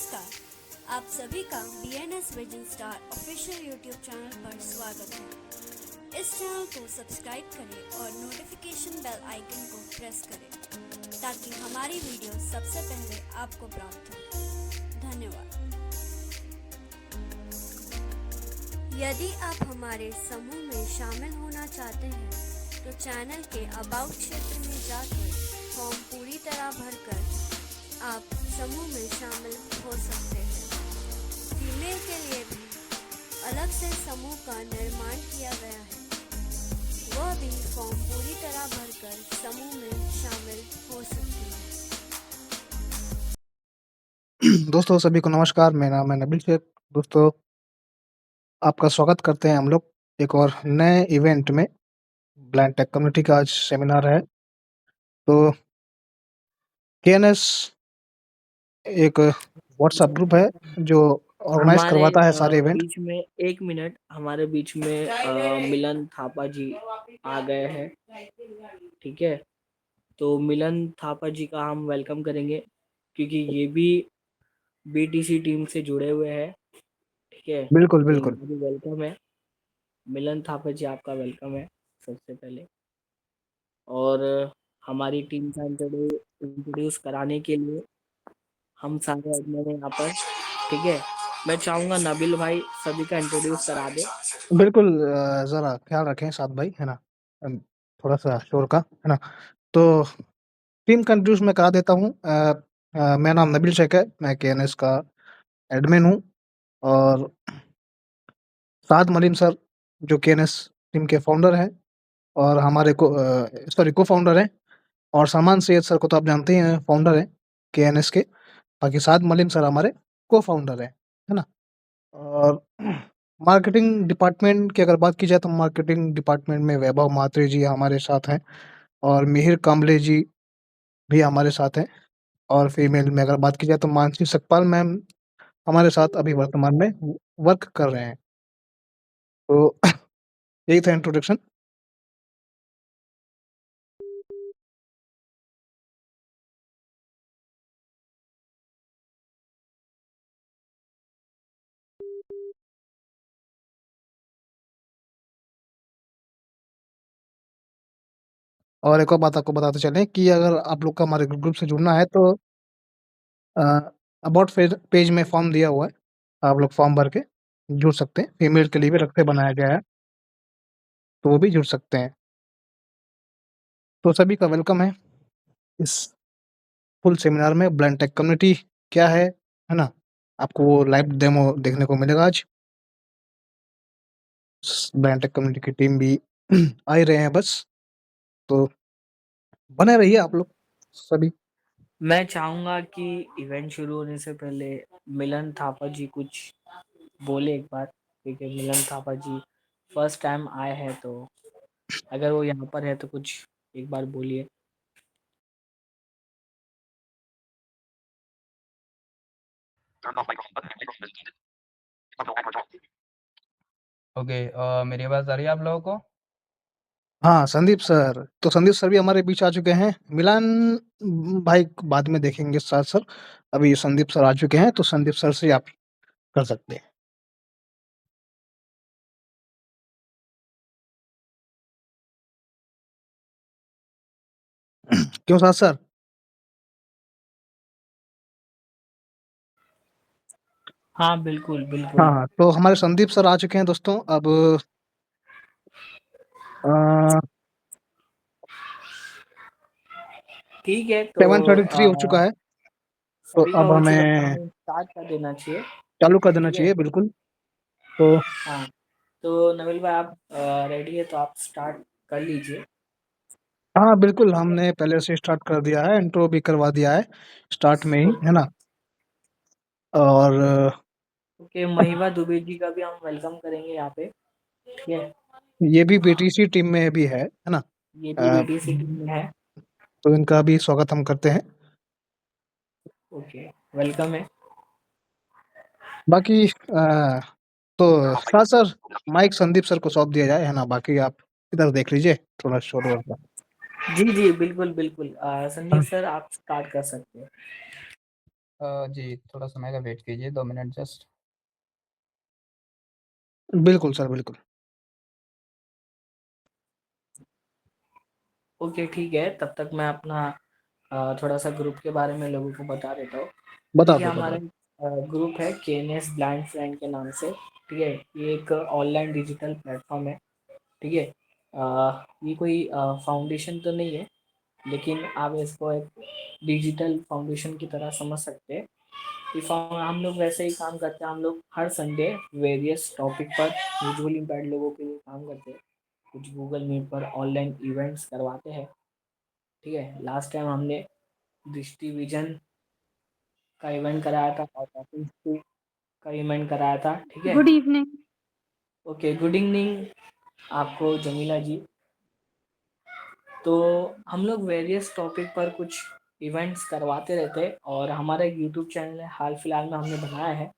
नमस्कार, आप सभी का BNS vision star official YouTube channel पर स्वागत है। इस चैनल को सब्सक्राइब करें और नोटिफिकेशन बेल आइकन को प्रेस करें ताकि हमारी वीडियो सबसे पहले आपको प्राप्त हो। धन्यवाद। यदि आप हमारे समूह में शामिल होना चाहते हैं तो चैनल के अबाउट क्षेत्र में जाकर फॉर्म पूरी तरह भरकर आप समूह में शामिल हो सकते हैं। फीमेल के लिए भी अलग से समूह का निर्माण किया गया है, वह भी फॉर्म पूरी तरह भरकर समूह में शामिल हो सकती है। दोस्तों सभी को नमस्कार, मेरा नाम है नबील शेख। दोस्तों आपका स्वागत करते हैं हम लोग एक और नए इवेंट में। ब्लाइंड टेक कम्युनिटी का आज सेमिनार है। तो केएनएस एक व्हाट्सएप ग्रुप है जो ऑर्गेनाइज हमारे करवाता है सारे इवेंट। बीच में एक मिनट, हमारे बीच में मिलन थापा जी आ गए हैं। ठीक है, तो मिलन थापा जी का हम वेलकम करेंगे क्योंकि ये भी बीटीसी टीम से जुड़े हुए हैं। ठीक है, बिल्कुल तो बिल्कुल। इनका भी वेलकम है। मिलन थापा जी, आपका वेलकम है सबसे पहले। और हमारी टीम का इंट्रोड्यूस कराने के लिए हम सारे एडमिन हैं यहाँ पर। ठीक है, मैं चाहूँगा नबील भाई सभी का इंट्रोड्यूस करा दे। बिल्कुल ज़रा ख्याल रखें साथ भाई, है ना। थोड़ा सा शोर का, है ना। तो टीम का इंट्रोड्यूस मैं करा देता हूँ। मेरा नाम नबील शेख है, मैं केएनएस का एडमिन हूँ। और साद मलीम सर जो केएनएस टीम के फाउंडर हैं और हमारे को-फाउंडर हैं। और सलमान सैयद सर को तो आप जानते ही हैं, फाउंडर हैं केएनएस के। बाकी साद मलीम सर हमारे को-फाउंडर हैं, है ना। और मार्केटिंग डिपार्टमेंट की अगर बात की जाए तो मार्केटिंग डिपार्टमेंट में वैभव म्हात्रे जी हमारे साथ हैं और मिहिर कांबले जी भी हमारे साथ हैं। और फीमेल में अगर बात की जाए तो मानसी सकपाल मैम हमारे साथ अभी वर्तमान में वर्क कर रहे हैं। तो यही था इंट्रोडक्शन। और एक और बात आपको बताते चलें कि अगर आप लोग का हमारे ग्रुप से जुड़ना है तो अ, अबाउट पेज में फॉर्म दिया हुआ है, आप लोग फॉर्म भर के जुड़ सकते हैं। फीमेल के लिए भी अलग से बनाया गया है, तो वो भी जुड़ सकते हैं। तो सभी का वेलकम है इस फुल सेमिनार में। ब्लाइंड टेक कम्युनिटी क्या है ना? आपको वो लाइव डेमो देखने को मिलेगा आज। ब्लाइंड टेक कम्युनिटी की टीम भी आ ही रहे हैं बस, तो बने रहिए आप लोग सभी। मैं चाहूँगा कि इवेंट शुरू होने से पहले मिलन थापा जी कुछ बोले एक बार, क्योंकि मिलन थापा जी फर्स्ट टाइम आए हैं, तो अगर वो यहाँ पर है तो कुछ एक बार बोलिए। ओके, मेरी आवाज़ आ रही है आप लोगों को? हाँ, संदीप सर। तो संदीप सर भी हमारे बीच आ चुके हैं। मिलान भाई बाद में देखेंगे साथ सर। अभी संदीप सर आ चुके हैं, तो संदीप सर से आप कर सकते हैं। क्यों साथ सर? हाँ बिल्कुल बिल्कुल। हाँ, तो हमारे संदीप सर आ चुके हैं दोस्तों। अब अ, ठीक है, तो 7:33 हो चुका है, तो सभी का अब हो चुका तो हमें हमें स्टार्ट कर देना चाहिए। चालू कर देना ठीक है, चाहिए, बिल्कुल। तो हाँ, तो नबील भाई आप रेडी है तो आप स्टार्ट कर लीजिए। हाँ, बिल्कुल, हमने पहले से स्टार्ट कर दिया है, इंट्रो भी करवा दिया है स्टार्ट में ही, है ना। और ओके, महिमा दुबे जी का भी हम वेलकम करेंगे यहाँ पे। ठीक है, ये भी बीटीसी टीम में भी है ना। ये भी अ, बीटीसी टीम में है। तो इनका भी स्वागत हम करते हैं। ओके, वेलकम है। बाकी तो साथ सर माइक संदीप सर को सौंप दिया जाए, है ना। बाकी आप इधर देख लीजिए, थोड़ा शोर वोर का। जी जी बिल्कुल बिल्कुल, संदीप सर आप स्टार्ट कर सकते हैं। जी, थोड़ा समय का वेट कीजिए, 2 मिनट जस्ट। बिल्कुल सर, बिल्कुल। ओके, ठीक है, तब तक मैं अपना थोड़ा-सा ग्रुप के बारे में लोगों को बता देता हूँ। बता ये दो, हमारा बता दो। ग्रुप है केएनएस ब्लाइंड फ्रेंड के नाम से, ठीक है? ये एक ऑनलाइन डिजिटल प्लेटफ़ॉर्म है, ठीक है? ये कोई फाउंडेशन तो नहीं है, लेकिन आप इसको एक डिजिटल फाउंडेशन की तरह समझ सकते हैं। कि हम लोग वैसे ही काम करते हैं, हम लोग हर संडे वेरियस टॉपिक पर विजुअली इम्पेयर्ड लोगों के लिए काम करते हैं। कुछ गूगल मीट पर ऑनलाइन इवेंट्स करवाते हैं, ठीक है? लास्ट टाइम हमने दृष्टि विजन का इवेंट कराया था और टॉकिंग स्टिक का इवेंट कराया था, ठीक है? Good evening. Okay, good evening आपको जमीला जी। तो हम लोग वेरियस टॉपिक पर कुछ इवेंट्स करवाते रहते हैं और हमारा एक यूट्यूब चैनल है, हाल फिलहाल में हमने बनाया है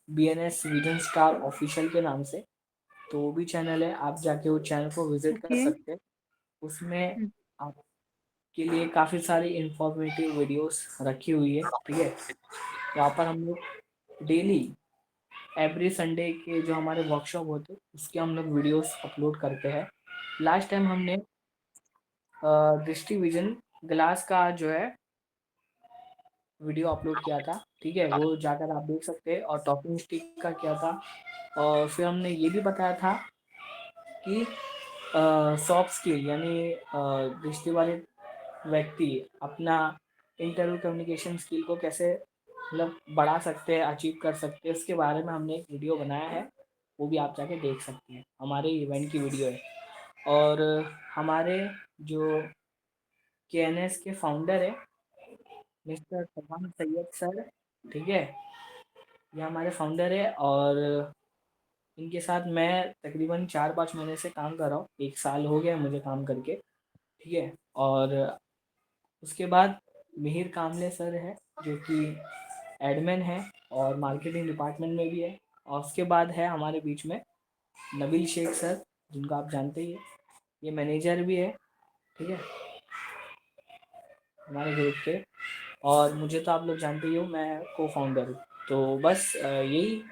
बीएनएस विजन स्टार ऑफिशियल के नाम से। तो वो भी चैनल है, आप जाके वो चैनल को विजिट कर ओके। सकते हैं। उसमें आपके लिए काफ़ी सारी इंफॉर्मेटिव वीडियोस रखी हुई है, ठीक है? यहाँ पर हम लोग डेली एवरी संडे के जो हमारे वर्कशॉप होते हैं उसके हम लोग वीडियोस अपलोड करते हैं। लास्ट टाइम हमने दृष्टि विजन ग्लास का जो है वीडियो अपलोड किया था, ठीक है? वो जाकर आप देख सकते हैं। और टॉकिंग स्टिक का किया था और फिर हमने ये भी बताया था कि सॉफ्ट स्किल यानी दृष्टि वाले व्यक्ति अपना इंटरव्यू कम्युनिकेशन स्किल को कैसे मतलब बढ़ा सकते हैं, अचीव कर सकते हैं, उसके बारे में हमने एक वीडियो बनाया है। वो भी आप जाके देख सकते हैं, हमारे इवेंट की वीडियो है। और हमारे जो केएनएस के फाउंडर है मिस्टर सलमान सैयद सर, ठीक है? ये हमारे फाउंडर है और इनके साथ मैं तकरीबन 4-5 महीने से काम कर रहा हूँ। 1 साल हो गया है मुझे काम करके, ठीक है? और उसके बाद मिहिर कामले सर है जो कि एडमिन है और मार्केटिंग डिपार्टमेंट में भी है। और उसके बाद है हमारे बीच में नबील शेख सर, जिनको आप जानते ही हैं, ये मैनेजर भी है, ठीक है? हमारे ग्रुप के। और मुझे तो आप लोग जानते ही हो, मैं को-फाउंडर हूँ। तो बस यही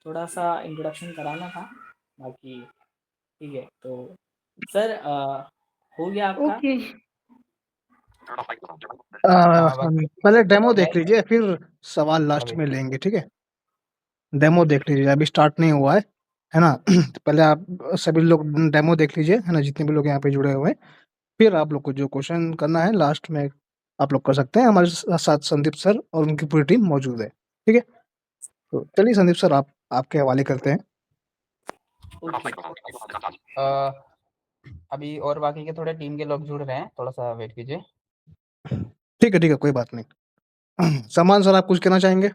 थोड़ा-सा इंट्रोडक्शन कराना था, बाकी ठीक है। तो सर हो गया आपका? ओके। हम पहले डेमो और है देख लीजिए, फिर सवाल लास्ट में लेंगे, ठीक है? डेमो देख लीजिए, अभी स्टार्ट नहीं हुआ है ना? तो पहले आप सभी लोग डेमो देख लीजिए, है ना? जितने भी लोग यहाँ पे जुड़े हुए हैं, फिर आप लोग को जो क्वेश्चन करना है लास्ट में आप लोग कर सकते हैं। हमारे साथ संदीप सर और उनकी पूरी टीम मौजूद है, ठीक है? तो चलिए संदीप सर, आप आपके हवाले करते हैं। ओके। अभी और बाकी के थोड़े टीम के लोग जुड़ रहे हैं, थोड़ा-सा वेट कीजिए। ठीक है, कोई बात नहीं। सलमान सर, आप कुछ कहना चाहेंगे?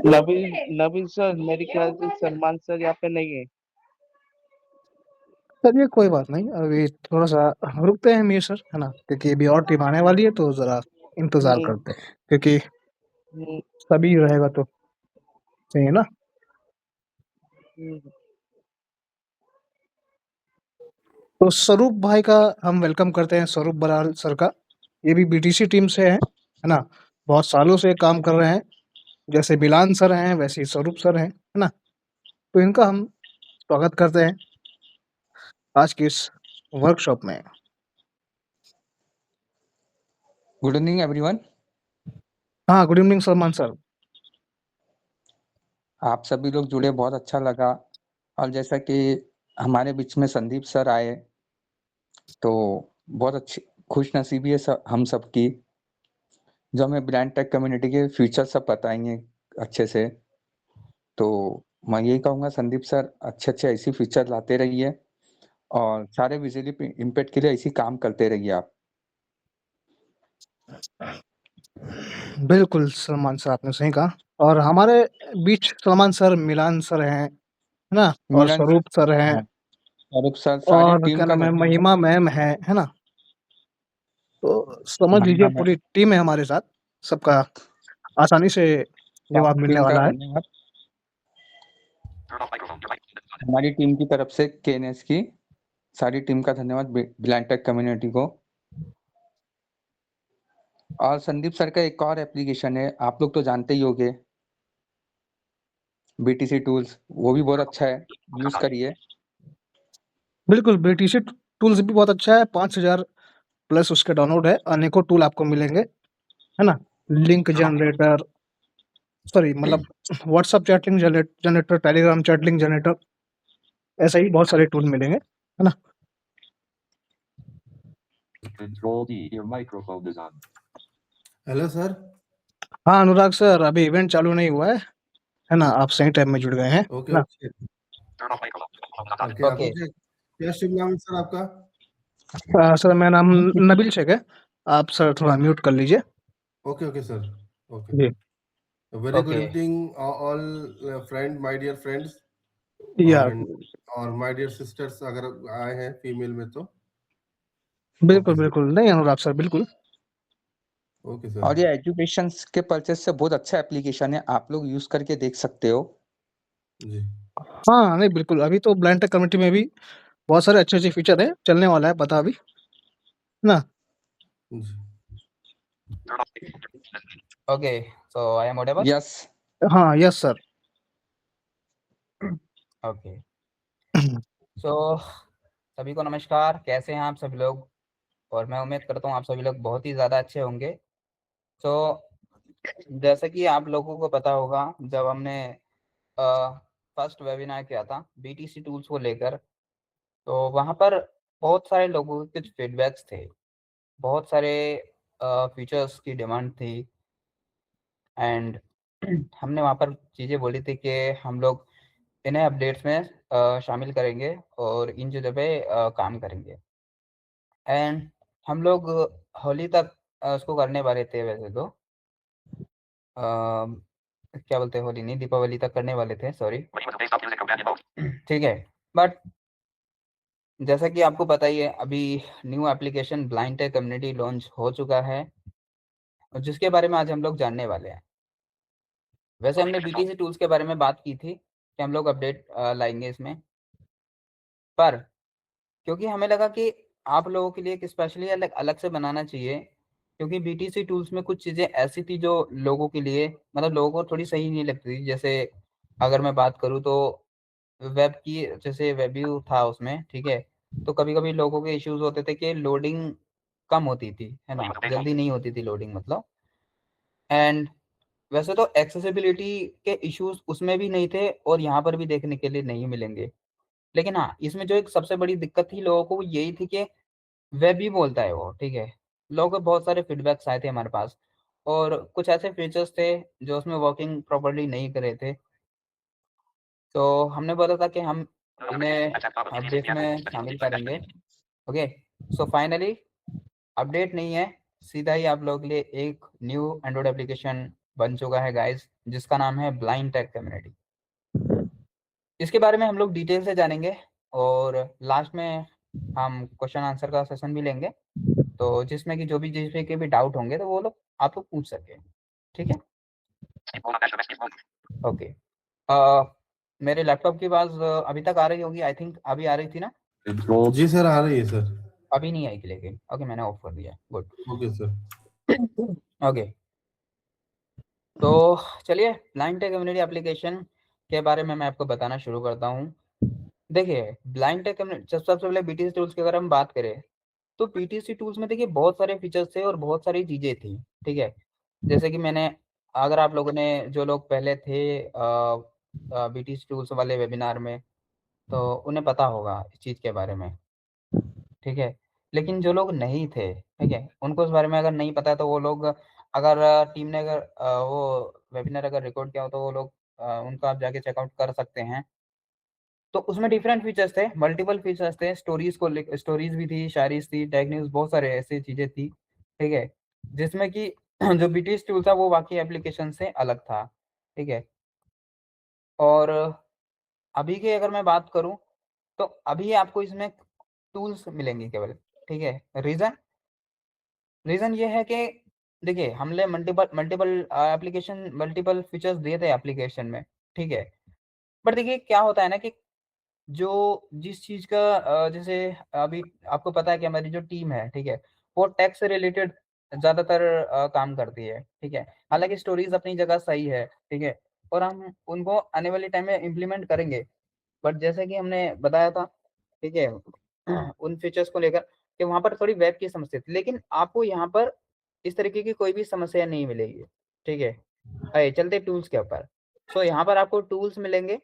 नबील सर, मेरे ख्याल से सलमान सर यहाँ पे नहीं है। चलिए कोई बात नहीं, अभी थोड़ा-सा रुकते हैं मीर सर, है ना? क्योंकि अभी और टीम आने वाली है, तो ज़रा इंतज़ार हम्म, करते हैं, क्योंकि हम्म, सभी रहेगा तो सही है ना? हम्म। तो स्वरूप भाई का हम वेलकम करते हैं, स्वरूप बराल सर का। ये भी बीटीसी टीम से हैं, है ना? बहुत सालों से काम कर रहे हैं। जैसे बिलान सर हैं, वैसे ही स्वरूप सर हैं, है ना? तो इनका हम स्वागत करते हैं आज की इस वर्कशॉप में। Good evening everyone. हाँ, गुड इवनिंग सलमान सर। आप सभी लोग जुड़े, बहुत अच्छा लगा। और जैसा कि हमारे बीच में संदीप सर आए, तो बहुत अच्छी खुशनसीबी है हम सबकी, जो हमें ब्रांड टेक कम्युनिटी के फ्यूचर सब बताएंगे अच्छे से। तो मैं यही कहूँगा, संदीप सर अच्छे ऐसी फीचर लाते रहिए और सारे विजुअली इम्पैक्ट के लिए ऐसे काम करते रहिए आप। बिल्कुल सलमान सर, आपने सही कहा। और हमारे बीच सलमान सर, मिलान सर हैं, है ना? और मिलन स्वरूप सर हैं, हाँ, स्वरूप सर, सारी और टीम क्या का नाम है, वेलकम है। महिमा मैम है ना? तो समझ लीजिए महिमा मैम, पूरी टीम है हमारे साथ, सबका आसानी से जवाब मिलने टीम का वाला है। धन्यवाद हमारी टीम की तरफ से केएनएस की। सारी टीम का धन्यवाद ब्लाइंड टेक कम्युनिटी को। और संदीप सर का एक और एप्लीकेशन है, आप लोग तो जानते ही होंगे, बीटीसी टूल्स, वो भी बहुत अच्छा है, यूज करिए। बिल्कुल, बीटीसी टूल्स भी बहुत अच्छा है, 5000 प्लस उसके डाउनलोड है, अनेकों टूल आपको मिलेंगे, है ना? लिंक जनरेटर, सॉरी मतलब WhatsApp chatting generator, Telegram chatting generator, ऐसे ही बहुत सारे टूल मिलेंगे, है ना? Control D, your microphone is on. Hello sir. हाँ, अनुराग सर, अभी इवेंट चालू नहीं हुआ है ना? आप सही टाइम में जुड़ गए हैं, है ओके ना? Okay okay. ओके। आपका क्या शुभ नाम है सर आपका? सर मेरा नाम नबील शेख है, आप सर थोड़ा म्यूट कर लीजिए। Okay okay sir. ओके, जी, very good Okay. Evening all friend, my dear friends या और माय डियर सिस्टर्स अगर आए हैं फीमेल में तो। बिल्कुल, ओके सर। बिल्कुल। नहीं अनुराग सर, बिल्कुल। ओके और सर। ये एजुकेशन के परचेज से बहुत अच्छा एप्लीकेशन है, आप लोग यूज करके देख सकते हो। जी हाँ, नहीं बिल्कुल, अभी तो ब्लाइंड टेक कम्युनिटी में भी बहुत सारे अच्छे-अच्छे फीचर हैं, चलने वाला है पता अभी, है ना? जी Okay, so I am audible. Yes. हाँ, यस सर। Okay, so सभी को नमस्कार, कैसे हैं आप सभी लोग? और मैं उम्मीद करता हूँ आप सभी लोग बहुत ही ज़्यादा अच्छे होंगे। तो जैसे कि आप लोगों को पता होगा, जब हमने फर्स्ट वेबिनार किया था बीटीसी टूल्स को लेकर, तो वहाँ पर बहुत सारे लोगों के कुछ फीडबैक्स थे, बहुत सारे फीचर्स की डिमांड थी एंड हमने वहाँ पर चीज़ें बोली थी कि हम लोग इन्हें अपडेट्स में शामिल करेंगे और इन चीज़ों पे काम करेंगे एंड हम लोग होली तक उसको करने वाले थे वैसे तो क्या बोलते हैं, होली नहीं, दीपावली तक करने वाले थे, सॉरी। ठीक है, बट जैसा कि आपको पता ही है, अभी new application blind tech community launch हो चुका है और जिसके बारे में आज हम लोग जानने वाले हैं। वैसे हमने बीटीसी टूल्स के बारे में बात की थी कि हम लोग अपडेट लाएंगे इसमें, पर क्योंकि हमें लगा कि आप लोगों के लिए एक स्पेशली अलग अलग से बनाना चाहिए, क्योंकि बीटीसी टूल्स में कुछ चीज़ें ऐसी थी जो लोगों के लिए, मतलब लोगों को थोड़ी सही नहीं लगती थी। जैसे अगर मैं बात करूँ तो वेब की, जैसे वेब व्यू था उसमें, ठीक है, तो कभी कभी लोगों के इश्यूज होते थे कि लोडिंग कम होती थी, है ना, जल्दी नहीं होती थी लोडिंग मतलब। एंड वैसे तो एक्सेसिबिलिटी के इश्यूज उसमें भी नहीं थे और यहाँ पर भी देखने के लिए नहीं मिलेंगे, लेकिन हाँ, इसमें जो एक सबसे बड़ी दिक्कत थी लोगों को, वो यही थी कि वेब ही बोलता है वो, ठीक है। लोगों के बहुत सारे फीडबैक्स आए थे हमारे पास और कुछ ऐसे फीचर्स थे जो उसमें वर्किंग प्रॉपर्ली नहीं कर रहे थे, तो हमने बोला था कि हम इन्हें अपडेट में शामिल करेंगे। ओके, सो फाइनली अपडेट नहीं है, सीधा ही आप लोगों के लिए एक न्यू एंड्रॉइड एप्लीकेशन बन चुका है गाइस, जिसका नाम है ब्लाइंड टेक कम्युनिटी। इसके बारे में हम लोग डिटेल से जानेंगे और लास्ट में हम क्वेश्चन आंसर का सेशन भी लेंगे, तो जिसमें कि जो भी जिस के भी डाउट होंगे तो वो लोग आप लोग पूछ सके, ठीक है। ओके, मेरे लैपटॉप की आवाज अभी तक आ रही होगी, आई थिंक अभी आ रही थी ना? जी सर, आ रही है सर। अभी नहीं आई लेकिन ओके, मैंने ऑफ कर दिया, गुड। Okay sir. ओके, तो चलिए ब्लाइंड टेक कम्युनिटी एप्लीकेशन के बारे में मैं आपको बताना शुरू करता हूँ। देखिए, ब्लाइंड टेक कम्युनिटी, सबसे पहले बीटीसी टूल्स की अगर हम बात करें तो बीटीसी टूल्स में देखिए बहुत सारे फीचर्स थे और बहुत सारी चीज़ें थी, ठीक है। जैसे कि मैंने, अगर आप लोगों ने, जो लोग पहले थे बीटीसी टूल्स वाले वेबिनार में, तो उन्हें पता होगा इस चीज़ के बारे में, ठीक है। लेकिन जो लोग नहीं थे, ठीक है, उनको इस बारे में अगर नहीं पता है तो वो लोग, अगर टीम ने अगर वो वेबिनार अगर रिकॉर्ड किया हो तो वो लोग उनको आप जाके चेकआउट कर सकते हैं। तो उसमें डिफरेंट फीचर्स थे, मल्टीपल फीचर्स थे, स्टोरीज भी थी, शायरीज थी, टेक न्यूज़, बहुत सारे ऐसी चीज़ें थी, ठीक है, जिसमें कि जो बीटीएस टूल था वो बाकी एप्लीकेशन से अलग था, ठीक है। और अभी की अगर मैं बात करूं तो अभी आपको इसमें टूल्स मिलेंगे केवल, ठीक है। रीज़न ये है कि देखिए, हमने multiple multiple application multiple features दिए थे एप्लीकेशन में, ठीक है। बट देखिए क्या होता है ना कि जो जिस चीज़ का जैसे अभी आपको पता है कि हमारी जो टीम है, ठीक है, वो टेक से रिलेटेड ज़्यादातर काम करती है, ठीक है। हालाँकि स्टोरीज़ अपनी जगह सही है, ठीक है, और हम उनको आने वाले टाइम में इम्प्लीमेंट करेंगे। बट जैसे कि हमने बताया था, ठीक है, उन फीचर्स को लेकर कि वहाँ पर थोड़ी वेब की समस्या थी, लेकिन आपको यहाँ पर इस तरीके की कोई भी समस्या नहीं मिलेगी, ठीक है। आइए चलते टूल्स के ऊपर। सो यहाँ पर आपको टूल्स मिलेंगे,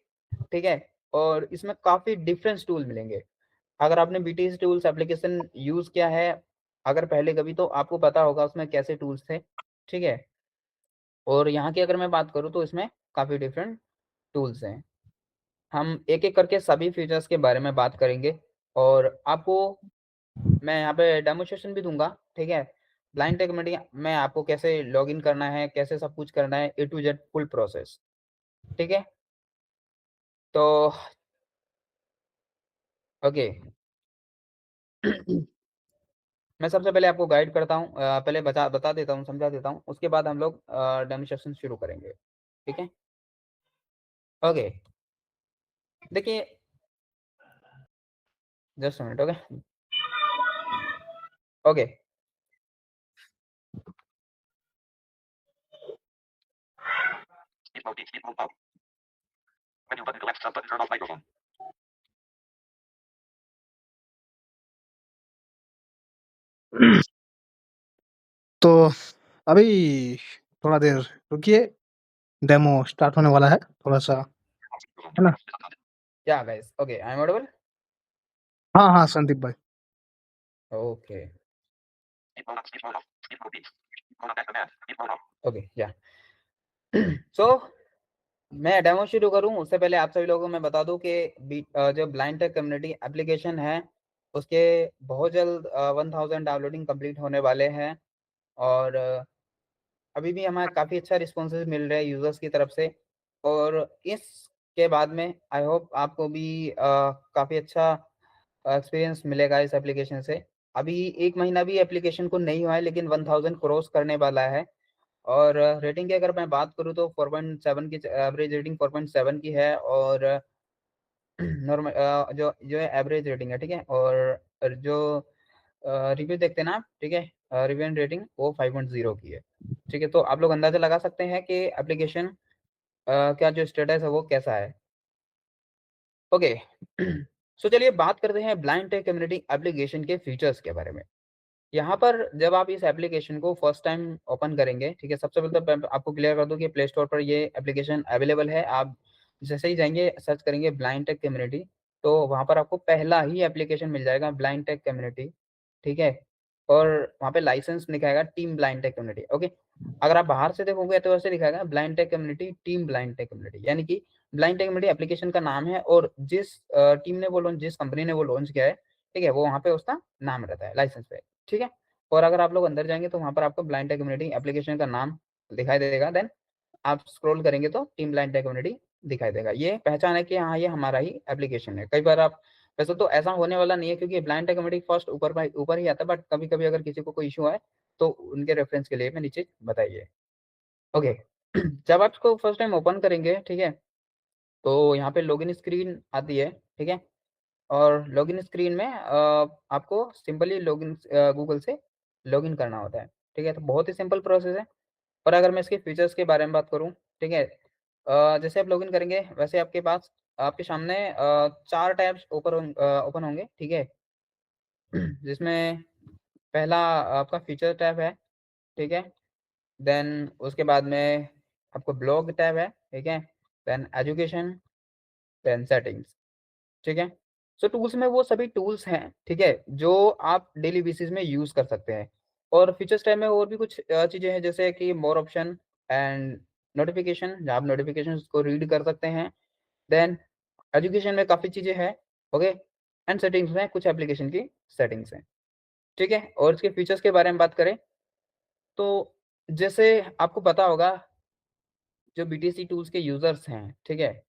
ठीक है, और इसमें काफ़ी डिफरेंस टूल मिलेंगे। अगर आपने बीटीएस टूल्स एप्लीकेशन यूज़ किया है अगर पहले कभी, तो आपको पता होगा उसमें कैसे टूल्स थे, ठीक है। और यहाँ की अगर मैं बात करूँ तो इसमें काफ़ी डिफरेंट टूल्स हैं। हम एक-एक करके सभी फीचर्स के बारे में बात करेंगे और आपको मैं यहाँ पे डेमोन्स्ट्रेशन भी दूँगा, ठीक है। ब्लाइंड टेक मीडिया में आपको कैसे लॉगिन करना है, कैसे सब कुछ करना है, ए टू जेड फुल प्रोसेस, ठीक है। तो ओके। मैं सबसे पहले आपको गाइड करता हूँ, पहले बता देता हूँ, समझा देता हूँ, उसके बाद हम लोग डेमोन्स्ट्रेशन शुरू करेंगे, ठीक है। ओके, देखिए just a minute, okay. Okay, Speed mode, speed mode up. Menu button, collapse sub button, turn off microphone. तो अभी थोड़ा देर रुकिए, डेमो स्टार्ट होने वाला है, थोड़ा-सा, है ना? या guys, okay, I am audible? हाँ, हाँ, संदीप भाई। Okay, Speed mode up, speed mode off. Speed mode beats. Speed mode up at command. Speed mode off. Okay, या। सो मैं डेमो शुरू करूँ उससे पहले आप सभी लोगों को मैं बता दूँ कि जो ब्लाइंड टेक कम्युनिटी एप्लीकेशन है, उसके बहुत जल्द 1000 डाउनलोडिंग कंप्लीट होने वाले हैं और अभी भी हमें काफ़ी अच्छा रिस्पॉन्सेज मिल रहा है यूज़र्स की तरफ से और इसके बाद में आई होप आपको भी काफ़ी अच्छा एक्सपीरियंस मिलेगा इस एप्लीकेशन से। अभी 1 महीना भी एप्लीकेशन को नहीं हुआ है लेकिन 1000 क्रॉस करने वाला है और रेटिंग की अगर मैं बात करूँ तो 4.7 की एवरेज रेटिंग 4.7 की है और नॉर्मल जो जो है एवरेज रेटिंग है, ठीक है। और जो रिव्यू देखते हैं ना आप, ठीक है, रिव्यू एंड रेटिंग वो 5.0 की है, ठीक है। तो आप लोग अंदाज़ा लगा सकते हैं कि एप्लीकेशन का जो स्टेटस है वो कैसा है। ओके। सो चलिए बात करते हैं ब्लाइंड टेक कम्युनिटी एप्लीकेशन के फीचर्स के बारे में। यहाँ पर जब आप इस एप्लीकेशन को फर्स्ट टाइम ओपन करेंगे, ठीक है, सबसे पहले तो मैं आपको क्लियर कर दूँ कि प्ले स्टोर पर ये एप्लीकेशन अवेलेबल है। आप जैसे ही जाएँगे सर्च करेंगे ब्लाइंड टेक कम्युनिटी, तो वहाँ पर आपको पहला ही एप्लीकेशन मिल जाएगा ब्लाइंड टेक कम्युनिटी, ठीक है। और वहाँ पे लाइसेंस दिखाएगा team blind tech community, okay. अगर आप बाहर से देखोगे तो ऐसे दिखाएगा blind tech community team blind tech community, यानी कि ब्लाइंड टेक कम्युनिटी एप्लीकेशन का नाम है और जिस टीम ने वो लॉन्च, जिस कंपनी ने वो लॉन्च किया है, ठीक है, वो वहाँ पे उसका नाम रहता है लाइसेंस पे, ठीक है। और अगर आप लोग अंदर जाएँगे तो वहाँ पर आपको ब्लाइंड टेक कम्युनिटी एप्लीकेशन का नाम दिखाई देगा, देन आप स्क्रॉल करेंगे तो टीम ब्लाइंड टेक कम्युनिटी दिखाई देगा। ये पहचान है कि हाँ, ये हमारा ही एप्लीकेशन है। कई बार आप वैसे तो ऐसा होने वाला नहीं है क्योंकि ब्लाइंड टेक कम्युनिटी फर्स्ट ऊपर ही आता है, बट कभी-कभी अगर किसी को कोई इश्यू आए तो उनके रेफरेंस के लिए मैं नीचे बताइए। ओके। जब आप इसको फर्स्ट टाइम ओपन करेंगे, ठीक है, तो यहाँ पे लॉगिन स्क्रीन आती है, ठीक है। और लॉगिन स्क्रीन में आपको सिंपली लॉगिन गूगल से लॉगिन करना होता है, ठीक है। तो बहुत ही सिंपल प्रोसेस है। और अगर मैं इसके फीचर्स के बारे में बात करूँ, ठीक है, जैसे आप लॉगिन करेंगे वैसे आपके पास आपके सामने 4 टैब्स ओपन होंगे, ठीक है। जिसमें पहला आपका फीचर टैब है, ठीक है। देन उसके बाद में आपको ब्लॉग टैब है, ठीक है। देन एजुकेशन, देन सेटिंग्स, ठीक है। सो टूल्स में वो सभी टूल्स हैं, ठीक है, जो आप डेली बेसिस में यूज़ कर सकते हैं। और फीचर्स टैब में और भी कुछ चीज़ें हैं जैसे कि मोर ऑप्शन एंड नोटिफ़िकेशन, जहाँ आप नोटिफ़िकेशंस को रीड कर सकते हैं। देन एजुकेशन में काफ़ी चीज़ें हैं, ओके। एंड सेटिंग्स में कुछ एप्लीकेशन की सेटिंग्स हैं, ठीक है। और इसके फीचर्स के बारे में बात करें तो जैसे आपको पता होगा जो बीटीसी टूल्स के यूज़र्स हैं, ठीक है,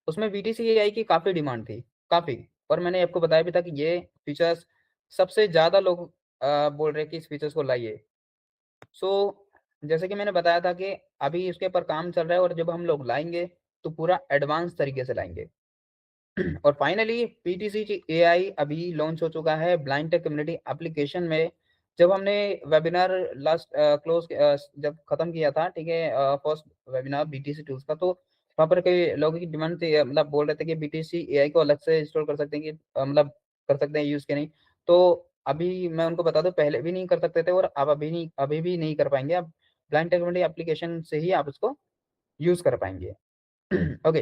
उसमें बीटीसी एआई की काफ़ी डिमांड थी, काफ़ी। और मैंने आपको बताया भी था कि ये फीचर्स सबसे ज़्यादा लोग बोल रहे हैं कि इस फीचर्स को लाइए। सो जैसे कि मैंने बताया था कि अभी इसके ऊपर काम चल रहा है और जब हम लोग लाएँगे तो पूरा एडवांस तरीके से लाएँगे। और फाइनली पीटीसी एआई अभी लॉन्च हो चुका है ब्लाइंड टेक कम्युनिटी एप्लीकेशन में। जब हमने वेबिनार लास्ट क्लोज जब खत्म किया था, ठीक है, फर्स्ट वेबिनार बीटीसी टूल्स का, तो वहाँ पर कई लोगों की डिमांड थी, मतलब बोल रहे थे कि बीटीसी एआई को अलग से इंस्टॉल कर सकते हैं कि मतलब कर सकते हैं यूज के नहीं। तो अभी मैं उनको बता दूं, पहले भी नहीं कर सकते थे और अब अभी भी नहीं कर पाएंगे। अब ब्लाइंड टेक कम्युनिटी एप्लीकेशन से ही आप उसको यूज कर पाएंगे। ओके,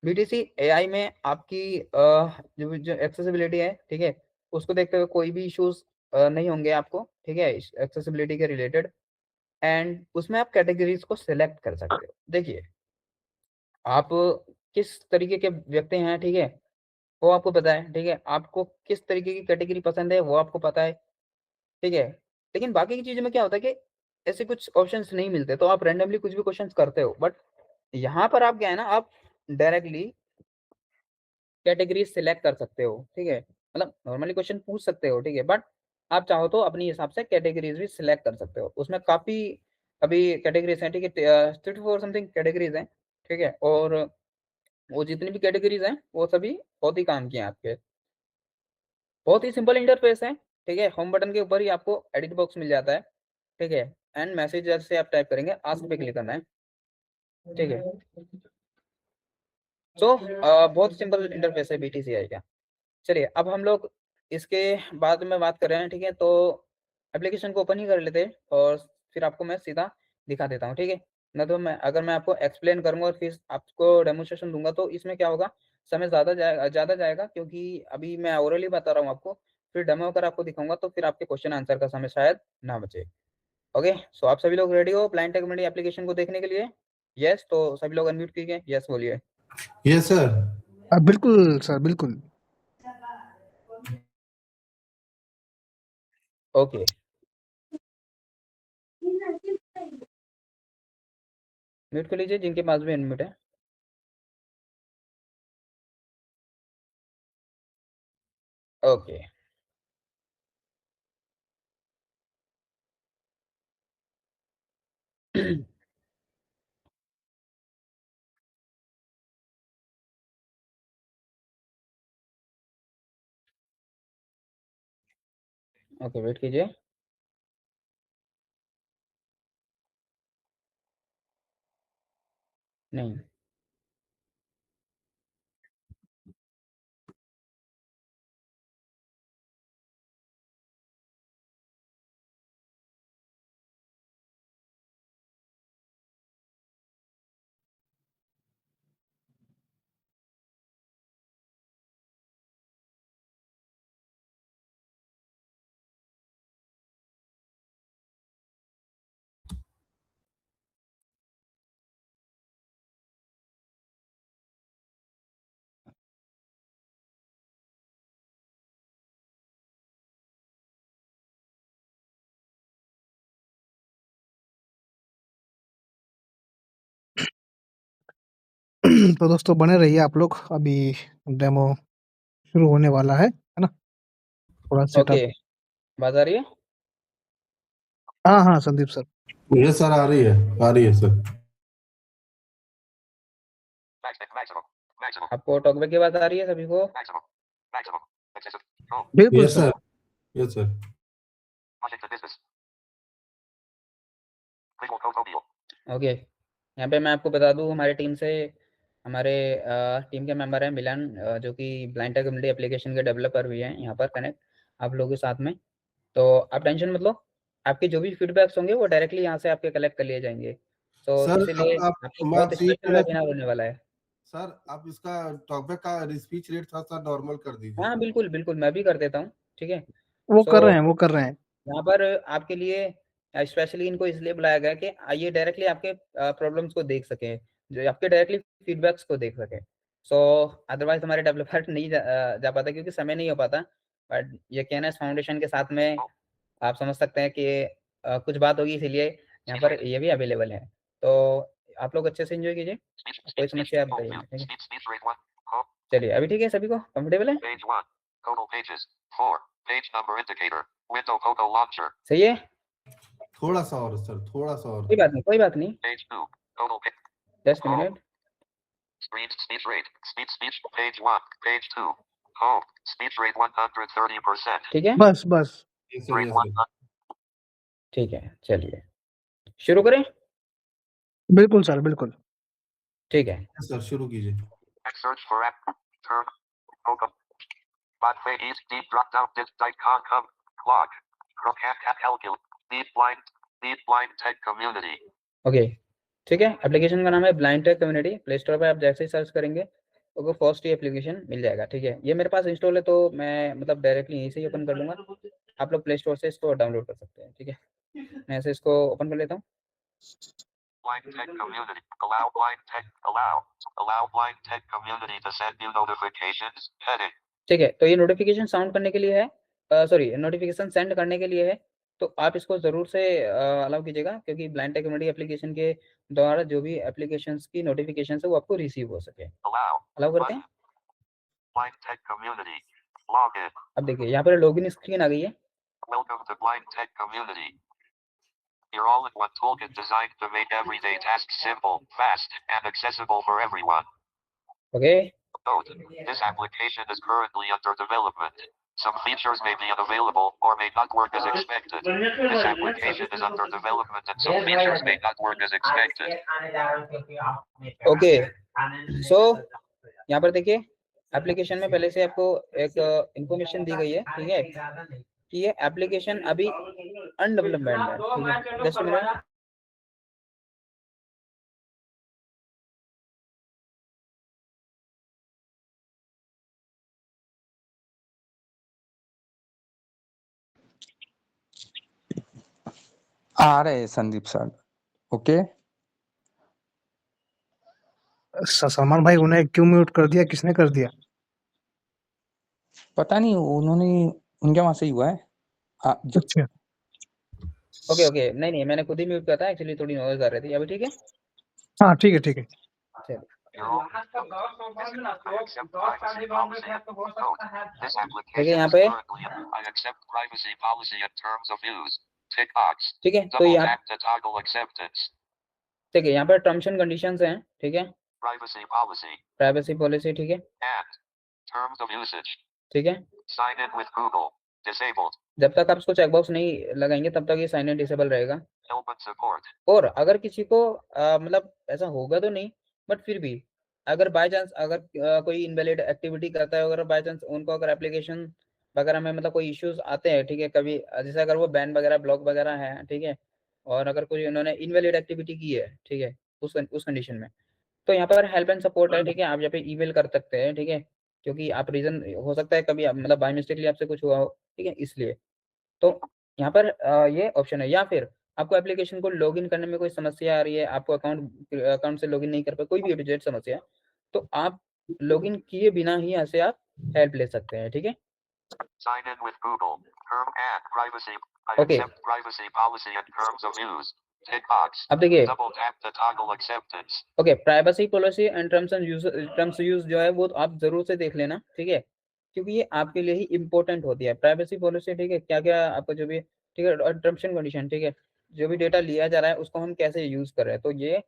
बीटीसी एआई में आपकी जो एक्सेसिबिलिटी है, ठीक है, उसको देखते हुए कोई भी इश्यूज नहीं होंगे आपको, ठीक है, एक्सेसिबिलिटी के रिलेटेड। एंड उसमें आप कैटेगरीज को सिलेक्ट कर सकते हो। देखिए, आप किस तरीके के व्यक्ति हैं, ठीक है, वो आपको पता है, ठीक है, आपको किस तरीके की कैटेगरी पसंद है वो आपको पता है, ठीक है। लेकिन बाकी की चीज़ों में क्या होता है कि ऐसे कुछ ऑप्शंस नहीं मिलते, तो आप रैंडमली कुछ भी क्वेश्चंस करते हो। बट यहाँ पर आप क्या है ना, आप डायरेक्टली कैटेगरी सिलेक्ट कर सकते हो, ठीक है, मतलब नॉर्मली क्वेश्चन पूछ सकते हो, ठीक है, बट आप चाहो तो अपने हिसाब से कैटेगरीज भी सिलेक्ट कर सकते हो। उसमें काफ़ी अभी कैटेगरीज हैं, ठीक है, 34 समथिंग कैटेगरीज हैं, ठीक है, और वो जितनी भी कैटेगरीज हैं वो सभी बहुत ही काम की हैं आपके। बहुत ही सिंपल इंटरफेस है, ठीक है, होम बटन के ऊपर ही आपको एडिट बॉक्स मिल जाता है, ठीक है, एंड मैसेज जैसे आप टाइप करेंगे आस्क पे क्लिक करना है, ठीक है। तो बहुत सिंपल इंटरफेस है बीटीसीआई का। चलिए, अब हम लोग इसके बाद में बात कर रहे हैं, ठीक है, तो एप्लीकेशन को ओपन ही कर लेते हैं और फिर आपको मैं सीधा दिखा देता हूँ, ठीक है। न तो मैं अगर मैं आपको एक्सप्लेन करूंगा और फिर आपको डेमोन्स्ट्रेशन दूंगा तो इसमें क्या होगा, समय ज़्यादा जाएगा, क्योंकि अभी मैं ओरली बता रहा हूँ आपको, फिर डेमो अगर आपको दिखाऊंगा तो फिर आपके क्वेश्चन आंसर का समय शायद ना बचे। ओके, सो आप सभी लोग रेडी हो ब्लाइंड टेक कम्युनिटी एप्लीकेशन को देखने के लिए? यस, तो सभी लोग अनम्यूट कीजिए, यस बोलिए। Yes sir. बिल्कुल सर, बिल्कुल। ओके, म्यूट कर लीजिए जिनके पास भी अनम्यूट है। ओके, ओके, वेट कीजिए। नहीं, तो दोस्तों बने रहिए आप लोग, अभी डेमो शुरू होने वाला है ना? थोड़ा ओके, सेटअप। बात आ रही है? हाँ, हाँ, संदीप सर। यस सर, आ रही है सर। Maximum. आपको टॉकबैक की बात आ रही है सभी को? Maximum. Excessive. No. बिल्कुल yes sir. Sir. Yes sir. Washington business. Visual code mobile. Okay, यहाँ पे मैं आपको बता दूँ, हमारे टीम से हमारे टीम के मेंबर हैं मिलन, जो कि ब्लाइंड टेक कम्युनिटी एप्लीकेशन के डेवलपर भी हैं यहाँ पर कनेक्ट आप लोगों के साथ में। तो आप टेंशन मत लो, आपके जो भी फीडबैक्स होंगे वो डायरेक्टली यहाँ से आपके कलेक्ट कर लिए जाएंगे। तो सर इसीलिए आप आपको बात बहुत सही स्पेशल कह रहे वेबिनार थे होने वाला है। सर। आप इसका टॉकबैक का स्पीच रेट थोड़ा सा नॉर्मल कर दीजिए। हाँ बिल्कुल बिल्कुल, मैं भी कर देता हूँ, ठीक है। वो कर रहे सो हैं, वो कर रहे हैं। यहाँ पर आपके लिए स्पेशली इनको इसलिए बुलाया गया कि ये डायरेक्टली आपके प्रॉब्लम्स को देख सकें, जो आपके डायरेक्टली फीडबैक्स को देख सकें। सो अदरवाइज हमारे डेवलपर नहीं जा पाता क्योंकि समय नहीं हो पाता। बट ये केएनएस फाउंडेशन के साथ में आप समझ सकते हैं कि कुछ बात होगी, इसीलिए यहाँ पर ये भी अवेलेबल है। तो आप लोग अच्छे से एंजॉय कीजिए, कोई समस्या आप बताइए, ठीक है। Speech rate 1. Home. चलिए, अभी ठीक है, सभी को कंफर्टेबल है? Page 1. Total pages. 4. Page number indicator. Window Poco launcher. सही है, थोड़ा सा और सर, थोड़ा सा और। कोई बात नहीं, कोई बात नहीं, Page 2. Total page. Just minute. Speech rate. Speech. Page 1. Page 2. Home. Speech rate 130%. ठीक है, बस बस Yes, sir. Rate Yes, sir. 100. ठीक है, चलिए शुरू करें। बिल्कुल सर, बिल्कुल। ठीक है, Yes, sir. शुरू कीजिए। Search for app. Turn. Open. Bot face east deep drop down this icon come. Clock. Crocat calculate. Deep blind tech community. Okay ठीक है। एप्लीकेशन का नाम है blind tech community. Play store पर आप जैसे ही सर्च करेंगे तो फर्स्ट ही एप्लीकेशन मिल जाएगा। ठीक है, ये मेरे पास इंस्टॉल है तो मैं मतलब डायरेक्टली यहीं से ही ओपन कर लूँगा। आप लोग प्ले स्टोर से इसको डाउनलोड कर सकते हैं। ठीक है, मैं ऐसे इसको ओपन कर लेता हूँ। Blind tech community. Allow blind tech community to send you notifications. Heading. ठीक है, तो ये नोटिफिकेशन साउंड करने के लिए है, सॉरी नोटिफिकेशन सेंड करने के लिए है। तो आप इसको ज़रूर से अलाउ कीजिएगा, क्योंकि ब्लाइंड टेक कम्युनिटी एप्लीकेशन के द्वारा जो भी एप्लीकेशंस की नोटिफिकेशन है वो आपको रिसीव हो सके। अलाउ करते हैं। Blind tech community. Login. अब देखिए यहाँ पर लॉगिन स्क्रीन आ गई है। Welcome to blind tech community. Your all-in-one toolkit designed to make everyday tasks simple, fast, and accessible for everyone. Okay Note: this application is currently under development. Some features may be unavailable or may not work as expected. This application is under development and some features may not work as expected. Okay so यहाँ पर देखिए application में पहले से आपको एक information दी गई है। ठीक है, कि ये एप्लीकेशन अभी अनडेवलपमेंट है। ठीक है, जस्ट मिनट। आ रहे हैं संदीप सर। ओके सलमान भाई, उन्हें क्यों म्यूट कर दिया? किसने कर दिया? पता नहीं, उन्होंने उनके वहां से ही हुआ है। अच्छा, ओके ओके, नहीं नहीं मैंने खुद ही म्यूट किया था, एक्चुअली थोड़ी नॉइज आ रही थी। अभी ठीक है, हाँ ठीक है, ठीक है। चलिए Your all-in-one I accept privacy policy. Note: this देखिए application यहाँ is पे। currently I accept privacy policy and terms of use. Tick box. ठीक है, तो Double यहाँ tap to toggle acceptance. देखिए यहाँ पर टर्म्स एंड कंडीशंस हैं। ठीक है, Privacy policy. Privacy policy. ठीक है, And terms of usage. ठीक है, Sign in with Google. Disabled. जब तक आप इसको चेकबॉक्स नहीं लगाएंगे तब तक ये साइन इन डिसेबल रहेगा। Help and support. और अगर किसी को मतलब ऐसा होगा तो नहीं, बट फिर भी अगर बाय चांस अगर कोई इनवैलिड एक्टिविटी करता है, अगर बाय चांस उनको अगर एप्लीकेशन वगैरह में मतलब कोई इश्यूज आते हैं। ठीक है, कभी जैसे अगर वो बैन वगैरह ब्लॉक वगैरह है। ठीक है, और अगर कोई उन्होंने इनवैलिड एक्टिविटी की है। ठीक है, उस कंडीशन में तो यहाँ पर हेल्प एंड सपोर्ट है। ठीक है, आप यहाँ पे ईमेल कर सकते हैं। ठीक है, क्योंकि आप रीजन हो सकता है कभी मतलब बाय मिस्टेकली आपसे कुछ हुआ हो। ठीक है, इसलिए तो यहाँ पर ये ऑप्शन है। या फिर आपको एप्लीकेशन को लॉगिन करने में कोई समस्या आ रही है, आपको अकाउंट से लॉगिन नहीं कर पाए, कोई भी एबीजेड समस्या है, तो आप लॉगिन किए बिना ही यहाँ से आप हेल्प ले सकते हैं। ठीक है, Sign in with Google. Term and privacy. I Okay. accept privacy policy and terms of use. Tick box. अब देखिए Double tap to toggle acceptance. Okay, privacy policy and terms use जो है वो आप जरूर से देख लेना। ठीक है, क्योंकि ये आपके लिए ही इम्पोर्टेंट होती है प्राइवेसी पॉलिसी। ठीक है, क्या क्या आपको जो भी, ठीक है, और टर्म्स एंड कंडीशन। ठीक है, जो भी डेटा लिया जा रहा है उसको हम कैसे यूज कर रहे हैं। तो ये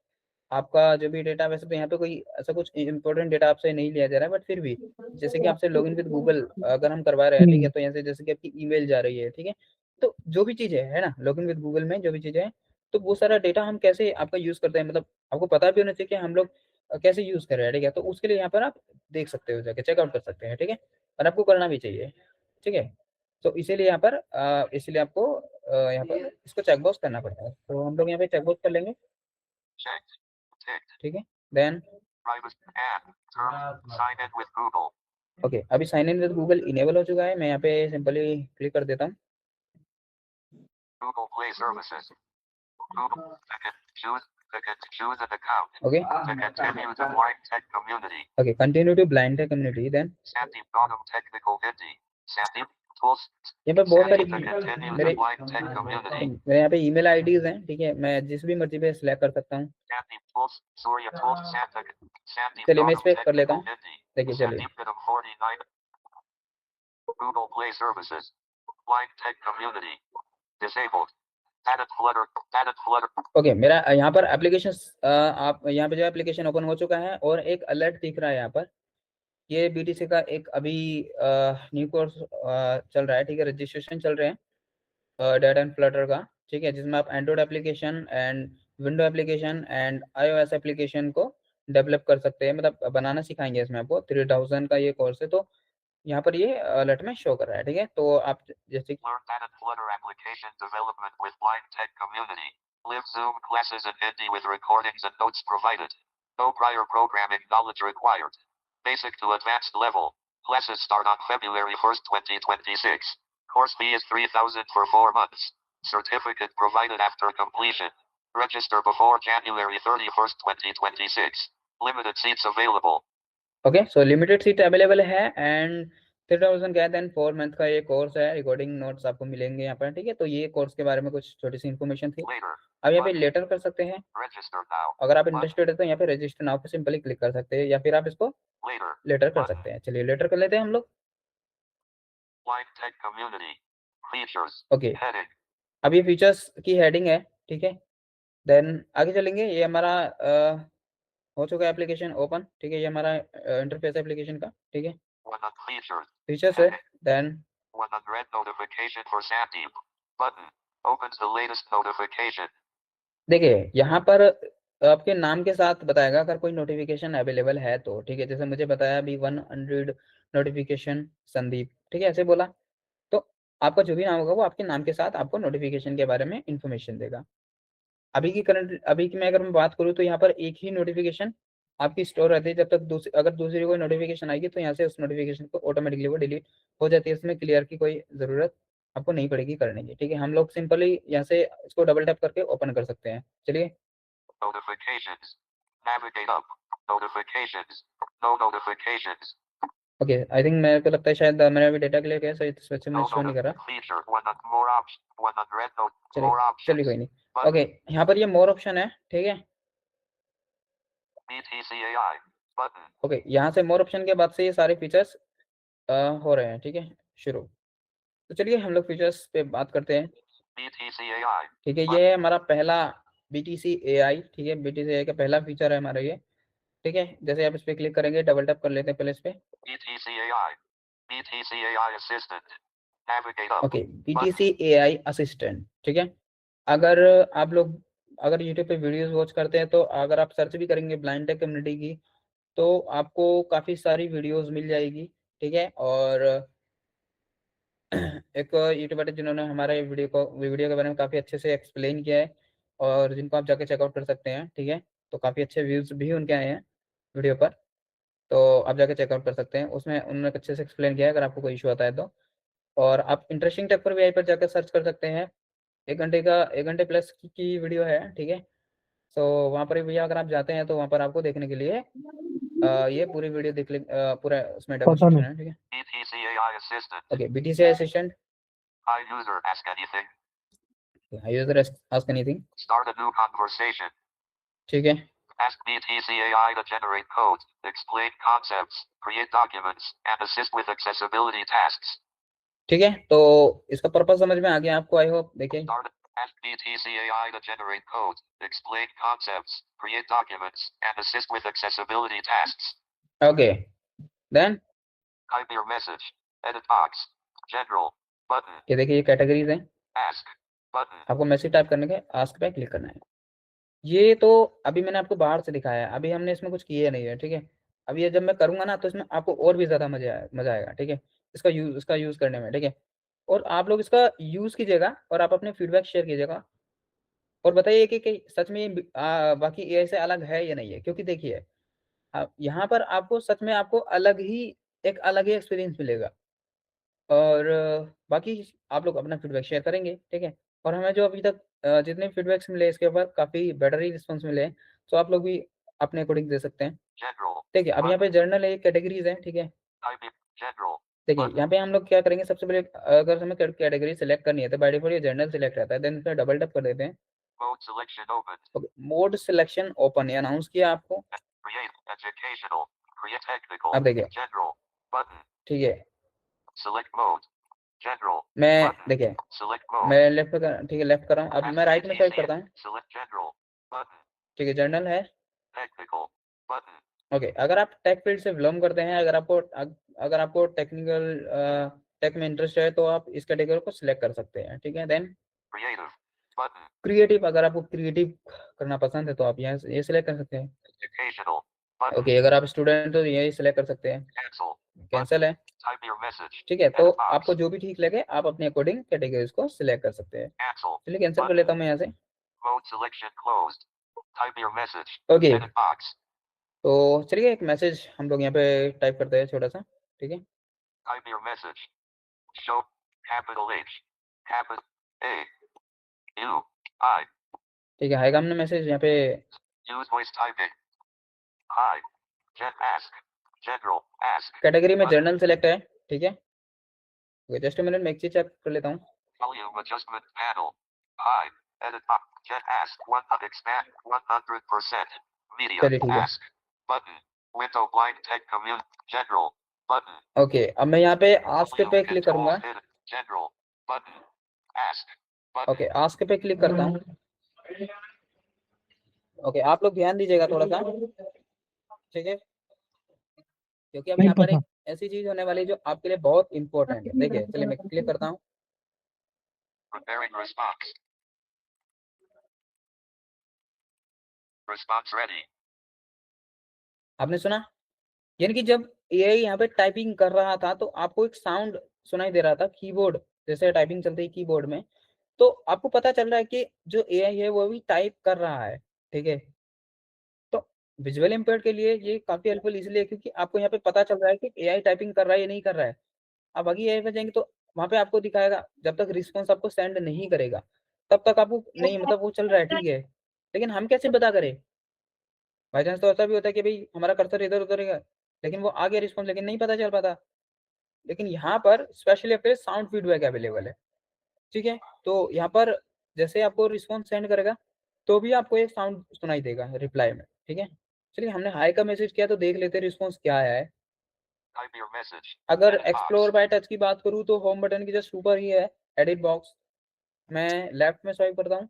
आपका जो भी डेटा, वैसे तो यहाँ पे कोई ऐसा कुछ इंपॉर्टेंट डेटा आपसे नहीं लिया जा रहा है, बट फिर भी जैसे कि आपसे लॉगिन विद गूगल अगर हम करवा रहे हैं। ठीक है, तो यहाँ से जैसे कि आपकी ईमेल जा रही है। ठीक है, तो जो भी चीज़ है ना, लॉगिन विद गूगल में जो भी चीज़ें हैं, तो वो सारा डेटा हम कैसे आपका यूज़ करते हैं, मतलब आपको पता भी होना चाहिए कि हम लोग कैसे यूज़ कर रहे हैं। ठीक है, तो उसके लिए यहाँ पर आप देख सकते हो, जाके चेकआउट कर सकते हैं। ठीक है, और आपको करना भी चाहिए। ठीक है, तो इसीलिए यहाँ पर इसलिए आपको यहाँ पर इसको चेकबॉक्स करना पड़ता है। तो हम लोग यहाँ पे चेकबॉक्स कर लेंगे। Checked. Ticked. ठीक है, then Privacy and term. Sign in with Google. Okay, अभी sign in with Google enable हो चुका है। मैं यहाँ पे सिंपली क्लिक कर देता हूँ। Google Play Services. Google. Choose an account. Okay To continue to blind tech community. Okay, continue to blind tech community. Then Sandeep Gautam Technical Hindi. Sandeep Tools. यहाँ पे बहुत सारी To continue मेरे to blind tech community. मेरे यहाँ पे email IDs हैं। ठीक है, मैं जिस भी मर्जी पे सिलेक्ट कर सकता हूँ। Sandeep Tools. Surya Tools. Sandeep चलिए मैं इस पे Gautam कर लेता Technical हूँ। Hindi. देखिए चलिए, Sandeep Gautam 49. Google Play Services. Blind tech community. Disabled. Okay, मेरा यहाँ पर एप्लीकेशन आप यहाँ पे जो एप्लीकेशन ओपन हो चुका है और एक अलर्ट दिख रहा है यहाँ पर। ये बीटीसी का एक अभी न्यू कोर्स चल रहा है, ठीक है, रजिस्ट्रेशन चल रहे हैं डेटा एंड फ्लटर का, ठीक है, जिसमें आप Android application and window application and iOS application को डेवलप कर सकते हैं, मतलब बनाना सिखाएंगे इसमें आपको। 3000 का ये कोर्स है, तो यहाँ पर ये अलर्ट में शो कर रहा है, ठीक है। तो आप जैसे Learn Data Flutter application development with Blind Tech Community. Live Zoom classes and ND with recordings and notes provided. No prior programming knowledge required. Basic to advanced level. Classes start on February 1st, 2026. Course fee is 3,000 for 4 months. Certificate provided after completion. Register before January 31st, 2026. Limited seats available. Okay, so limited seat available है and 3000 का then 4 month का ये course है। Recording notes आपको मिलेंगे यहाँ पर, ठीक है। तो ये कोर्स के बारे में कुछ छोटी सी इन्फॉर्मेशन थी। अब यहाँ पे लेटर कर सकते हैं। अगर आप इंटरेस्टेड है तो यहाँ पे रजिस्टर नाउ पे सिंपली क्लिक कर सकते हैं, या फिर आप इसको लेटर कर सकते हैं। चलिए लेटर कर लेते हैं हम लोग। ओके, अब ये फीचर्स की हेडिंग है, ठीक है। देन आगे चलेंगे। ये हमारा हो चुका है एप्लीकेशन ओपन, ठीक है। ये हमारा इंटरफेस एप्लीकेशन का, ठीक है। फीचर्स है, देन देखिए यहाँ पर आपके नाम के साथ बताएगा अगर कोई नोटिफिकेशन अवेलेबल है तो, ठीक है। जैसे मुझे बताया अभी 100 नोटिफिकेशन संदीप, ठीक है, ऐसे बोला। तो आपका जो भी नाम होगा वो आपके नाम के साथ आपको नोटिफिकेशन के बारे में इंफॉर्मेशन देगा। अभी की मैं अगर मैं बात करूँ तो यहाँ पर एक ही नोटिफिकेशन आपकी स्टोर रहती है। जब तक अगर दूसरी कोई नोटिफिकेशन आएगी तो यहाँ से उस नोटिफिकेशन को ऑटोमेटिकली वो डिलीट हो जाती है। इसमें क्लियर की कोई ज़रूरत आपको नहीं पड़ेगी करने की, ठीक है। हम लोग सिंपली यहाँ से इसको डबल टैप करके ओपन कर सकते हैं। चलिए, ओके, आई थिंक मेरे को लगता है शायद मेरा भी डेटा क्लियर है, सही से मैं शो नहीं कर रहा। चलिए कोई नहीं। ओके, यहाँ पर ये मोर ऑप्शन है, ठीक है। ओके, यहाँ से मोर ऑप्शन के बाद से ये सारे फीचर्स हो रहे हैं, ठीक है, शुरू। तो चलिए हम लोग फीचर्स पे बात करते हैं, ठीक है। ये है हमारा पहला BTC AI, ठीक है। BTC AI का पहला फीचर है हमारा ये, ठीक है। जैसे आप इस पे क्लिक करेंगे, डबल टैप कर लेते हैं पहले इस पे। ओके, BTC AI असिस्टेंट, ठीक है। अगर आप लोग अगर YouTube पे वीडियोस वॉच करते हैं तो अगर आप सर्च भी करेंगे ब्लाइंड टेक कम्युनिटी की तो आपको काफ़ी सारी वीडियोस मिल जाएगी, ठीक है। और एक यूट्यूबर है जिन्होंने हमारे वीडियो के बारे में काफ़ी अच्छे से एक्सप्लेन किया है और जिनको आप जाके चेकआउट कर सकते हैं, ठीक है। तो काफ़ी अच्छे व्यूज़ भी उनके आए हैं वीडियो पर, तो आप जाके चेकआउट कर सकते हैं। उसमें उन्होंने अच्छे से एक्सप्लेन किया है अगर आपको कोई इशू आता है तो। और आप इंटरेस्टिंग टेक पर भी आई पर जाकर सर्च कर सकते हैं। 1 घंटे प्लस की वीडियो है, ठीक है। सो वहाँ पर भैया अगर आप जाते हैं तो वहाँ पर आपको देखने के लिए ये पूरी वीडियो देख ले, पूरा उसमें डेमोंस्ट्रेशन है, ठीक है। Okay, BTC assistant, user ask anything, ठीक है। Ask BTC AI to generate code, explain concepts, create documents, and assist with accessibility tasks. ठीक है, तो इसका पर्पस समझ में आ गया आपको, आई होप। देखिए, Ask BTC AI to generate code, explain concepts, create documents, and assist with accessibility tasks. Okay, then Type your message. Edit box. General. Button. ये देखिए ये कैटेगरीज हैं। Ask. Button. आपको मैसेज टाइप करने के ask पे click करना है। ये तो अभी मैंने आपको बाहर से दिखाया है, अभी हमने इसमें कुछ किया नहीं है, ठीक है। अब ये जब मैं करूँगा ना तो इसमें आपको और भी ज़्यादा मज़ा आएगा, ठीक है, इसका यूज़ करने में, ठीक है। और आप लोग इसका यूज़ कीजिएगा और आप अपने फीडबैक शेयर कीजिएगा और बताइए कि सच में ये बाकी AI से अलग है या नहीं है। क्योंकि देखिए यहाँ पर आपको सच में आपको एक अलग ही एक्सपीरियंस मिलेगा। और बाकी आप लोग अपना फीडबैक शेयर करेंगे, ठीक है। और हमें जो अभी तक जितने फीडबैक्स मिले इसके ऊपर काफ़ी बेटर ही रिस्पॉन्स मिले हैं, तो आप लोग भी अपने अकॉर्डिंग दे सकते हैं, ठीक है। अब यहाँ पे जर्नल है, कैटेगरीज हैं, ठीक है। देखिए यहाँ पे हम लोग क्या करेंगे, सबसे पहले अगर हमें कैटेगरी सेलेक्ट करनी है तो बाय डिफॉल्ट ये जर्नल सेलेक्ट रहता है। देन इसमें डबल टैप कर देते हैं। मोड सिलेक्शन ओपन अनाउंस किया आपको। अब देखिए, ठीक है, General. मैं Button. देखिए Select mode. मैं लेफ्ट पे ठीक है लेफ्ट कर रहा हूँ, अब मैं राइट में स्वाइप करता हूँ, Select general. Button. ठीक है जनरल है। Technical. Button. ओके, अगर आप टेक फील्ड से बिलोंग करते हैं, अगर आपको टेक्निकल टेक में इंटरेस्ट है तो आप इस कैटेगरी को सिलेक्ट कर सकते हैं, ठीक है। Then Creative. Button. क्रिएटिव, अगर आपको क्रिएटिव करना पसंद है तो आप यहाँ ये सिलेक्ट कर सकते हैं। Educational. Button. ओके, अगर आप स्टूडेंट हो तो ये सिलेक्ट कर सकते हैं। Cancel. कैंसिल है, Type your message. ठीक है। तो Edit box. आपको जो भी ठीक लगे आप अपने अकॉर्डिंग कैटेगरीज को सिलेक्ट कर सकते हैं। Cancel. चलिए कैंसिल कर लेता हूँ मैं यहाँ से। Mode selection closed. Type your message. Okay, Edit box. तो चलिए एक मैसेज हम लोग यहाँ पे टाइप करते हैं छोटा सा, ठीक है। Type your message. Show. Capital H. Capital A. U. I. ठीक है, हाई का हमने मैसेज यहाँ पे Use voice typing. Hi. Ask. General. Ask. Category में जर्नल सेलेक्ट है, ठीक है। ओके, जस्ट मिनट में एक चीज चेक कर लेता हूँ। Volume adjustment panel. Hi. Edit box. Ask. Expand 100%. Media. चलिए ठीक है। Ask. Button. Window blind tech commune. General. Button. Okay, अब मैं यहाँ पे आस्क पे क्लिक करूंगा। General. Button. Ask. Button. Okay, ask पे क्लिक करता हूँ। ओके, आप लोग ध्यान दीजिएगा थोड़ा सा, ठीक है, क्योंकि अब यहाँ पर एक ऐसी चीज होने वाली है जो आपके लिए बहुत इंपॉर्टेंट है। देखिए, चलिए मैं क्लिक करता हूँ। Preparing response. Response ready. आपने सुना, यानी कि जब एआई यहाँ पे टाइपिंग कर रहा था तो आपको एक साउंड सुनाई दे रहा था कीबोर्ड, जैसे टाइपिंग चलती है कीबोर्ड में, तो आपको पता चल रहा है कि जो एआई है वो भी टाइप कर रहा है, ठीक है। तो विजुअल इम्पेयर्ड के लिए ये काफी हेल्पफुल इसलिए क्योंकि आपको यहाँ पे पता चल रहा है कि एआई टाइपिंग कर रहा है या नहीं कर रहा है। अब आगे एआई पे जाएंगे तो वहां पे आपको दिखाएगा, जब तक रिस्पॉन्स आपको सेंड नहीं करेगा तब तक आपको नहीं, मतलब वो चल रहा है, ठीक है। लेकिन हम कैसे पता करें, बाई चांस तो ऐसा भी होता है कि भाई हमारा कर्सर इधर उधर है लेकिन वो आ गया रिस्पॉन्स, लेकिन नहीं पता चल पाता। लेकिन यहाँ पर स्पेशली आपके साउंड फीडबैक अवेलेबल है, ठीक है। तो यहाँ पर जैसे आपको रिस्पॉन्स सेंड करेगा तो भी आपको एक साउंड सुनाई देगा रिप्लाई में, ठीक है। चलिए हमने हाई का मैसेज किया तो देख लेते हैं रिस्पॉन्स क्या आया है। Type your message. अगर Edit box. Explore by touch की बात करूँ तो होम बटन की जस्ट ऊपर ही है एडिट बॉक्स। मैं लेफ्ट में स्वाइप करता हूँ।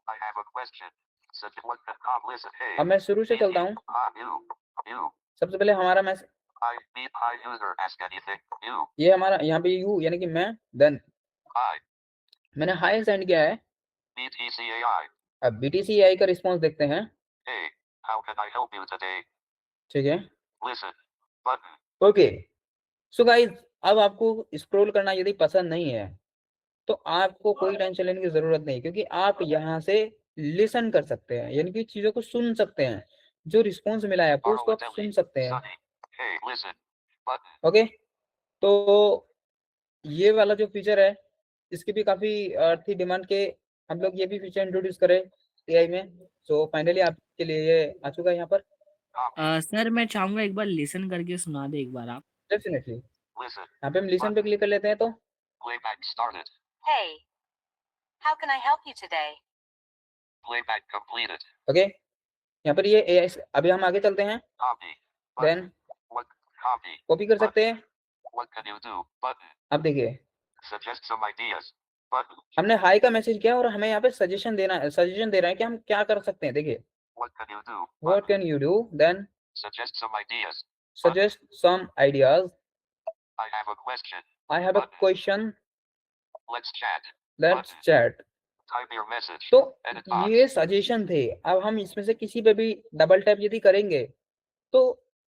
I have a question. Listen. Hey. अब मैं शुरू से चलता हूँ। You. सबसे पहले हमारा message, Hi user. Ask anything. You. ये हमारा यहाँ पे यू यानी कि मैं, देन Hi. मैंने हाई सेंड किया है। BTCAI. अब BTCAI का रिस्पॉन्स देखते हैं, Hey. How can I help you today? ठीक है। Listen. Button. Okay, so guys अब आपको स्क्रॉल करना यदि पसंद नहीं है तो आपको कोई टेंशन लेने की जरूरत नहीं, क्योंकि आप यहाँ से लिसन कर सकते हैं, यानी कि चीजों को सुन सकते हैं। जो रिस्पॉन्स मिला है आपको उसको आप सुन सकते हैं। Hey, listen. Button. ओके, तो ये वाला जो फीचर है इसकी भी काफी थी डिमांड के हम लोग ये भी फीचर इंट्रोड्यूस करें एआई में। सो फाइनली आपके लिए ये आ चुका है यहाँ पर। सर मैं चाहूंगा एक बार लिसन करके सुना दे एक बार आप। Definitely, Listen. यहाँ पे हम लिसन पे क्लिक कर लेते हैं तो Playback started. Hey, how can I help you today? Playback completed. Okay, यहाँ पर ये एआई, अभी हम आगे चलते हैं। Copy. Then What? Copy. Copy कर सकते हैं। What can you do? Button. अब देखिए Suggest some ideas. Button. हमने हाई का मैसेज किया और हमें यहाँ पे सजेशन दे रहा है कि हम क्या कर सकते हैं। देखिए, What can you do? What can you do, then Suggest some ideas. Suggest some ideas, I have a question. I have a question, Let's chat. Let's chat. Type your message. तो Edit box. ये suggestion थे। अब हम इसमें से किसी पे भी डबल टैप यदि करेंगे तो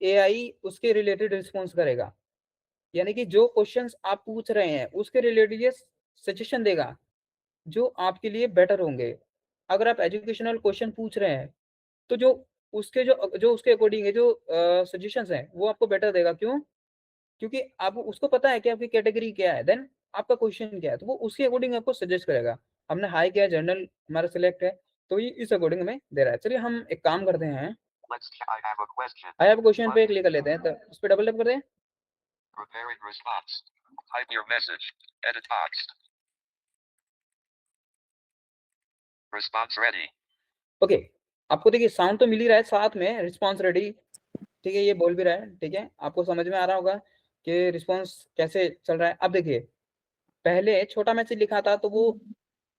एआई उसके रिलेटेड रिस्पॉन्स करेगा, यानी कि जो क्वेश्चंस आप पूछ रहे हैं उसके रिलेटेड ये सजेशन देगा जो आपके लिए बेटर होंगे। अगर आप एजुकेशनल क्वेश्चन पूछ रहे हैं तो जो उसके अकॉर्डिंग है जो सजेशंस हैं वो आपको बेटर देगा। क्यों? क्योंकि आप उसको पता है कि आपकी कैटेगरी क्या है, देन आपका क्वेश्चन क्या है, तो वो उसके अकॉर्डिंग आपको सजेस्ट करेगा। हमने हाई किया, जनरल हमारा सिलेक्ट है तो ये इस अकॉर्डिंग हमें दे रहा है। चलिए हम एक काम करते हैं, I have a question. I have question पे क्लिक कर लेते हैं, तो उस पर डबल टैप कर दें। Preparing response. Type your message. Edit box. Response ready. Okay, आपको देखिए साउंड तो मिल ही रहा है, साथ में रिस्पॉन्स रेडी, ठीक है, ये बोल भी रहा है, ठीक है। आपको समझ में आ रहा होगा कि रिस्पॉन्स कैसे चल रहा है। अब देखिए पहले छोटा मैसेज लिखा था तो वो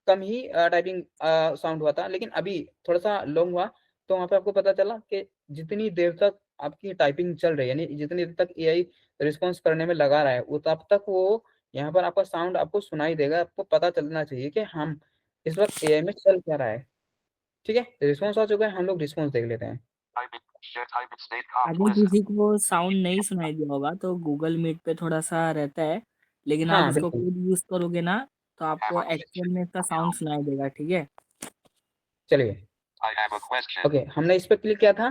कम ही टाइपिंग साउंड हुआ था, लेकिन अभी थोड़ा सा लॉन्ग हुआ, तो वहाँ पे आपको पता चला कि जितनी देर तक आपकी टाइपिंग चल रही है, यानी जितनी देर तक एआई रिस्पॉन्स करने में लगा रहा है, वो तब तक वो यहाँ पर आपका साउंड आपको सुनाई देगा। आपको पता चलना चाहिए कि हम इस वक्त एआई में चल क्या रहा है। ठीक है, रिस्पॉन्स आ चुका है, हम लोग रिस्पॉन्स देख लेते हैं। अगर किसी को साउंड नहीं सुनाई दिया होगा तो गूगल मीट पे थोड़ा सा रहता है, लेकिन आप हाँ इसको बिल्कुल, खुद यूज करोगे ना तो आपको एक्चुअल में इसका साउंड सुनाई देगा। ठीक है, चलिए I have a question. Okay, हमने इस पर क्लिक किया था।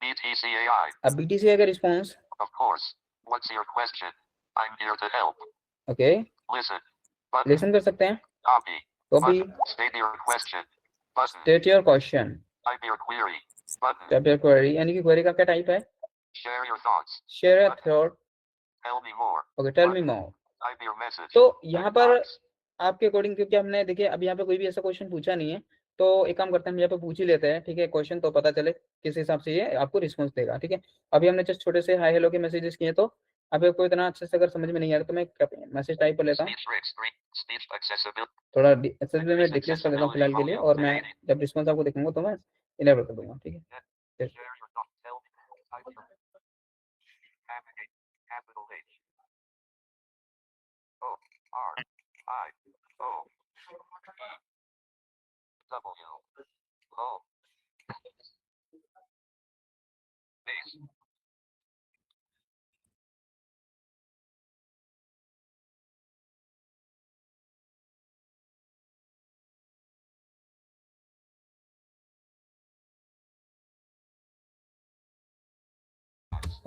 BTCAI. अब BTCAI का response, Of course. What's your question? I'm here to help. Okay, Listen. Button. Listen कर सकते हैं। Copy. Copy, Button. State your question. Button. State your question, Type your query. Button. Type your query, यानी कि query का क्या type है। Share your thoughts. Share your thought, Tell me more. Okay, tell me more. Type your message. तो यहाँ पर Text box. आपके according, क्योंकि हमने देखिए अब यहाँ पे कोई भी ऐसा क्वेश्चन पूछा नहीं है, तो एक काम करते हैं, हम यहाँ पे पूछ ही लेते हैं। ठीक है, क्वेश्चन तो पता चले किस हिसाब से ये आपको रिस्पॉन्स देगा। ठीक है, अभी हमने जस्ट छोटे से हाई हेलो के मैसेजेस किए, तो अभी आपको इतना अच्छे से अगर समझ में नहीं आ रहा तो मैं मैसेज टाइप कर लेता हूँ, Speech tricks 3. Speech accessibility. थोड़ा एक्सेसिबल में डिक्रीज कर देता हूँ फिलहाल के लिए, और मैं जब रिस्पॉन्स आपको देखूंगा तो मैं इनेबल कर दूंगा। ठीक है, Share your thoughts. Tell me. Type your capital H. O. R. I. O. W. O. Space.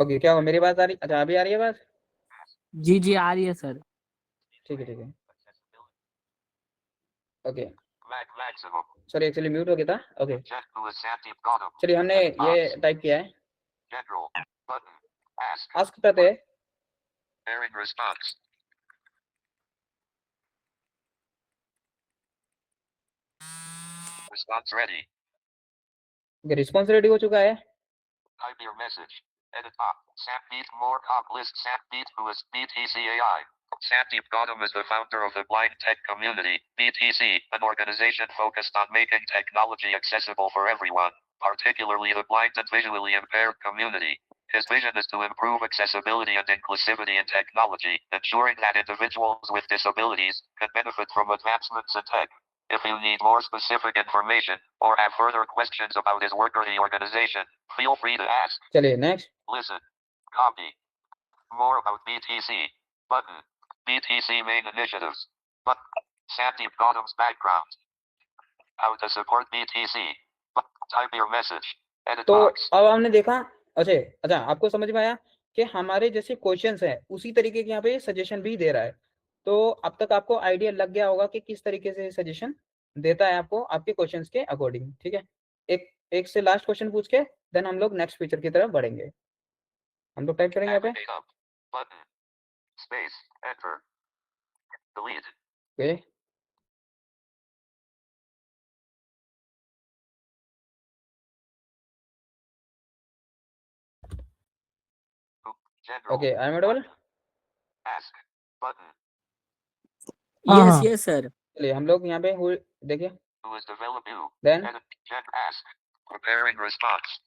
Okay, क्या हुआ, मेरी बात आ रही, अच्छा अभी आ रही है बात। जी जी आ रही है सर। ठीक है, ठीक है, okay, Maximum. Sorry actually mute हो गया था। Okay, Who is Sandeep Gautam? चलिए हमने ये टाइप किया है, General. Button. Ask. आस्क करते हैं। Preparing response. Response ready. Response ready हो चुका है। Type your message. Edit top. Sandeep more top list. Sandeep who is BTCAI. Sandeep Gautam is the founder of the blind tech community, BTC, an organization focused on making technology accessible for everyone, particularly the blind and visually impaired community. His vision is to improve accessibility and inclusivity in technology, ensuring that individuals with disabilities can benefit from advancements in tech. If you need more specific information or have further questions about his work or the organization, feel free to ask. चलिए next, Listen. Copy. More about BTC. Button. BTC main initiatives. Button. Sandeep Gautam's background. How to support BTC. Type your message. Edit तो box. अब हमने देखा, अच्छा आपको समझ में आया कि हमारे जैसे क्वेश्चंस हैं उसी तरीके के यहाँ पे सजेशन भी दे रहा है। तो अब तक आपको आइडिया लग गया होगा कि किस तरीके से सजेशन देता है आपको आपके क्वेश्चंस के अकॉर्डिंग। ठीक है, एक से लास्ट क्वेश्चन पूछ के देन हम लोग नेक्स्ट फीचर की तरफ बढ़ेंगे। हम लोग टाइप करेंगे यहाँ पे, Navigate up. Button. Space. Enter. Delete. Okay, General. Okay, I am audible. Ask. Button. हाँ, यस हाँ। Yes sir. चलिए हम लोग यहाँ पे देखिए, Who is develop you? Then Edit. Ask. Preparing response.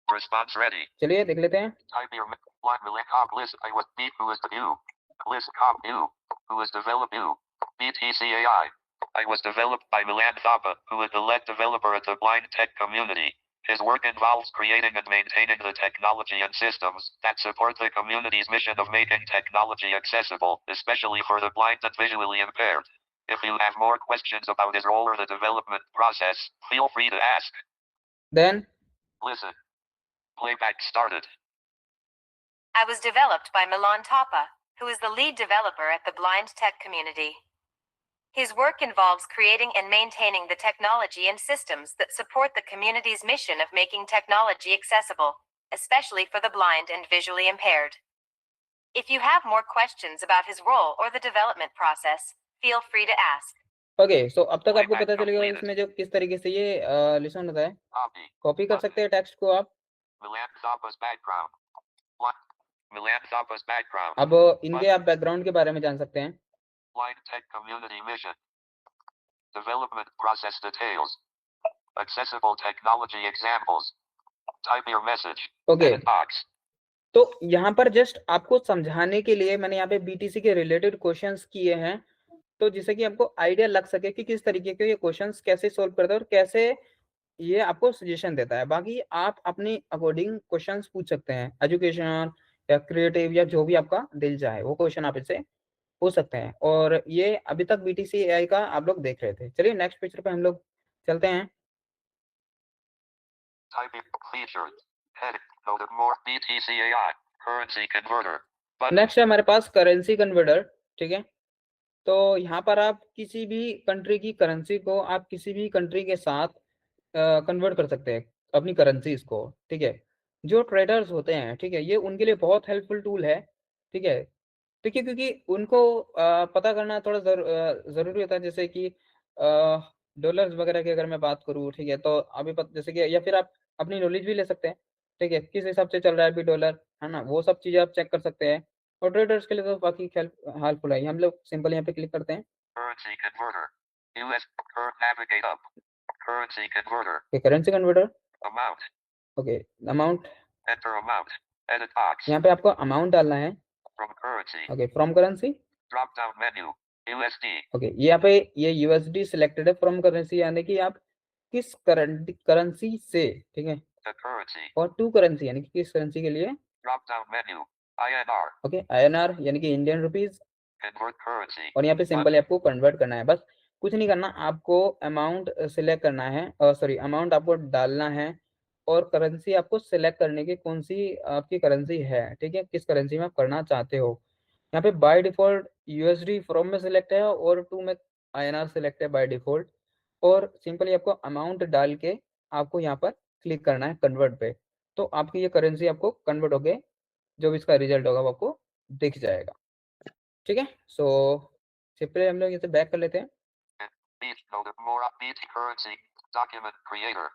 Response ready. चलिए देख लेते हैं। Type your line cop list. I was deep. Who is the you? List cop you. Who is develop you? BTCAI. I was developed by Milan Thapa, who is the lead developer at the blind tech community. His work involves creating and maintaining the technology and systems that support the community's mission of making technology accessible, especially for the blind and visually impaired. If you have more questions about his role or the development process, feel free to ask. Then Listen. Playback started. I was developed by Milan Tapa, who is the lead developer at the blind tech community. His work involves creating and maintaining the technology and systems that support the community's mission of making technology accessible, especially for the blind and visually impaired. If you have more questions about his role or the development process, feel free to ask. Okay, so अब तक आपको पता चलेगा इसमें जो किस तरीके से ये लिसन होता है। Copy. कॉपी कर सकते हैं टेक्स्ट को आप, Milan Thapa's background. Milan Thappa's background. अब इनके आप बैकग्राउंड के बारे में जान सकते हैं। Blind Tech Community Mission. Development process details. Accessible technology examples. Type your message. Okay. Edit box. तो यहाँ पर जस्ट आपको समझाने के लिए मैंने यहाँ पे बीटीसी के रिलेटेड क्वेश्चंस किए हैं, तो जिससे कि आपको आइडिया लग सके कि किस तरीके के ये क्वेश्चंस कैसे सोल्व करता है और कैसे ये आपको सजेशन देता है। बाकी आप अपनी अकॉर्डिंग क्वेश्चंस पूछ सकते हैं, एजुकेशन या क्रिएटिव या जो भी आपका दिल चाहे वो क्वेश्चन आप इससे पूछ सकते हैं। और ये अभी तक बीटीसी एआई का आप लोग देख रहे थे। चलिए नेक्स्ट पिक्चर पे हम लोग चलते हैं। Typing featured. Head. Note more BTC AI. Currency converter. Next है हमारे पास करेंसी कन्वर्टर। ठीक है, तो यहाँ पर आप किसी भी कंट्री की करेंसी को आप किसी भी कंट्री के साथ कन्वर्ट कर सकते हैं अपनी करेंसीज को। ठीक है, जो ट्रेडर्स होते हैं, ठीक है, ये उनके लिए बहुत हेल्पफुल टूल है। ठीक है, देखिए क्योंकि उनको पता करना थोड़ा जरूरी होता है, जैसे कि डॉलर्स वगैरह की अगर मैं बात करूँ, ठीक है, तो अभी जैसे कि या फिर आप अपनी नॉलेज भी ले सकते हैं। ठीक है, किस हिसाब से चल रहा है अभी डॉलर, है ना, वो सब चीजें आप चेक कर सकते हैं। और ट्रेडर्स के लिए तो बाकी हेल्पफुल है। हम लोग सिंपल यहाँ पे क्लिक करते हैं। Currency converter. US. Navigate up. Currency converter. Currency converter. Amount. Okay, amount. Enter amount. Edit box. यहाँ पे आपको अमाउंट डालना है। From currency. Okay, from currency. Drop down menu. USD. Okay, यहाँ पे ये यूएसडी सिलेक्टेड है। फ्रॉम करेंसी यानी कि आप किस करेंसी से, ठीक है, The currency. और टू करेंसी यानी कि किस करेंसी के लिए। Drop down menu. INR. Okay, INR यानी कि इंडियन रुपीज। Convert currency. और यहाँ पे सिंपल आपको कन्वर्ट करना है, बस कुछ नहीं करना। आपको अमाउंट सिलेक्ट करना है, सॉरी अमाउंट आपको डालना है, और करेंसी आपको सिलेक्ट करने की कौन सी आपकी करेंसी है, ठीक है, किस करेंसी में आप करना चाहते हो। यहाँ पे बाय डिफॉल्ट यूएसडी फ्रॉम में सिलेक्ट है और टू में आईएनआर सिलेक्ट है बाय डिफॉल्ट। और सिंपली आपको अमाउंट डाल के आपको यहाँ पर क्लिक करना है कन्वर्ट पे, तो आपकी ये करेंसी आपको कन्वर्ट हो गए, जो भी इसका रिजल्ट होगा वो आपको दिख जाएगा। ठीक है, सो सिंपली हम लोग इसे बैक कर लेते हैं।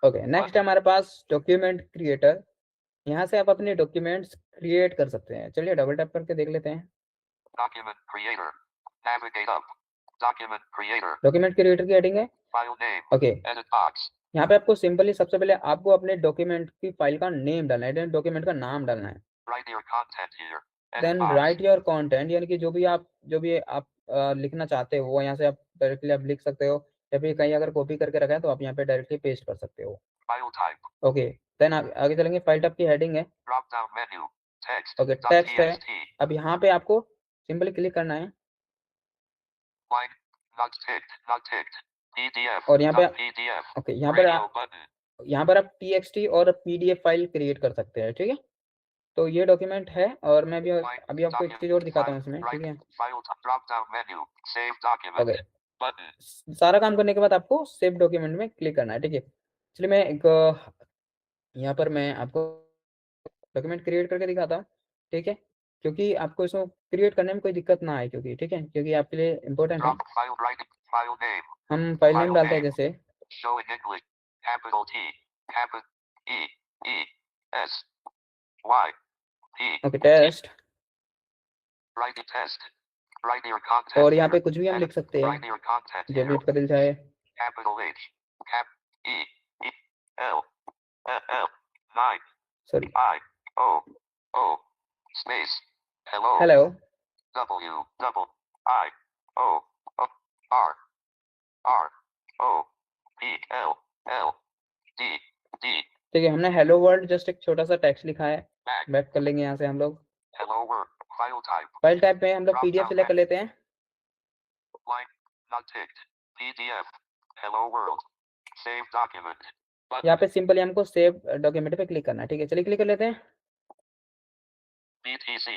ओके, नेक्स्ट हमारे पास डॉक्यूमेंट क्रिएटर। यहाँ से आप अपने डॉक्यूमेंट्स क्रिएट कर सकते हैं। चलिए डबल टैप करके देख लेते हैं। Document creator. Navigate up. Document creator. Document creator की हेडिंग है File name. Okay. Edit box. यहाँ पे आपको सिंपली सबसे पहले आपको अपने डॉक्यूमेंट की फाइल का नेम डालना है, डॉक्यूमेंट का नाम डालना है। Write your content here. Edit then box. Write your content, यानी कि जो भी आप लिखना चाहते हो वो यहाँ से आप डायरेक्टली आप लिख सकते हो, या फिर कहीं अगर कॉपी करके रखा है तो आप यहाँ पे डायरेक्टली पेस्ट कर सकते हो। File type. ओके, देन आगे चलेंगे। फाइल टाइप की हेडिंग है Drop down menu. Text. Okay, text है। .txt. अब यहाँ पे आपको सिंपली क्लिक करना है Blank. Not ticked. Not ticked. PDF. और यहाँ पे PDF. ओके, यहाँ पर Radio button. यहाँ पर आप txt और पीडीएफ फाइल क्रिएट कर सकते हैं। ठीक है, तो ये डॉक्यूमेंट है और मैं भी अभी आपको एक चीज और दिखाता हूँ इसमें। ठीक है, Drop down menu. Save document. Okay, Button. सारा काम करने के बाद आपको सेव डॉक्यूमेंट में क्लिक करना है। ठीक है, चलिए मैं एक यहाँ पर मैं आपको डॉक्यूमेंट क्रिएट करके दिखाता हूँ। ठीक है, क्योंकि आपको इसको क्रिएट करने में कोई दिक्कत ना आए, क्योंकि ठीक है, क्योंकि आपके लिए इम्पोर्टेंट है। Drop file writing. File name. हम फाइल नेम File डालते हैं name. जैसे Show in English. Capital T. Capital E. E. S. Y. P. Okay, test, Write the test. Write your content. और यहाँ पे here. कुछ भी हम लिख सकते हैं Write your content. जो भी here. आपका दिल चाहे। Capital H. Cap. E. E. L. L. 9. Sorry, I. O. O. Space. Hello. Hello, W. Double. I. O. O. R. R. O. P. L. L. D. D. ठीक है, हमने hello world just एक छोटा सा text लिखा है। Back. Back कर लेंगे यहाँ से हम लोग। Hello world. File type. File type में हम लोग पीडीएफ सिलेक्ट कर लेते हैं। Blank. Not ticked. PDF. Hello world. Save document. Button. यहाँ पे सिंपली हमको सेव डॉक्यूमेंट पे क्लिक करना है। ठीक है, चलिए क्लिक कर लेते हैं। BTC.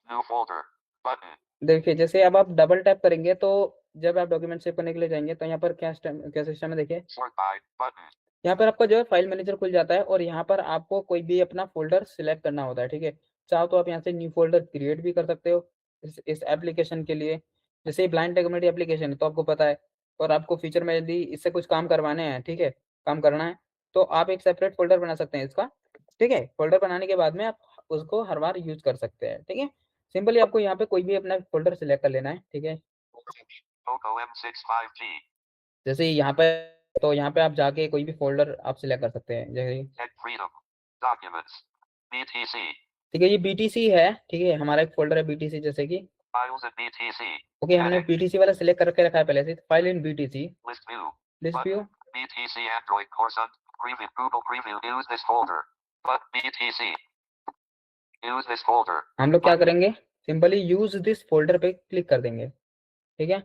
New folder. Button. देखिए जैसे अब आप डबल टैप करेंगे तो जब आप डॉक्यूमेंट सेव करने के लिए जाएंगे तो यहाँ पर क्या सिस्टम है, देखिए Sort by. Button. यहाँ पर आपका जो है फाइल मैनेजर खुल जाता है और यहाँ पर आपको कोई भी अपना फोल्डर सिलेक्ट करना होता है। ठीक है, चाहो तो आप यहाँ से न्यू फोल्डर क्रिएट भी कर सकते हो इस एप्लीकेशन के लिए। जैसे ब्लाइंड टेक कम्युनिटी एप्लीकेशन है तो आपको पता है, और आपको फ्यूचर में यदि इससे कुछ काम करवाने हैं, ठीक है, काम करना है, तो आप एक सेपरेट फोल्डर बना सकते हैं इसका। ठीक है, फोल्डर बनाने के बाद में आप उसको हर बार यूज कर सकते हैं। ठीक है, सिंपली आपको यहाँ पे कोई भी अपना फोल्डर सिलेक्ट कर लेना है। ठीक है, Poco M65G. जैसे यहाँ पे, तो यहाँ पे आप जाके कोई भी फोल्डर आप सिलेक्ट कर सकते हैं, जैसे Tech Freedom. Documents. BTC. ठीक है, ये BTC है। ठीक है, हमारा एक फोल्डर है BTC, जैसे कि Files in BTC. ओके, हमने Heading. BTC वाला सिलेक्ट करके रखा है पहले से। File in BTC, List view. List view, BTC Android course on preview. Google preview. Use this folder. But BTC. Use this folder. हम लोग क्या करेंगे, सिंपली यूज दिस फोल्डर पे क्लिक कर देंगे। ठीक है,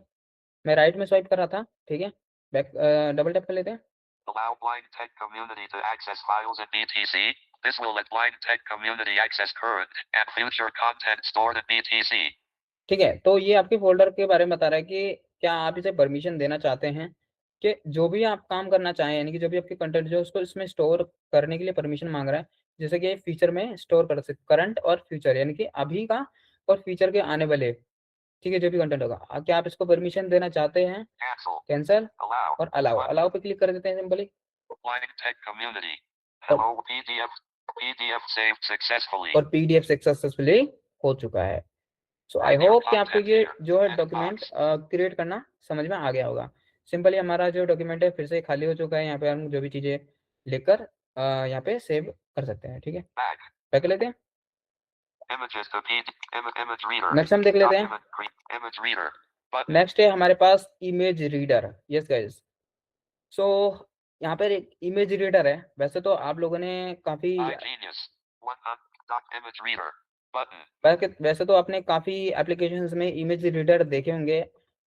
मैं राइट में स्वाइप कर रहा था। ठीक है, बैक डबल टैप कर लेते हैं। Allow blind tech community to access files in BTC. This will let blind tech community access current and future content stored in BTC. ठीक है, तो ये आपके फोल्डर के बारे में बता रहा है कि क्या आप इसे परमिशन देना चाहते हैं कि जो भी आप काम करना चाहें, यानी कि जो भी आपके कंटेंट जो उसको इसमें स्टोर करने के लिए परमिशन मांग रहा है। जैसे कि फ्यूचर में स्टोर कर सकते, करंट और फ्यूचर, यानी कि अभी का और फ्यूचर के आने वाले, ठीक है, जो भी कंटेंट होगा, क्या आप इसको परमिशन देना चाहते हैं? Cancel. Cancel Allow. और अलाउ, Button. अलाउ पे क्लिक कर देते हैं simply. Blind tech community. Hello PDF. PDF saved successfully. और PDF सक्सेसफुली हो चुका है। सो आई होप कि आपको ये जो है डॉक्यूमेंट क्रिएट करना समझ में आ गया होगा। सिंपली हमारा जो डॉक्यूमेंट है फिर से खाली हो चुका है। यहाँ पे हम जो भी चीजें लेकर यहाँ पे सेव कर सकते हैं। ठीक है, बैक लेते हैं। Images to image reader. Next हम देख लेते हैं। Image reader. Button. नेक्स्ट है हमारे पास इमेज रीडर। यस गाइस, सो यहाँ पर एक इमेज रीडर है। वैसे तो आप लोगों ने काफी iGenius. Image reader. Button. वैसे तो आपने काफी एप्लीकेशंस में इमेज रीडर देखे होंगे,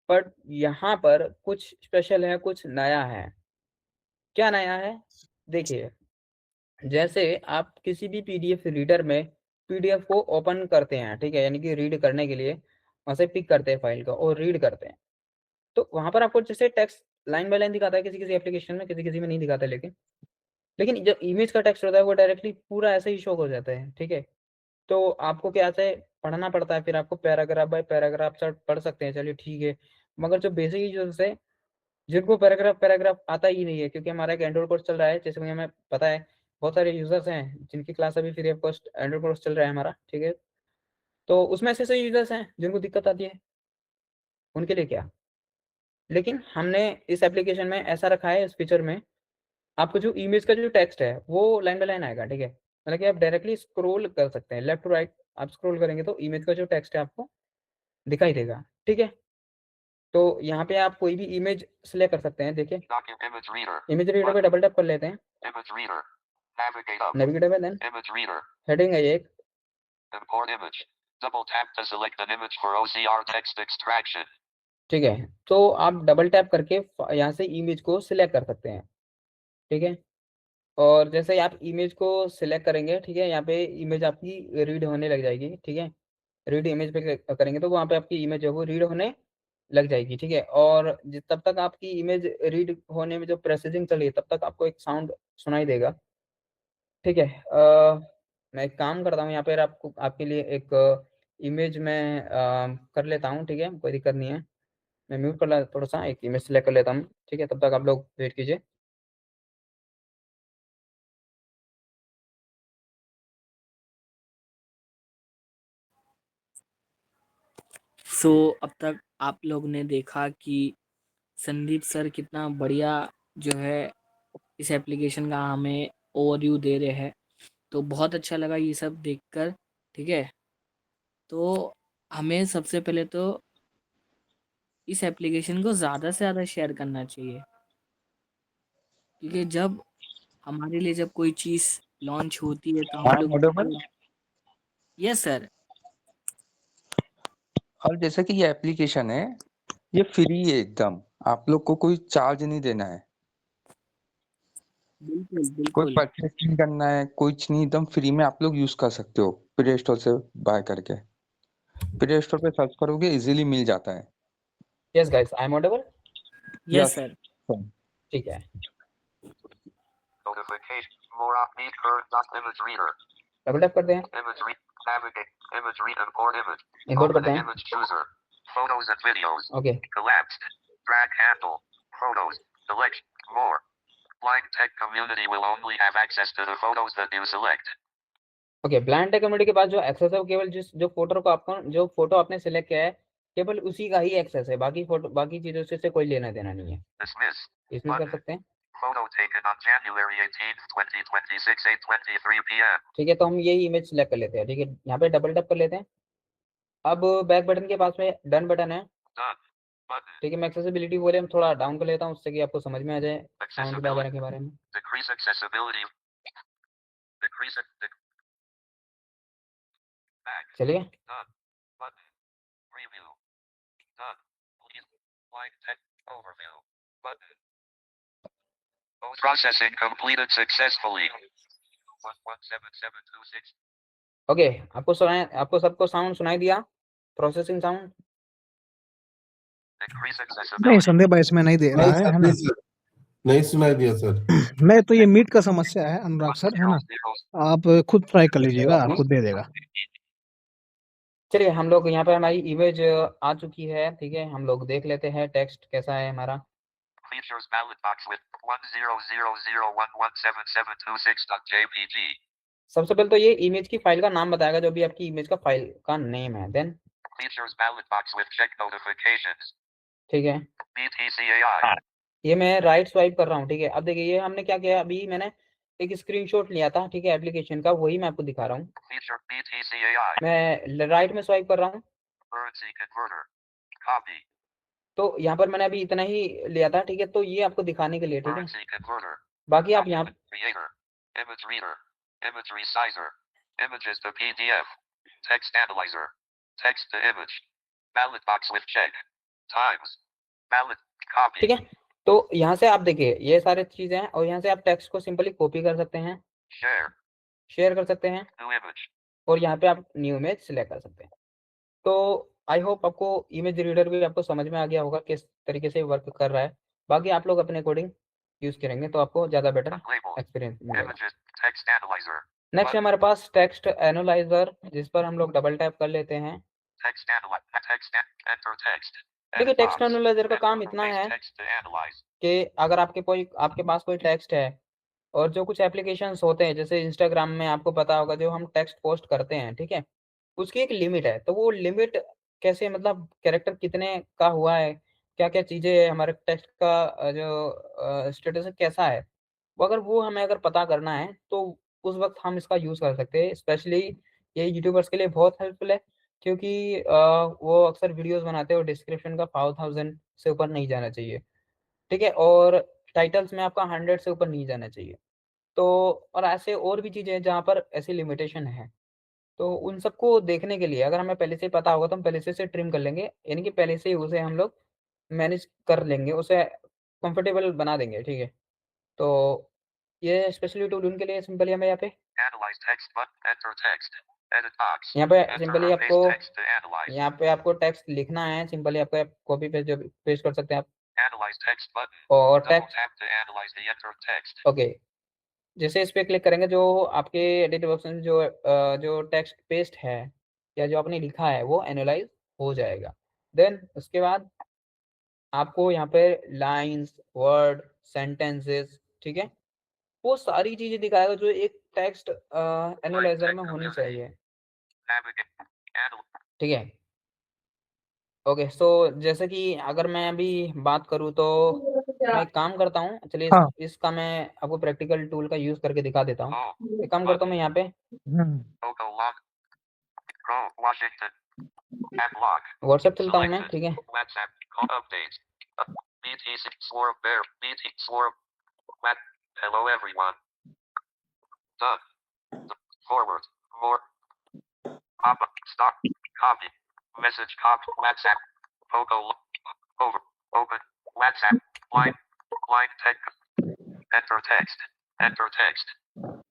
बट यहाँ पर कुछ स्पेशल है, कुछ नया है। क्या नया है देखिए, जैसे आप किसी भी PDF रीडर में PDF को ओपन करते हैं, ठीक है, यानी कि रीड करने के लिए वहां से पिक करते हैं फाइल को और रीड करते हैं, तो वहां पर आपको जैसे टेक्स्ट लाइन बाय लाइन दिखाता है किसी किसी एप्लीकेशन में, किसी किसी में नहीं दिखाता। लेकिन जब इमेज का टेक्स्ट होता है वो डायरेक्टली पूरा ऐसे ही शो हो जाता है। ठीक है, तो आपको क्या से पढ़ना पड़ता है, फिर आपको पैराग्राफ बाय पैराग्राफ पढ़ सकते हैं, चलिए ठीक है। मगर जो बेसिक यूजर्स है जिनको पैराग्राफ पैराग्राफ आता ही नहीं है, क्योंकि हमारा एक एंड्रॉइड कोर्स चल रहा है, जैसे कि हमें पता है बहुत सारे यूजर्स हैं जिनकी क्लास अभी free of cost Android course चल रहा है हमारा। ठीक है, तो उसमें ऐसे यूजर्स हैं जिनको दिक्कत आती है, उनके लिए क्या। लेकिन हमने इस एप्लीकेशन में ऐसा रखा है, इस फीचर में आपको जो इमेज का जो टेक्स्ट है वो लाइन बाय लाइन आएगा। ठीक है, मतलब कि आप डायरेक्टली स्क्रॉल कर सकते हैं, लेफ्ट टू राइट आप स्क्रॉल करेंगे तो इमेज का जो टेक्स्ट है आपको दिखाई देगा। ठीक है, तो यहाँ पे आप कोई भी इमेज सिलेक्ट कर सकते हैं। देखिए, इमेज रीडर पे डबल टैप कर लेते हैं, नेविगेट पे, देन हेडिंग है एक, Import image. Double tap to select an image for OCR text extraction. ठीक है, तो आप डबल टैप करके यहाँ से इमेज को सिलेक्ट कर सकते हैं। ठीक है, और जैसे ही आप इमेज को सिलेक्ट करेंगे, ठीक है, यहाँ पे इमेज आपकी रीड होने लग जाएगी। ठीक है, रीड इमेज पे करेंगे तो वहाँ पे आपकी इमेज है वो रीड होने लग जाएगी। ठीक है, और तब तक आपकी इमेज रीड होने में जो प्रोसेसिंग चल रही है तब तक आपको एक साउंड सुनाई देगा। ठीक है, मैं एक काम करता हूँ यहाँ पर आपको आपके लिए एक इमेज में कर लेता हूँ। ठीक है, कोई दिक्कत नहीं है, मैं म्यूट कर लेता, थोड़ा सा एक इमेज सेलेक्ट कर लेता हूँ। ठीक है, तब तक आप लोग वेट कीजिए। सो अब तक आप लोग ने देखा कि संदीप सर कितना बढ़िया जो है इस एप्लीकेशन का हमें ओवरव्यू दे रहे हैं, तो बहुत अच्छा लगा ये सब देखकर। ठीक है, तो हमें सबसे पहले तो इस एप्लीकेशन को ज़्यादा से ज़्यादा शेयर करना चाहिए, क्योंकि जब हमारे लिए जब कोई चीज़ लॉन्च होती है तो हम लोग, यस सर, और जैसे कि ये एप्लीकेशन है ये फ्री है एकदम, आप लोग को कोई चार्ज नहीं देना है, बिल्कुल कोई बिल्कुल परचेस नहीं करना है, कुछ नहीं, एकदम फ्री में आप लोग यूज कर सकते हो। प्ले स्टोर से बाय करके प्ले स्टोर पे सर्च करोगे इजीली मिल जाता है। Yes guys, I am audible? Yes sir. ठीक है, Notification. More upbeat current image reader. Double tap करते हैं, Image read. Navigate. Image read. Import image. Import Open करते the हैं। image chooser. Photos and videos. Okay, Collapsed. Drag handle. Photos. Select. More. Blind tech community will only have access to the photos that you select. Okay, blind tech community के पास जो access है वो केवल जो photo आपने select किया है केवल उसी का ही एक्सेस है, बाकी चीजों से कोई लेना देना नहीं है। इसमें कर सकते हैं। Photo taken on January 18th, 2026, 8:23 p.m. ठीक है, तो हम यही इमेज सिलेक्ट कर लेते हैं। ठीक है, यहाँ पे डबल टैप कर लेते हैं। अब बैक बटन के पास में डन बटन है। ठीक है, मैं एक्सेसिबिलिटी वॉल्यूम थोड़ा डाउन कर लेता हूँ उससे कि आपको समझ में आ जाए साउंड वगैरह के बारे में। Decrease accessibility. चलिए, Done. Button. Preview. Done. Please. Blind text overview. Button. Processing completed successfully. 117726. Okay, आपको सबको साउंड सुनाई दिया? प्रोसेसिंग साउंड Decrease नहीं accessibility. संदीप भाई इसमें नहीं दे रहा है ना? नहीं सुनाई दिया सर। नहीं तो ये मीट का समस्या है अनुराग सर, है ना? आप खुद ट्राई कर लीजिएगा, आपको दे देगा। चलिए, हम लोग यहाँ पर हमारी इमेज आ चुकी है। ठीक है, हम लोग देख लेते हैं टेक्स्ट कैसा है हमारा। Features ballot box with 1000117726.jpg. सबसे पहले तो ये इमेज की फाइल का नाम बताएगा, जो भी आपकी इमेज का फाइल का नेम है। Then Features ballot box with check notifications. ठीक है, BTCAI. ये मैं राइट स्वाइप कर रहा हूँ। ठीक है, अब देखिए ये हमने क्या किया, अभी मैंने एक स्क्रीनशॉट लिया था। ठीक है, एप्लीकेशन का, वही मैं आपको दिखा रहा हूँ। Feature BTCAI. मैं राइट में स्वाइप कर रहा हूँ, Currency converter. Copy. तो यहाँ पर मैंने अभी इतना ही लिया था। ठीक है, तो ये आपको दिखाने के लिए। ठीक है, Currency converter. बाकी आप यहाँ Creator. Image reader. Image resizer. Images to PDF. Text analyzer. Text to image. Ballot box with check. Times. Ballot. Copy. ठीक है, तो यहाँ से आप देखिए ये सारे चीजें हैं, और यहाँ से आप टेक्स्ट को सिंपली कॉपी कर सकते हैं, शेयर कर सकते हैं, New image. और यहाँ पे आप न्यू इमेज सिलेक्ट कर सकते हैं। तो आई होप आपको इमेज रीडर भी आपको समझ में आ गया होगा किस तरीके से वर्क कर रहा है। बाकी आप लोग अपने अकॉर्डिंग यूज करेंगे तो आपको ज्यादा बेटर एक्सपीरियंस मिलेगा। Images. Text analyzer. नेक्स्ट हमारे पास टेक्स्ट एनालाइजर, जिस पर हम लोग डबल टैप कर लेते हैं। Text analyzer. Text. Enter text. देखिए, Edit टेक्स्ट box. एनालाइजर का काम इतना Paste है text to analyze. कि अगर आपके पास कोई टेक्स्ट है, और जो कुछ एप्लीकेशंस होते हैं जैसे इंस्टाग्राम में आपको पता होगा जो हम टेक्स्ट पोस्ट करते हैं, ठीक है, उसकी एक लिमिट है। तो वो लिमिट कैसे, मतलब कैरेक्टर कितने का हुआ है, क्या क्या चीज़ें हमारे टेक्स्ट का जो स्टेटस कैसा है, वो हमें अगर पता करना है तो उस वक्त हम इसका यूज़ कर सकते हैं। स्पेशली ये यूट्यूबर्स के लिए बहुत हेल्पफुल है, क्योंकि वो अक्सर वीडियोस बनाते हैं और डिस्क्रिप्शन का 5000 से ऊपर नहीं जाना चाहिए। ठीक है, और टाइटल्स में आपका 100 से ऊपर नहीं जाना चाहिए। तो और ऐसे और भी चीज़ें हैं जहाँ पर ऐसी लिमिटेशन है। तो उन सबको देखने के लिए अगर हमें पहले से ही पता होगा तो हम पहले से इसे ट्रिम कर लेंगे, यानी कि पहले से ही उसे हम लोग मैनेज कर लेंगे, उसे कंफर्टेबल बना देंगे। ठीक है, तो ये स्पेशली टूल उनके लिए सिंपली हमें यहाँ पे Analyze text button. Enter text. Edit box. यहाँ पे Enter सिंपली or आपको paste text to analyze. यहाँ पे आपको टेक्स्ट लिखना है, सिंपली आपको कॉपी पेस्ट कर सकते हैं आप, Analyze text button. और Double text tap to analyze the entered text. Okay, जैसे इस पे क्लिक करेंगे जो आपके एडिट बॉक्स में जो टेक्स्ट पेस्ट है या जो आपने लिखा है वो एनालाइज हो जाएगा। देन उसके बाद आपको यहाँ पे लाइंस, वर्ड, सेंटेंसेस, ठीक है, वो सारी चीजें दिखाएगा जो एक टेक्स्ट एनालाइजर में होनी चाहिए। Navigate. ठीक है, ओके, सो जैसे कि अगर मैं अभी बात करूँ तो मैं एक काम करता हूँ, चलिए हाँ। इसका मैं आपको प्रैक्टिकल टूल का यूज करके दिखा देता हूँ। एक काम करता हूँ मैं यहाँ पे Logo lock. Pro. Washington. App lock. WhatsApp चलता हूँ मैं। ठीक है, WhatsApp. Call updates. BT6 Swarm Bear. BT Swarm. Hello everyone. Done. Forward. More. Pop up. Stop. Copy. Message copy. WhatsApp. Poco. Over. Open. WhatsApp. Line text. Enter text. Enter text.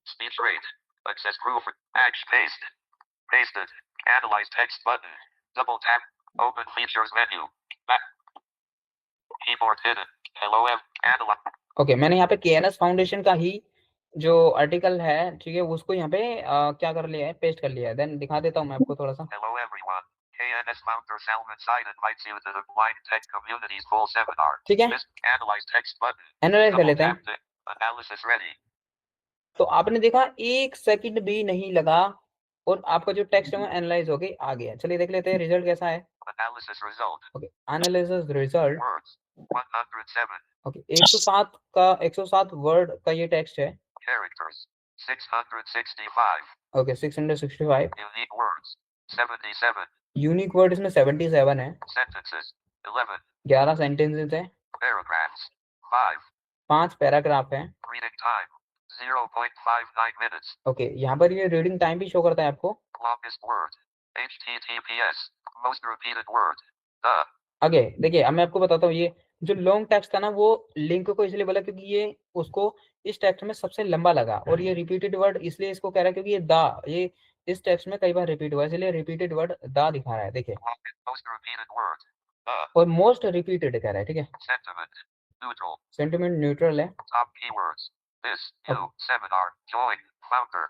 Speech rate. Access proof. Action paste. Pasted. Analyze text button. Double tap. Open features menu. Back. Keyboard hidden. Hello analyze. Okay, मैंने यहाँ पे KNS foundation का ही जो article है, ठीक है, उसको यहाँ पे क्या कर लिया है, पेस्ट कर लिया है। देन दिखा देता हूँ मैं आपको थोड़ा सा। Hello everyone. KNS founder Salman Said invites you to the Blind Tech Community's full seminar. ठीक है, Analyze text button. एनालाइज कर Double लेते हैं। tap to analysis ready. तो आपने देखा 1 सेकंड भी नहीं लगा और आपका जो टेक्स्ट है वो एनालाइज हो के आ गया। चलिए देख लेते हैं रिजल्ट कैसा है। Analysis result. Okay, analysis result. Words. 107. Okay, 107 word का ये टेक्स्ट है। Characters. 665. Okay, 665। Unique words. 77. Unique word इसमें 77 है। Sentences. 11. 11 सेंटेंसेस है। Paragraphs. 5. 5 पैराग्राफ है। Reading time. 0.59 minutes. ओके, यहाँ पर ये रीडिंग टाइम भी शो करता है आपको। Longest word. HTTPS. Most repeated word. The. आगे देखिए, अब मैं आपको बताता हूँ, ये जो लॉन्ग टेक्स्ट था ना वो लिंक को इसलिए बोला क्योंकि ये उसको इस टेक्स्ट में सबसे लंबा लगा, और ये रिपीटेड वर्ड इसलिए इसको कह रहा है क्योंकि ये इस टेक्स्ट में कई बार रिपीट हुआ है, इसलिए रिपीटेड वर्ड दा दिखा रहा है। देखिए, Most repeated word. The. और मोस्ट रिपीटेड कह रहा है। ठीक है, Sentiment. Neutral. सेंटिमेंट न्यूट्रल है। Top keywords. This. You. Seminar. Join. Founder.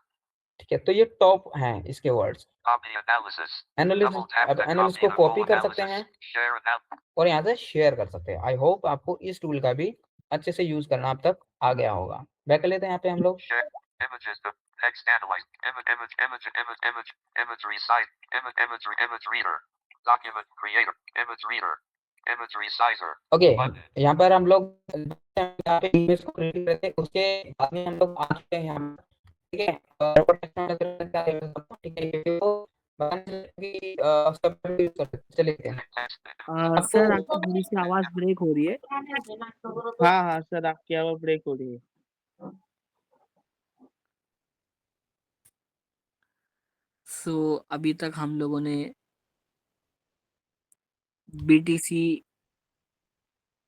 ठीक है, तो ये टॉप हैं इसके words. Copy analysis. Analysis, Double tap अब to एनालिसिस copy को the कॉपी full कर सकते हैं analysis. Share analysis. और यहाँ से शेयर कर सकते हैं। आई होप आपको इस टूल का भी अच्छे से यूज करना अब तक आ गया होगा। बैक कर लेते हैं यहाँ पे हम लोग। Share. Images. The text analyze. Imagery size. Image reader. Document creator. Image reader. Imagery sizer. Okay, Button. यहाँ पर हम लोग यहाँ पे इमेज को क्रिएट करते हैं, उसके बाद में हम लोग आ चुके हैं यहाँ पर। ठीक है, ठीक है, ये को बनाने की सब यूज कर सकते हैं। चलिए सर आपकी थोड़ी सी आवाज ब्रेक हो रही है। हाँ हाँ सर, आपकी आवाज ब्रेक हो रही है। सो अभी तक हम लोगों ने BTC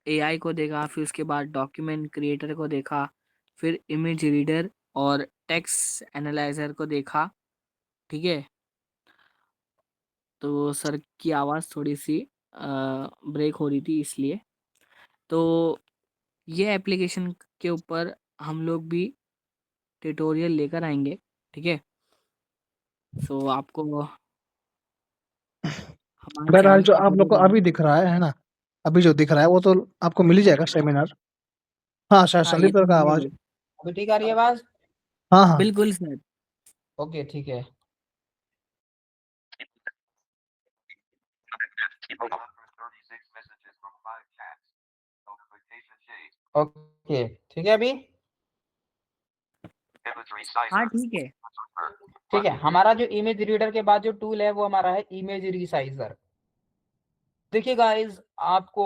AI को देखा, फिर उसके बाद डॉक्यूमेंट क्रिएटर को देखा, फिर इमेज रीडर और टेक्स्ट एनालाइजर को देखा। ठीक है, तो सर की आवाज़ थोड़ी सी ब्रेक हो रही थी इसलिए। तो ये एप्लीकेशन के ऊपर हम लोग भी ट्यूटोरियल लेकर आएंगे। ठीक है, सो आपको हमारे बहरहाल चैनल जो पे आप लोग को बने अभी दिख रहा है ना, अभी जो दिख रहा है वो तो आपको मिल ही जाएगा सेमिनार। हाँ, शायद हाँ, ये संदीप तो सर का मिल आवाज। जाएगा। अभी ठीक आ रही है आवाज? हाँ हाँ, बिल्कुल सर। ओके, ठीक है। 136 messages from 5 chats. Notification shade. Okay, ठीक है। अभी Imagery sizer. हाँ ठीक है। ठीक है, हमारा जो इमेज रीडर के बाद जो टूल है वो हमारा है इमेज रिसाइजर। देखिए गाइस, आपको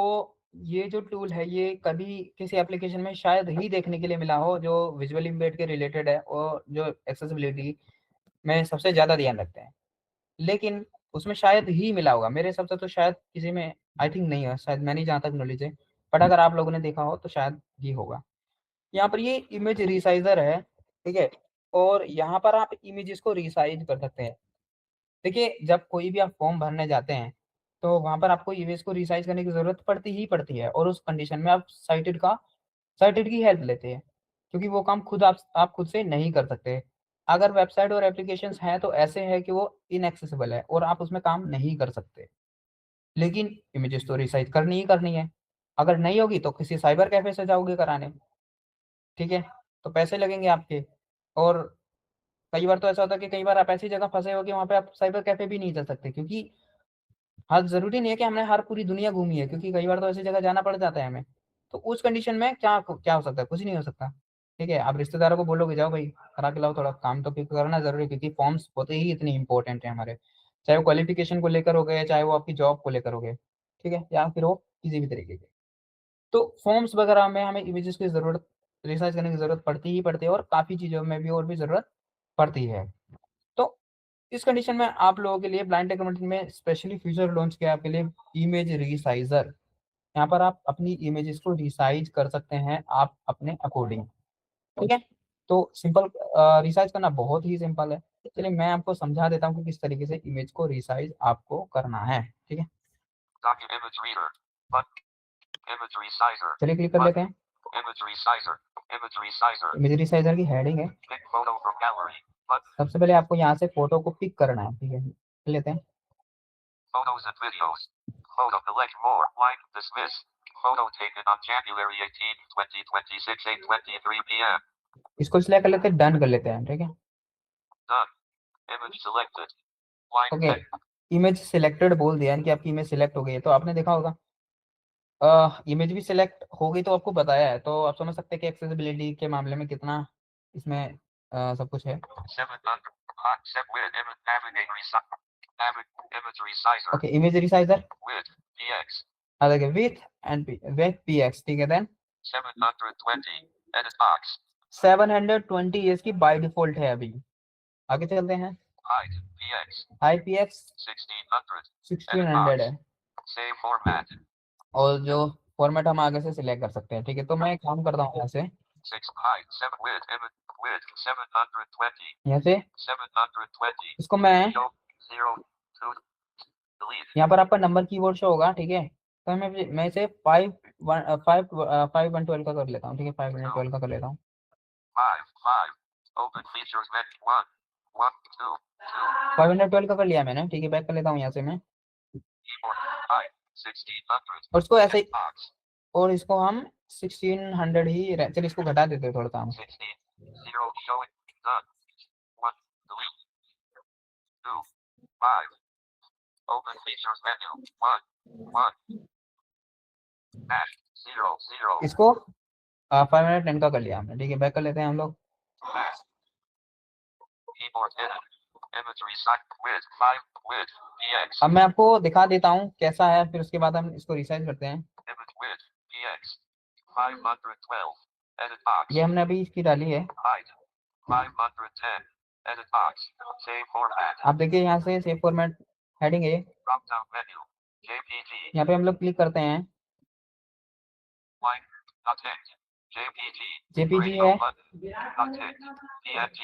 ये जो टूल है ये कभी किसी एप्लीकेशन में शायद ही देखने के लिए मिला हो जो विजुअल इम्पेयर्ड के रिलेटेड है और जो एक्सेसिबिलिटी में सबसे ज़्यादा ध्यान रखते हैं, लेकिन उसमें शायद ही मिला होगा। मेरे हिसाब से तो शायद किसी में आई थिंक नहीं है, शायद मैंने जहाँ तक नॉलेज है, बट अगर आप लोगों ने देखा हो तो शायद ही होगा। यहाँ पर ये इमेज रिसाइजर है। ठीक है, और यहाँ पर आप इमेजेस को रिसाइज कर सकते हैं। देखिए, जब कोई भी आप फॉर्म भरने जाते हैं तो वहाँ पर आपको इमेज को रिसाइज करने की जरूरत पड़ती है, और उस कंडीशन में आप साइटेड की हेल्प लेते हैं, क्योंकि वो काम खुद आप खुद से नहीं कर सकते। अगर वेबसाइट और एप्लीकेशंस हैं तो ऐसे है कि वो इनएक्सेसिबल है और आप उसमें काम नहीं कर सकते, लेकिन इमेजेस तो रिसाइज करनी ही करनी है। अगर नहीं होगी तो किसी साइबर कैफे से जाओगे कराने। ठीक है, तो पैसे लगेंगे आपके, और कई बार तो ऐसा होता है कि कई बार आप ऐसी जगह फंसे हो कि वहाँ पे आप साइबर कैफे भी नहीं जा सकते, क्योंकि हाँ, जरूरी नहीं है कि हमने हर पूरी दुनिया घूमी है, क्योंकि कई बार तो ऐसी जगह जाना पड़ जाता है हमें। तो उस कंडीशन में क्या क्या हो सकता है? कुछ नहीं हो सकता। ठीक है, आप रिश्तेदारों को बोलोगे जाओ भाई करा के लाओ, थोड़ा काम तो पिक करना जरूरी है, क्योंकि फॉर्म्स होते ही इतने इंपॉर्टेंट है हमारे, चाहे वो क्वालिफिकेशन को लेकर हो गए, चाहे वो आपकी जॉब को लेकर हो गए। ठीक है, या फिर वो किसी भी तरीके के। तो फॉर्म्स वगैरह में हमें इमेजेस की जरूरत, रिसर्च करने की जरूरत पड़ती ही पड़ती है, और काफ़ी चीज़ों में भी और भी ज़रूरत पड़ती है। तो इस कंडीशन में आप लोगों के लिए ब्लाइंड टेक कम्युनिटी में स्पेशली फीचर लॉन्च किया आपके लिए इमेज रिसाइजर। यहाँ पर आप अपनी इमेजेस को रिसाइज कर सकते हैं आप अपने अकॉर्डिंग। ठीक है, तो सिंपल रिसाइज करना बहुत ही सिंपल है। चलिए मैं आपको समझा देता हूँ कि किस तरीके से इमेज को रिसाइज आपको करना है। ठीक है, Image reader. Button. Image resizer. चलिए क्लिक कर लेते हैं। Image resizer. Image resizer. Image resizer की हेडिंग है। Pick photo from gallery. Button. सबसे पहले आपको यहाँ से फोटो को पिक करना है। ठीक है, लेते हैं। Photos and videos. Photo collect more. Like dismiss. Photo taken on January 18, 2026, 8:23 p.m. इसको सिलेक्ट कर लेते हैं, डन कर लेते हैं, ठीक है। Done. Image selected. Blind okay, text. Image selected बोल दिया कि आपकी इमेज सिलेक्ट हो गई है। तो आपने देखा होगा इमेज भी सिलेक्ट हो गई तो आपको बताया है, तो आप समझ सकते हैं कि एक्सेसिबिलिटी के मामले में कितना इसमें सब कुछ है। 700. Hot set width. Image navigate image resizer. Okay, image resizer Width. PX. आ देखिए विथ एंड विथ px, ठीक है। देन 720. Edit box. 720 ये इसकी बाय डिफॉल्ट है। अभी आगे चलते हैं। Height. PX. High px 1600. 1600 है, Save format. और जो फॉर्मेट हम आगे से सिलेक्ट कर सकते हैं, ठीक है। तो मैं एक काम करता हूँ यहाँ से, 6 height. 7 width. Image width. 720. यहाँ से 720. इसको मैं 0 2 delete. यहाँ पर आपका नंबर कीबोर्ड शो होगा, ठीक है। तो मैं इसे 512 का कर लेता हूँ, ठीक है। 512 का कर लेता हूँ। 5 open features menu 1 1 2 512 का कर लिया मैंने, ठीक है। बैक कर लेता हूँ यहाँ से मैं, keyboard height 1600. और इसको ऐसे ही, Box और इसको हम 1600 ही चलिए इसको घटा देते हैं थोड़ा सा हम। 16 0 showing done 1 delete 2 5 open features menu 1 1 dash 0 0 इसको 510 का कर लिया हमने, ठीक है। बैक कर लेते हैं हम लोग। dash keyboard edit image reset width 5 width px अब मैं आपको दिखा देता हूँ कैसा है, फिर उसके बाद हम इसको रिसाइज करते हैं। image width px 512 edit box ये हमने अभी इसकी डाली है। height 510 edit box save format आप देखिए यहाँ से सेव फॉर्मेट हेडिंग है, drop down menu jpg यहाँ पे हम लोग क्लिक करते हैं। line .text jpg JPG ratio है button .text png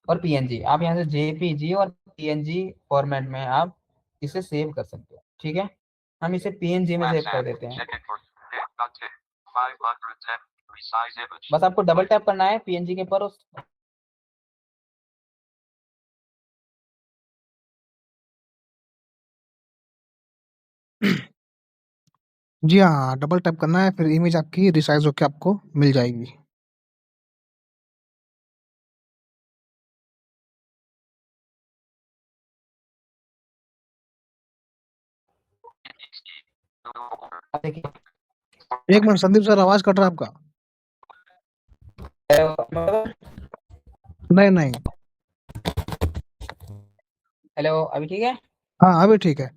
और PNG, आप यहाँ से JPG और PNG फॉर्मेट में आप इसे सेव कर सकते हो, ठीक है। हम इसे PNG में सेव कर देते हैं। check it for .text 510 resize image बस आपको डबल टैप करना है PNG के ऊपर, उस जी हाँ, डबल टैप करना है, फिर इमेज आपकी रिसाइज़ होके आपको मिल जाएगी। आप देखिए। एक मिनट संदीप सर, आवाज़ कट रहा है आपका। नहीं। हेलो, अभी ठीक है? हाँ, अभी ठीक है।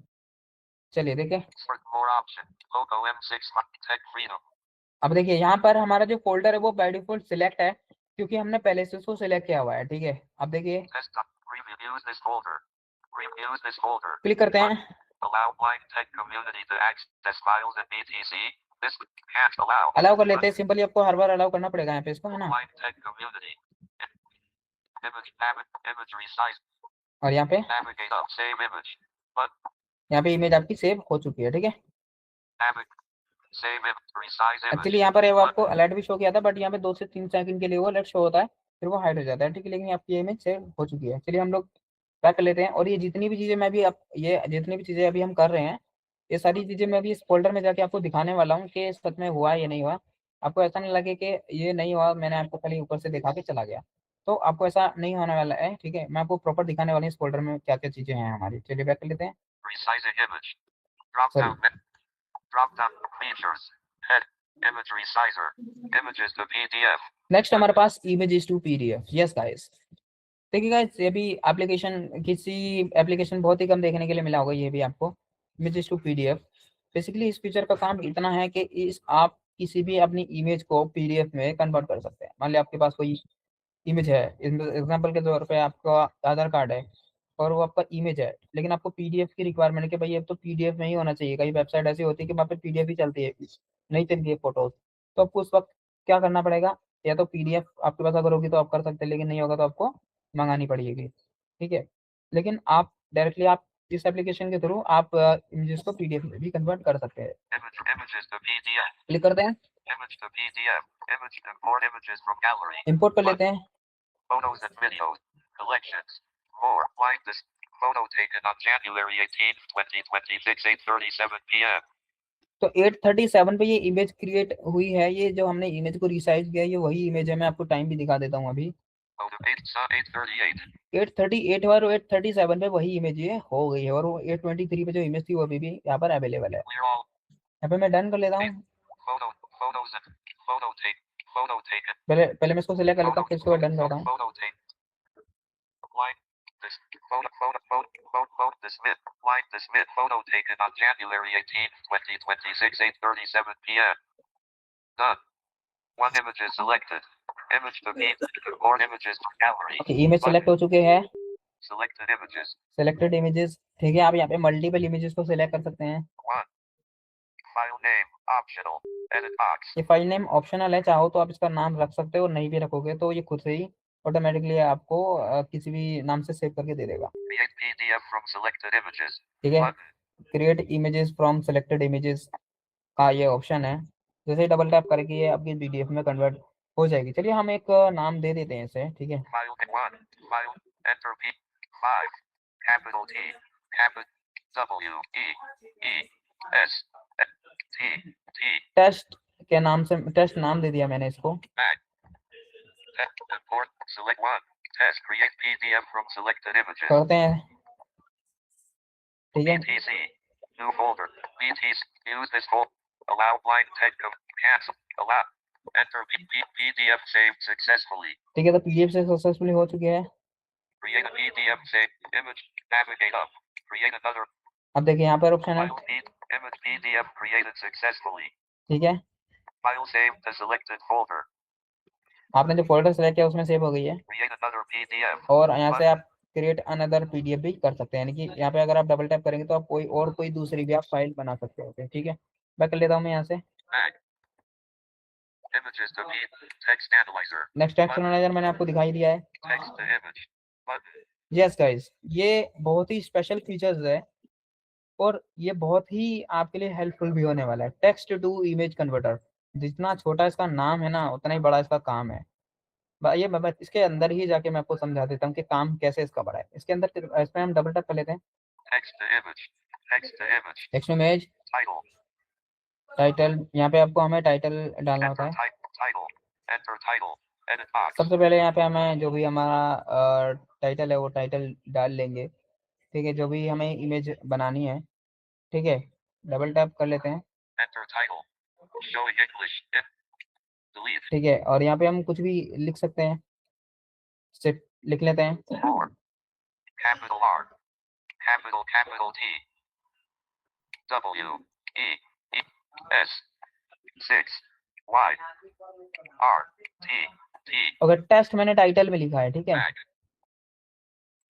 चलिए देखिए, for more option logo M6 tech freedom अब देखिए यहाँ पर हमारा जो फोल्डर है वो बाय डिफॉल्ट सिलेक्ट है, क्योंकि हमने पहले से उसको सिलेक्ट किया हुआ है, ठीक है। अब देखिए desktop reviews this folder reviews this folder click करते हैं, allow blind tech community to access files in BTC this can't allow allow कर लेते हैं। सिंपली आपको हर बार अलाउ करना पड़ेगा यहाँ पे इसको, है ना। blind tech community image resize और यहाँ पे navigate up save image but यहाँ पे इमेज आपकी सेव हो चुकी है, ठीक है। save image resize image actually यहाँ पर वो आपको अलर्ट भी शो किया था, बट यहाँ पे 2 से 3 सेकंड के लिए वो अलर्ट शो होता है, फिर वो हाइड हो जाता है, ठीक है। लेकिन आपकी इमेज सेव हो चुकी है। चलिए हम लोग बैक कर लेते हैं। और ये जितनी भी चीजें मैं भी ये जितनी भी चीजें अभी हम कर रहे हैं, ये सारी चीजें मैं अभी इस फोल्डर में जाके आपको दिखाने वाला हूँ कि सच में हुआ या नहीं हुआ। आपको ऐसा नहीं लगे कि ये नहीं हुआ, मैंने आपको खाली ऊपर से दिखा के चला गया, तो आपको ऐसा नहीं होने वाला है, ठीक है। मैं आपको प्रॉपर दिखाने वाली हूँ इस फोल्डर में क्या क्या चीजें हैं हमारी। चलिए बैक कर लेते हैं। resizing image drop down features head image resizer images to PDF next हमारे पास images to PDF। Yes guys, देखिए गाइस, ये भी एप्लीकेशन किसी एप्लीकेशन बहुत ही कम देखने के लिए मिला होगा, ये भी आपको इमेजेस टू PDF। बेसिकली इस फीचर का काम इतना है कि इस आप किसी भी अपनी इमेज को PDF में कन्वर्ट कर सकते हैं। मान लिया आपके पास कोई इमेज है, एग्जांपल के तौर पे आपका आधार कार्ड है और वो आपका इमेज है, लेकिन आपको PDF की रिक्वायरमेंट है कि भाई अब तो PDF में ही होना चाहिए। कई वेबसाइट ऐसी होती है कि वहाँ पे PDF ही चलती है, नहीं चलती है फोटोज, तो आपको उस वक्त क्या करना पड़ेगा, या तो PDF आपके पास अगर होगी तो आप कर सकते हैं, लेकिन नहीं होगा तो आपको मंगानी पड़ेगी, ठीक है। लेकिन आप डायरेक्टली आप इस एप्लीकेशन के थ्रू आप इमेजेस को PDF में भी कन्वर्ट कर सकते हैं। images to PDF क्लिक करते हैं, image to PDF image import images from gallery import कर लेते हैं। photos and videos collections more like this photo taken on January 18th 2026 8:37 p.m तो 837 पे ये इमेज क्रिएट हुई है। ये जो हमने इमेज को रिसाइज किया, ये वही इमेज है। मैं आपको टाइम भी दिखा देता हूँ अभी। 838 और 837 पे वही इमेज ये हो गई है, और वो 823 पे जो इमेज थी वो अभी भी यहाँ पर अवेलेबल है। यहाँ पे मैं डन कर लेता हूँ। पहले मैं इसको सिलेक्ट कर लेता हूँ, फिर इसको डन करता हूँ। Photo taken on January 18, 2026, 8:37 p.m. Done. One image is selected. Image to be more images to gallery. Okay, image select हो चुके हैं। Selected images. सेलेक्टेड इमेजेस, ठीक है। आप यहाँ पे मल्टीपल इमेजेस को सिलेक्ट कर सकते हैं। One. File name optional. Edit box. ये फाइल नेम ऑप्शनल है, चाहो तो आप इसका नाम रख सकते हो, नहीं भी रखोगे तो ये खुद से ही ऑटोमेटिकली आपको किसी भी नाम से सेव करके दे देगा। Create PDF from selected images. ठीक है, Button. Create images from selected images का ये ऑप्शन है। जैसे ही डबल टैप करेंगे ये आपकी PDF में कन्वर्ट हो जाएगी। चलिए हम एक नाम दे देते हैं इसे, ठीक है। File 1. File. Enter P5. Capital T. Capital W E E S T T. Test के नाम से टेस्ट नाम दे दिया मैंने इसको। Back. Import. Select 1. Test. Create PDF from selected images. करते हैं, ठीक है। BTC. New folder. BTC. Use this folder. Allow blind text. Cancel. Allow. Enter PDF saved successfully. ठीक है, तो PDF से सक्सेसफुली हो चुके हैं। Create a PDF saved image. Navigate up. Create another. अब देखिए यहाँ पर ऑप्शन है, Image PDF created successfully. ठीक है। File saved to selected folder. आपने जो फोल्डर सेलेक्ट किया उसमें सेव हो गई है। Create another PDF. और यहाँ से आप क्रिएट अनदर PDF भी कर सकते हैं, यानी कि यहाँ पे अगर आप डबल टैप करेंगे तो आप कोई दूसरी भी आप फाइल बना सकते हो। ठीक है, मैं कर लेता हूँ मैं यहाँ से। Images to be text analyzer. Next text analyser मैंने आपको दिखाई दिया है। Text to image. Button. Yes guys, ये बहुत ही स्पेशल फीचर्स है और ये बहुत ही आपके लिए हेल्पफुल भी होने वाला है। टेक्स्ट टू इमेज कन्वर्टर, जितना छोटा इसका नाम है ना उतना ही बड़ा इसका काम है। ये मैं इसके अंदर ही जाके मैं आपको समझा देता हूँ कि काम कैसे इसका बड़ा है। इसके अंदर इस पे हम डबल टैप कर लेते हैं। Text to image. Text to image. Text image Title. Title, यहाँ पे आपको हमें टाइटल डालना होता है। Title. Enter title. Edit box. सबसे पहले यहाँ पे हमें जो भी हमारा टाइटल है वो टाइटल डाल लेंगे। ठीक है, जो भी हमें इमेज बनानी है, ठीक है, डबल टैप कर लेते हैं। Enter title. Show in English. Delete. ठीक है, और यहाँ पे हम कुछ भी लिख सकते हैं, सिर्फ लिख लेते हैं। Capital R. Capital T. W E E S 6 Y R T T. अगर टेस्ट मैंने टाइटल में लिखा है, ठीक है। Back.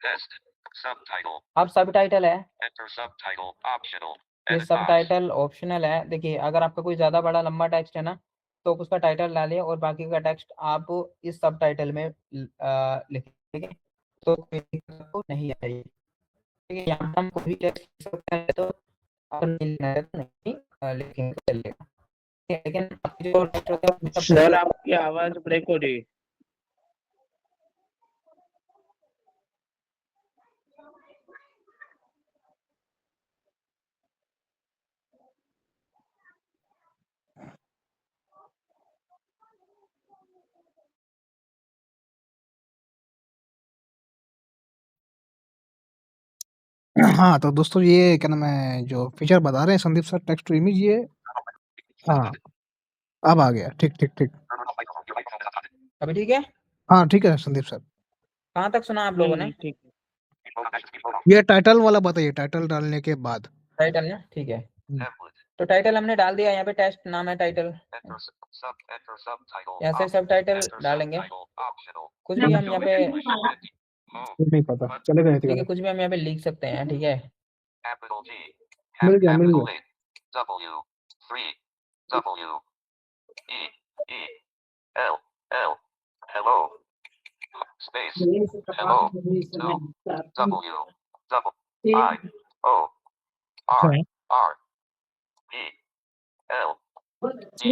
Test. Subtitle. अब सब टाइटल है, Enter subtitle. Optional. ये Edit सब box. टाइटल ऑप्शनल है। देखिए, अगर आपका कोई ज्यादा बड़ा लंबा टेक्स्ट है ना तो उसका टाइटल डालिए और बाकी का टेक्स्ट आप इस सब टाइटल में लिखें, ठीक है, तो कोई दिक्कत आपको नहीं आएगी। ठीक है, यहाँ पर हम कोई भी टेक्स्ट लिख सकते हैं, तो आप नहीं लिखना है तो नहीं लिखेंगे तो चलेगा। ठीक है, लेकिन आपकी जो टेक्स्ट होता है वो सब सर आपकी आवाज ब्रेक हो रही है। हाँ, तो दोस्तों ये क्या नाम है जो फीचर बता रहे हैं Sandeep sir text to image, ये हाँ, अब आ गया। ठीक। अभी ठीक है? हाँ, ठीक है संदीप सर। कहाँ तक सुना आप लोगों ने? ठीक है। ये टाइटल वाला बताइए, टाइटल डालने के बाद। टाइटल ना, ठीक है, Template. तो टाइटल हमने डाल दिया। यहाँ पे टेस्ट नाम है टाइटल, Enter subtitle. यहाँ से सब टाइटल Enter डालेंगे। subtitle. Optional. कुछ भी हम यहाँ पे, नहीं पता, चलेगा ठीक है, कुछ भी हम यहाँ पे लिख सकते हैं। ठीक है, Capital G. मिल गया। Capital A. W 3 W E E L L. Hello. Space. Hello. 2 W I O R R E L E E.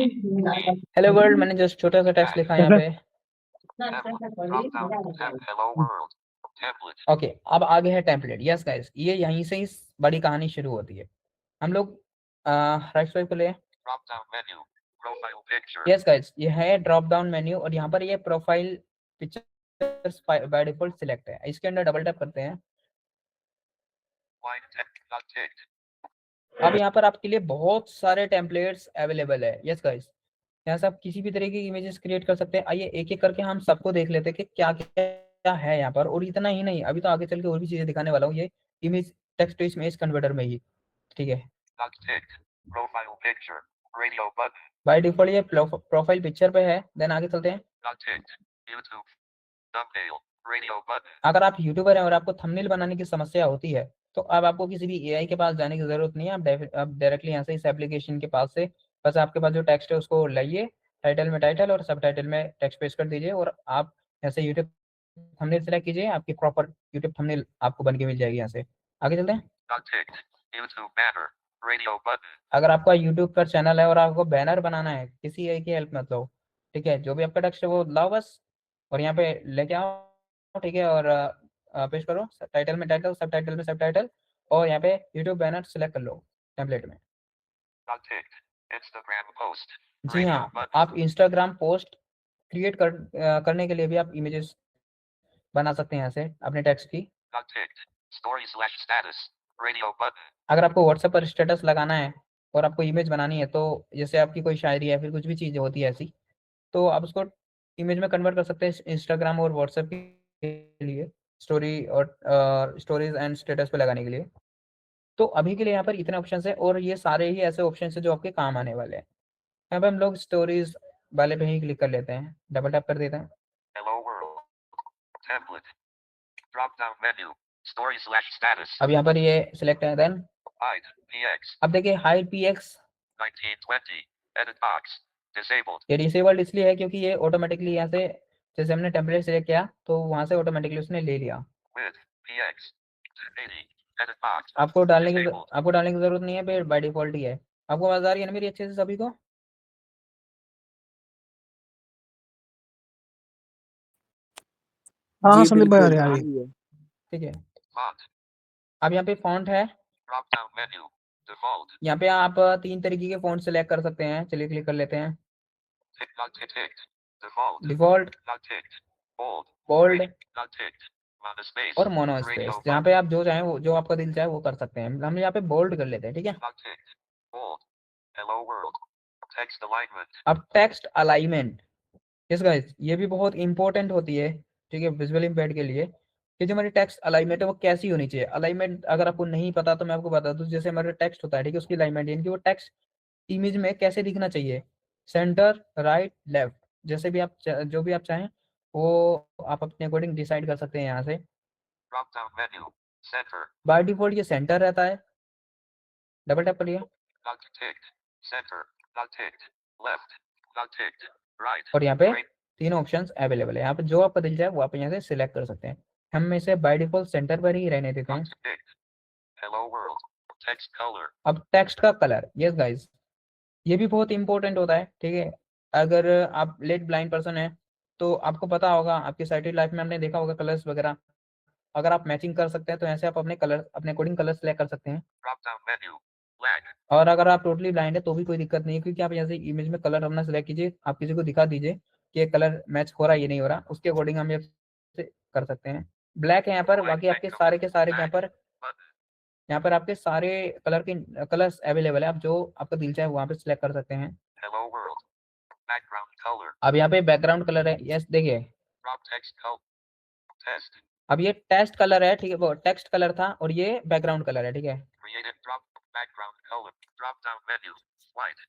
Hello world, मैंने जस्ट छोटा सा टेक्स्ट लिखा है यहाँ पे। Hello world. Template. ओके, अब आगे है टेम्पलेट। यस गाइस, ये यहीं से ही बड़ी कहानी शुरू होती है। हम लोग राइट स्वाइप कर ले। Drop down menu. Profile picture. Yes guys, ये है ड्रॉप डाउन मेन्यू और यहाँ पर ये profile pictures by default select है। इसके अंदर डबल टैप करते हैं। Line text not ticked. अब यहाँ पर आपके लिए बहुत सारे टेम्पलेट्स अवेलेबल है। यस गाइस, यहाँ से आप किसी भी तरह की इमेजेस क्रिएट कर सकते हैं। आइए एक एक करके हम सबको देख लेते हैं कि क्या क्या है यहाँ पर। और इतना ही नहीं, अभी तो आगे चल के और भी चीजें दिखाने वाला हूँ ये image text to image converter में ही। ठीक है, Not ticked. Profile picture. Radio button. By default ये प्रोफाइल पिक्चर पे है। देन आगे चलते हैं। Not ticked. YouTube. Thumbnail. Radio button. अगर आप यूट्यूबर हैं और आपको थंबनेल बनाने की समस्या होती है तो अब आपको किसी भी एआई के पास जाने की जरूरत नहीं है। आप डायरेक्टली यहाँ से इस एप्लीकेशन के पास से बस आपके पास जो टेक्स्ट है उसको लाइए, टाइटल में टाइटल और सब टाइटल में टेक्स्ट पेस्ट कर दीजिए और आप ऐसे यूट्यूब थंबनेल सेलेक्ट कीजिए। आपकी प्रॉपर यूट्यूब थंबनेल आपको बन के मिल जाएगी। यहाँ से आगे चलते हैं। Not ticked. YouTube banner. Radio button. अगर आपका यूट्यूब पर चैनल है और आपको बैनर बनाना है, किसी एआई की हेल्प मत लो। ठीक है, जो भी आपका टेक्स्ट है वो लाओ बस और यहाँ पे लेके आओ। ठीक है, और पेस्ट करो टाइटल में टाइटल, सब टाइटल में सब टाइटल और यहाँ पे यूट्यूब बैनर सेलेक्ट कर लो टेम्पलेट में। Not ticked. Instagram post. जी Radio हाँ, button. आप इंस्टाग्राम पोस्ट क्रिएट करने के लिए भी आप इमेजेस बना सकते हैं यहाँ से अपने टेक्स्ट की। Not ticked. Story/status. Radio button. अगर आपको व्हाट्सएप पर स्टेटस लगाना है और आपको इमेज बनानी है, तो जैसे आपकी कोई शायरी है फिर कुछ भी चीज़ होती है ऐसी, तो आप उसको इमेज में कन्वर्ट कर सकते हैं इंस्टाग्राम और व्हाट्सएप के लिए स्टोरी और स्टोरीज एंड स्टेटस पे लगाने के लिए। तो अभी के लिए यहाँ पर इतने ऑप्शन है और ये सारे ही ऐसे ऑप्शन है जो आपके काम आने वाले हैं। यहाँ पे हम लोग स्टोरीज वाले पे ही क्लिक कर लेते हैं, डबल टैप कर देते हैं। Hello world. Template. Drop down menu. Story/status. अब यहाँ पर ये सिलेक्ट है। Then Hide. PX. अब देखिए hide PX 1920. Edit box. Disabled. ये डिसेबल्ड इसलिए है क्योंकि ये ऑटोमेटिकली यहाँ से जैसे हमने टेम्पलेट सेलेक्ट किया तो वहाँ से ऑटोमेटिकली उसने ले लिया। Width. PX. 1080. Edit box. आपको डालने की Disabled. जरूरत नहीं है, बाय डिफॉल्ट ही है। आपको आवाज आ रही है ना मेरी अच्छे से सभी को? हाँ, जी संदीप भाई आ बिल्कुल रही आ है। रही है। ठीक है, Font. अब यहाँ पे फॉन्ट है। Drop down menu. Default. यहाँ पे आप 3 तरीके के फॉन्ट सेलेक्ट कर सकते हैं। चलिए क्लिक कर लेते हैं। Tick not ticked. Default. Default, Not ticked. Bold. Bold Not ticked. Monospace. और मोनो Radio स्पेस। button. यहाँ पे आप जो चाहें वो, जो आपका दिल चाहे वो कर सकते हैं। हम यहाँ पे बोल्ड कर लेते हैं। ठीक है, Not ticked. Bold. Hello world. Text alignment. अब टेक्स्ट अलाइनमेंट, यस गाइस, ये भी बहुत इंपॉर्टेंट होती है। ठीक है, विजुअल इम्पेयर्ड के लिए कि जो हमारी टेक्स्ट अलाइनमेंट है वो कैसी होनी चाहिए। अलाइनमेंट अगर आपको नहीं पता तो मैं आपको बता दूं, जैसे हमारा टेक्स्ट होता है, ठीक है, उसकी अलाइनमेंट यानी कि वो टेक्स्ट इमेज में कैसे दिखना चाहिए, सेंटर, राइट, लेफ्ट, जैसे भी आप जो भी आप चाहें वो आप अपने अकॉर्डिंग डिसाइड कर सकते हैं। यहाँ से Drop down menu. Center. By default ये सेंटर रहता है। डबल टैप करिए Not ticked. Center. Not ticked. Left. Not ticked. Right. और यहाँ पे Right. 3 ऑप्शंस अवेलेबल है। यहाँ पे जो आपका दिल चाहे वो आप यहाँ से सिलेक्ट कर सकते हैं। हम इसे बाय डिफॉल्ट सेंटर पर ही रहने देते हैं। Not ticked. Hello world. Text color. अब टेक्स्ट का कलर, यस गाइस, ये भी बहुत इंपॉर्टेंट होता है। ठीक है, अगर आप लेट ब्लाइंड पर्सन है तो आपको पता होगा, आपकी साइटेड लाइफ में हमने देखा होगा कलर्स वगैरह, अगर आप मैचिंग कर सकते हैं तो ऐसे आप अपने कलर अपने अकॉर्डिंग कलर सेलेक्ट कर सकते हैं। Drop down menu. Lag. और अगर आप टोटली ब्लाइंड है तो भी कोई दिक्कत नहीं है, क्योंकि आप यहाँ से इमेज में कलर अपना सेलेक्ट कीजिए, आप किसी को दिखा दीजिए कि ये कलर मैच हो रहा है ये नहीं हो रहा, उसके अकॉर्डिंग हम ये कर सकते हैं। ब्लैक है यहाँ पर, बाकी आपके सारे के सारे यहाँ पर आपके सारे कलर के कलर्स अवेलेबल है। आप जो आपका दिल चाहे वहाँ पे सिलेक्ट कर सकते हैं। Hello world. Background color. अब यहाँ पे बैकग्राउंड कलर है, यस देखिए, Drop text color. Test. अब ये टेक्स्ट कलर है। ठीक है, वो टेक्स्ट कलर था और ये बैकग्राउंड कलर है। ठीक है, Created drop background color. Drop down menu. White.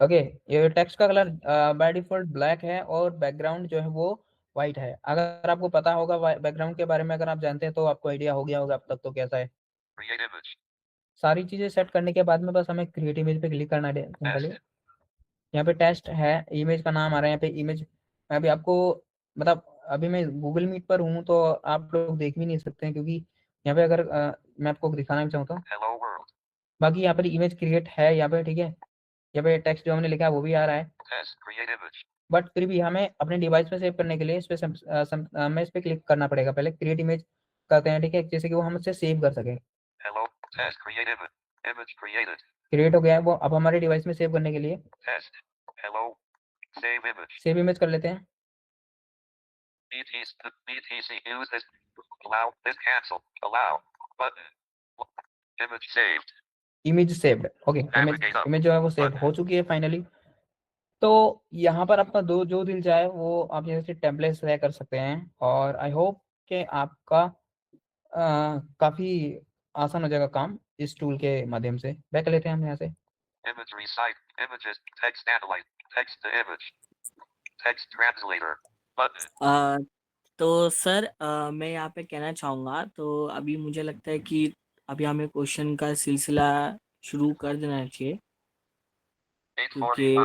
Okay, ये टेक्स्ट का कलर बाय डिफॉल्ट ब्लैक है और बैकग्राउंड जो है वो वाइट है। अगर आपको पता होगा बैकग्राउंड के बारे में, अगर आप जानते हैं तो आपको आइडिया हो गया होगा अब तक तो कैसा है। Create image. सारी चीजें सेट करने के बाद में बस हमें क्रिएट इमेज पे क्लिक करना है सिंपली। Test. यहाँ पे टेस्ट है, इमेज का नाम आ रहा है यहाँ पे इमेज। मैं अभी आपको मतलब अभी मैं गूगल मीट पर हूँ तो आप लोग देख भी नहीं सकते हैं, क्योंकि यहाँ पे अगर मैं आपको दिखाना भी चाहूँ तो Hello world. बाकी यहाँ पर इमेज क्रिएट है यहाँ पे। ठीक है, यहाँ पे टेक्स्ट जो हमने लिखा है वो भी आ रहा है, Test. Create image. बट फिर भी हमें अपने डिवाइस में सेव करने के लिए इस पे हमें इस पे क्लिक करना पड़ेगा। पहले क्रिएट इमेज करते हैं, ठीक है, जैसे कि वो हमसे सेव कर सके। Hello. Test. Create image. Image created. Create हो गया है, वो अब हमारे डिवाइस में सेव करने के लिए Test. Hello. Save image. Save image कर लेते हैं। BTC use this. Allow this cancel. Allow button. Image saved. Image saved, okay, image जो है वो सेव हो चुकी है फाइनली। तो यहाँ पर आपका जो दिल जाए वो आप जैसे टेम्पलेट सेलेक्ट कर सकते हैं, और आई होप कि आपका काफी आसान हो जाएगा काम इस टूल के माध्यम से। बैक लेते हैं हम यहाँ से। Imagery site. Images. Text analyze. Text to image. Text translator. Button. तो सर मैं यहाँ पे कहना चाहूँगा, तो अभी मुझे लगता है कि अभी हमें क्वेश्चन का सिलसिला शुरू कर देना चाहिए, क्योंकि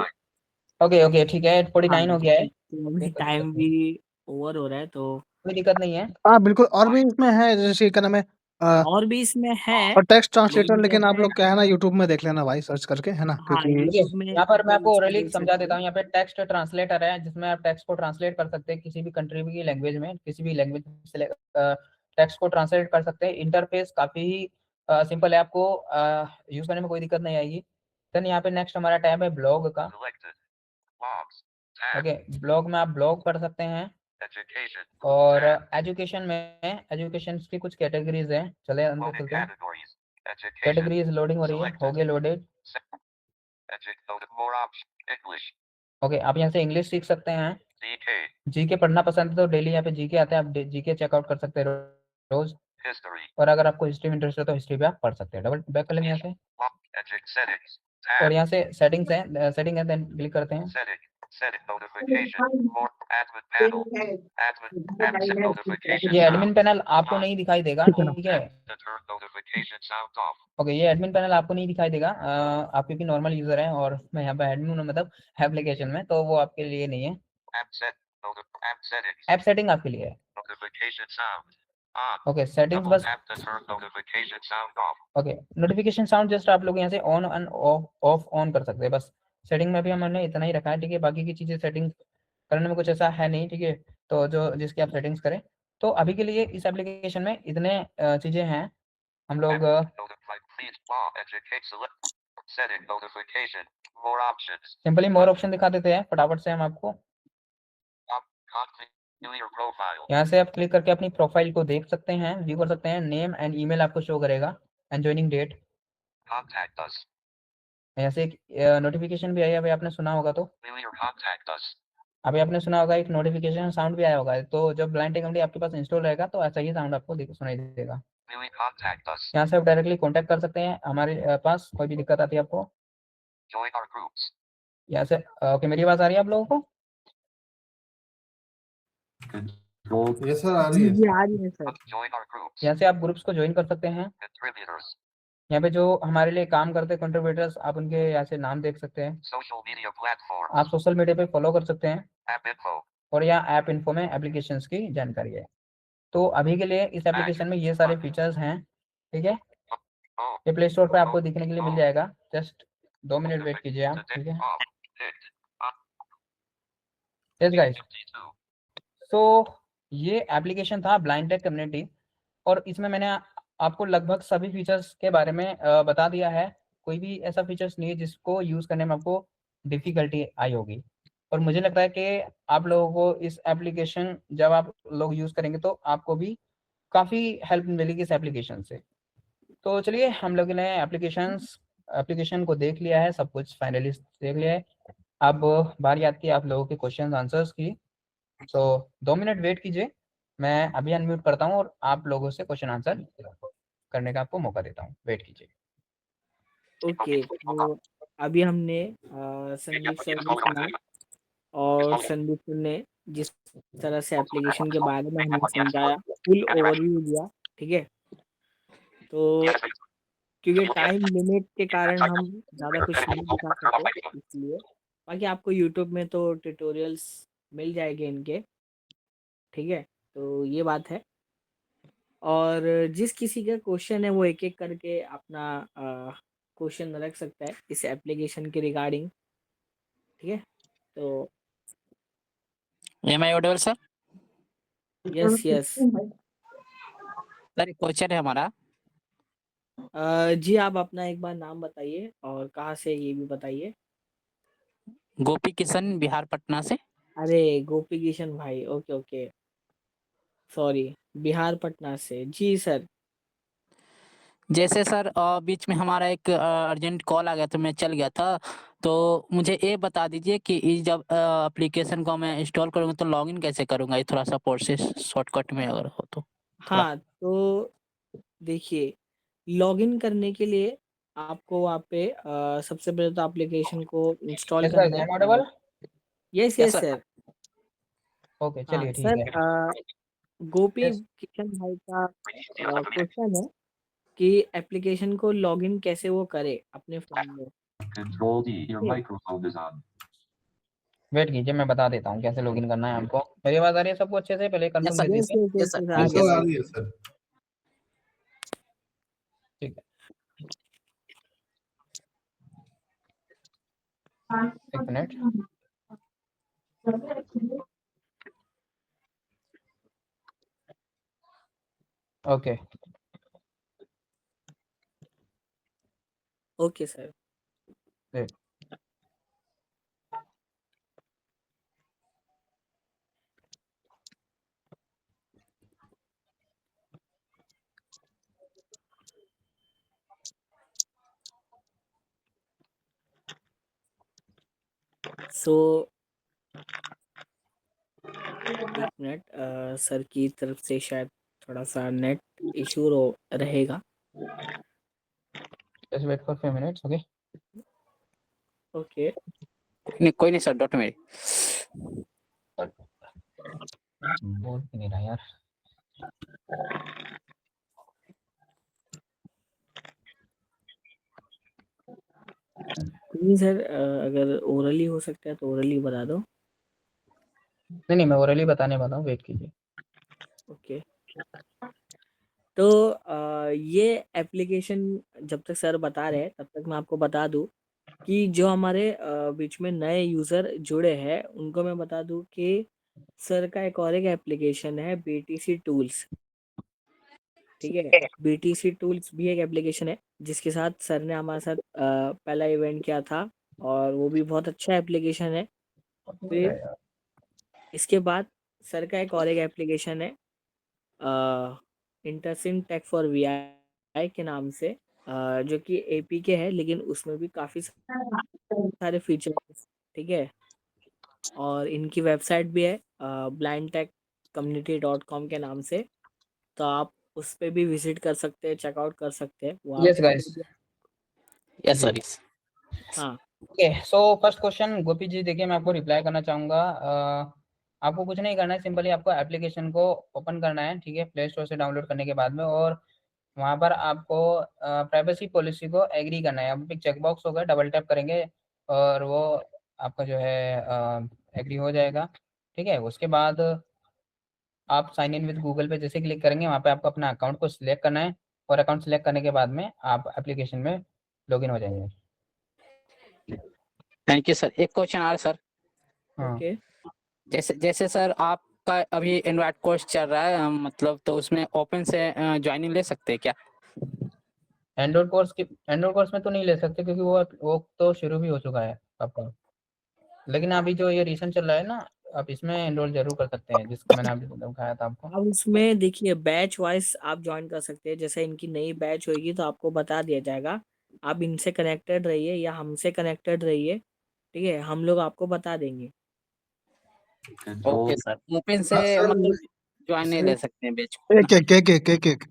ओके ठीक है, 8:49 हो गया है, तो टाइम भी ओवर हो रहा है, तो कोई दिक्कत नहीं है। हाँ बिल्कुल, और भी इसमें है जैसे क्या नाम है और भी इसमें है और टेक्स्ट ट्रांसलेटर, लेकिन आप जैसे लोग क्या है ना यूट्यूब में देख लेना भाई, सर्च करके, है ना, हाँ क्योंकि यूट्यूब में यहाँ पर मैं आपको इसको ओरली देख समझा सकते देता हैं। हूँ। यहाँ पे टेक्स्ट ट्रांसलेटर है जिसमें आप टेक्स्ट को ट्रांसलेट कर सकते हैं किसी भी कंट्री की लैंग्वेज में, किसी भी लैंग्वेज से टेक्स्ट को ट्रांसलेट कर सकते हैं। इंटरफेस काफी ही सिंपल है, आपको यूज करने में कोई दिक्कत नहीं आएगी। देन यहाँ पे नेक्स्ट हमारा टैब है ब्लॉग का। ओके, ब्लॉग में आप ब्लॉग पढ़ सकते हैं, और एजुकेशन में एजुकेशन की कुछ कैटेगरीज हैं, चले अंदर चलते हैं। कैटेगरीज लोडिंग हो रही है, हो गए लोडेड। ओके, आप यहाँ से इंग्लिश सीख सकते हैं। जीके पढ़ना पसंद है तो डेली यहाँ पे जीके आता है, आप जीके चेकआउट कर सकते हैं रोज। और अगर आपको हिस्ट्री में इंटरेस्ट है तो हिस्ट्री भी आप पढ़ सकते हैं। डबल बैक कर लेंगे यहाँ से, और यहाँ से सेटिंग्स है, सेटिंग है, देन क्लिक करते हैं। ये एडमिन पैनल आपको नहीं दिखाई देगा, ठीक है। ओके, ये एडमिन पैनल आपको नहीं दिखाई देगा, आप क्योंकि नॉर्मल यूजर हैं, और मैं यहाँ पे एडमिन हूँ, मतलब एप्लीकेशन में, तो वो आपके लिए नहीं है। ऐप सेटिंग आपके लिए है। ओके, सेटिंग्स बस। ओके, नोटिफिकेशन साउंड जस्ट आप लोग यहाँ से ऑन एंड ऑफ ऑन कर सकते हैं बस। सेटिंग में भी हमने इतना ही रखा है, ठीक है। बाकी की चीजें सेटिंग करने में कुछ ऐसा है नहीं, ठीक है। तो जो जिसकी आप सेटिंग्स करें, तो अभी के लिए इस एप्लीकेशन में इतने चीजें हैं। हम लोग सिंपली मोर ऑप्शन दिखा देते हैं फटाफट से हम आपको। यहाँ से आप क्लिक करके अपनी प्रोफाइल को देख सकते हैं, व्यू कर सकते हैं। नेम एंड ईमेल आपको शो करेगा, एंड ज्वाइनिंग डेट। यहाँ से एक नोटिफिकेशन भी आई है, अभी आपने सुना होगा, तो अभी आपने सुना होगा एक नोटिफिकेशन साउंड भी आया होगा। तो जब ब्लाइंड टेक कम्युनिटी आपके पास इंस्टॉल रहेगा तो ऐसा ही साउंड आपको सुनाई देगा। यहाँ से आप डायरेक्टली कॉन्टैक्ट कर सकते हैं हमारे पास, कोई भी दिक्कत आती है आपको। यहाँ से ओके, मेरी आवाज आ रही है आप लोगों को? यस सर, आ रही जी है। जी आ रही है सर। यहाँ से आप ग्रुप्स को ज्वाइन कर सकते हैं। यहाँ पे जो हमारे लिए काम करते हैं कंट्रीब्यूटर्स, आप उनके यहाँ से नाम देख सकते हैं। आप सोशल मीडिया पे फॉलो कर सकते हैं, और यहाँ ऐप इन्फो में एप्लीकेशंस की जानकारी है। तो अभी के लिए इस एप्लीकेशन में ये सारे फीचर्स हैं, ठीक है। ये प्ले स्टोर पे आपको दिखने के लिए मिल जाएगा, जस्ट 2 मिनट वेट कीजिए आप, ठीक है। यस गाइस, तो ये एप्लीकेशन था ब्लाइंड टेक कम्युनिटी, और इसमें मैंने आपको लगभग सभी फीचर्स के बारे में बता दिया है। कोई भी ऐसा फीचर्स नहीं है जिसको यूज करने में आपको डिफिकल्टी आई होगी। और मुझे लगता है कि आप लोगों को इस एप्लीकेशन जब आप लोग यूज करेंगे तो आपको भी काफी हेल्प मिलेगी इस एप्लीकेशन से। तो चलिए, हम लोगों ने एप्लीकेशन को देख लिया है, सब कुछ फाइनली देख लिया है। अब बारी आती है आप लोगों के क्वेश्चन आंसर्स की। तो 2 मिनट वेट कीजिए, मैं अभी अनम्यूट करता हूँ और आप लोगों से क्वेश्चन आंसर करने का आपको मौका देता हूँ। वेट कीजिए। ओके, तो अभी हमने संदीप सर ने सुना, और संदीप सर ने जिस तरह से एप्लीकेशन के बारे में हमें समझाया, फुल ओवरव्यू दिया, ठीक है। तो क्योंकि टाइम लिमिट के कारण हम ज़्यादा कुछ नहीं दिखा सकते, इसलिए बाकी आपको यूट्यूब में तो ट्यूटोरियल्स मिल जाएंगे इनके, ठीक है। तो ये बात है, और जिस किसी का क्वेश्चन है वो एक एक करके अपना क्वेश्चन रख सकता है इस एप्लीकेशन के रिगार्डिंग, ठीक है। तो am I audible sir? Yes yes sir, question है हमारा। जी आप अपना एक बार नाम बताइए और कहाँ से ये भी बताइए। गोपी किशन, बिहार, पटना से। अरे गोपी किशन भाई, okay okay, sorry, Bihar Patna से। जी सर। जैसे सर बीच में हमारा एक अर्जेंट कॉल आ गया तो मैं चल गया था, तो मुझे ये बता दीजिए कि ये जब एप्लीकेशन को मैं इंस्टॉल करूँगा तो लॉगिन कैसे करूँगा? ये थोड़ा-सा प्रोसेस शॉर्टकट में अगर हो तो थोड़ा। हाँ, तो देखिए, लॉगिन करने के लिए आपको वहाँ पे सबसे पहले तो एप्लीकेशन को इंस्टॉल यस गाइस, करना आई है। Am audible? Yes yes yes sir. Sir. Okay, हाँ चलिए ठीक सर, है। गोपी यस। किशन भाई का क्वेश्चन है कि एप्लीकेशन को लॉगिन कैसे वो करे अपने फ़ोन में। Control D, your ठीक है? microphone is on. वेट कीजिए, मैं बता देता हूँ कैसे लॉगिन करना है हमको। मेरी आवाज़ आ रही है सबको अच्छे से? पहले यस कंफर्म सर। कर यस दीजिए। Yes yes yes sir. Yes, आ यस रही है सर, आ आवाज़। रही है सर। ठीक है, एक minute. Okay, okay sir. Wait. So एक मिनट, सर की तरफ से शायद थोड़ा-सा नेट इश्यू रहेगा। Just wait for 5 minutes, okay? Okay. कोई नहीं सर, डोंट वरी। बोल क्यों नहीं रहा यार? नहीं सर, अगर ओरली हो सकता है तो ओरली बता दो। नहीं, मैं ओरली बताने वाला हूँ, वेट कीजिए। ओके। तो ये एप्लीकेशन जब तक सर बता रहे हैं तब तक मैं आपको बता दूं कि जो हमारे बीच में नए यूज़र जुड़े हैं उनको मैं बता दूं कि सर का एक और एक एप्लीकेशन है बीटीसी टूल्स। ठीक है, बीटीसी टूल्स भी एक एप्लीकेशन है जिसके साथ सर ने हमारे साथ पहला इवेंट किया था और वो भी बहुत अच्छा एप्लीकेशन है। फिर इसके बाद सर का एक और एक एप्लीकेशन है इंटरसिम टेक फॉर वीआई के नाम से, जो कि एपीके है लेकिन उसमें भी काफ़ी सारे फीचर्स। ठीक है, और इनकी वेबसाइट भी है blindtechcommunity.com के नाम से, तो आप उस पे भी विजिट कर सकते हैं, चेकआउट कर सकते हैं वहाँ यस गाइस। पे। यस जी। सर। यस। हाँ ओके, सो फर्स्ट क्वेश्चन गोपी जी, देखिए मैं आपको रिप्लाई करना चाहूँगा। आपको कुछ नहीं करना है, सिंपली आपको एप्लीकेशन को ओपन करना है, ठीक है, प्ले स्टोर से डाउनलोड करने के बाद में, और वहाँ पर आपको प्राइवेसी पॉलिसी को एग्री करना है। अब एक चेकबॉक्स होगा, डबल टैप करेंगे और वो आपका जो है एग्री हो जाएगा। ठीक है, उसके बाद आप साइन इन विद गूगल पे जैसे क्लिक करेंगे, वहाँ पे आपको अपना अकाउंट को सिलेक्ट करना है, और अकाउंट सिलेक्ट करने के बाद में आप एप्लीकेशन में लॉगिन हो जाएंगे। Thank you sir. एक क्वेश्चन और सर। हाँ, ओके। जैसे जैसे सर आपका अभी इनवाइट कोर्स चल रहा है, मतलब तो उसमें ओपन से ज्वाइनिंग ले सकते हैं क्या? एंड्रॉइड कोर्स में तो नहीं ले सकते क्योंकि वो तो शुरू भी हो चुका है आपका। लेकिन अभी जो ये रीसेंट चल रहा है ना, आप इसमें एनरोल जरूर कर सकते हैं, जिसको मैंने अभी दिखाया था आपको। अब उसमें देखिए बैच वाइज आप ज्वाइन कर सकते हैं, जैसे इनकी नई बैच होगी तो आपको बता दिया जाएगा। आप इनसे कनेक्टेड रहिए या हमसे कनेक्टेड रहिए, ठीक है, हम लोग आपको बता देंगे। Okay sir. ओपन से हाँ सर, मतलब ज्वाइन नहीं ले सकते हैं बैच को ना? एक एक एक एक एक एक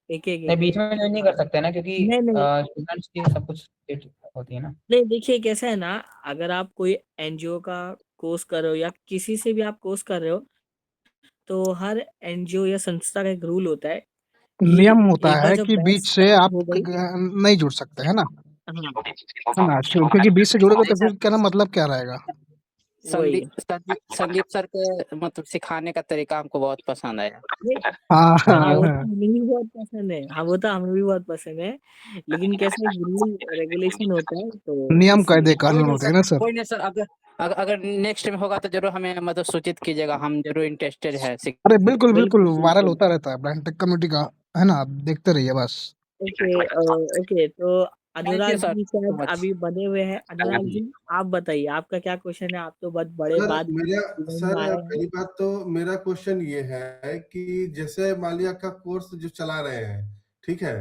एक एक नहीं, एक बीच में ज्वाइन नहीं कर सकते ना, क्योंकि नहीं नहीं स्टूडेंट्स की सब कुछ सेट होती है ना। नहीं, देखिए कैसा है ना, अगर आप कोई एनजीओ का कोर्स कर रहे हो या किसी से भी आप कोर्स कर रहे हो, तो हर एनजीओ या संस्था का एक रूल होता है कि नियम होता एक बार है जब कि बैच बीच से स्टार्ट आप हो गई। नहीं जुड़ सकते, है ना? हाँ है ना? क्योंकि बीच से जुड़ोगे तो फिर क्या ना, मतलब क्या रहेगा? वही। संदीप सर के मतलब सिखाने का तरीका हमको बहुत पसंद आया। नहीं, हाँ, हाँ हाँ, वो तो हाँ। हमें भी बहुत पसंद है, हाँ वो तो हमें भी बहुत पसंद है, लेकिन कैसे रूल रेगुलेशन होता है तो नियम कायदे इसलिए। कानून होते हैं ना सर? कोई नहीं सर। अगर नेक्स्ट में होगा तो जरूर हमें मतलब सूचित कीजिएगा, हम जरूर इंटरेस्टेड है। अरे बिल्कुल, बिल्कुल बिल्कुल वायरल बिल्कुल। होता रहता है ब्लाइंड टेक कम्युनिटी का, है ना? आप देखते रहिए बस। ओके तो थैंक यू अनुराग सर जी सो शायद मच। अभी बने हुए हैं। अनुराग जी आप बताइए आपका क्या क्वेश्चन है? आप तो बहुत बड़े सर बाद मेरा इवेंट में सर आए हैं। पहली बात तो मेरा क्वेश्चन ये है कि जैसे मालिया का कोर्स जो चला रहे हैं, ठीक है,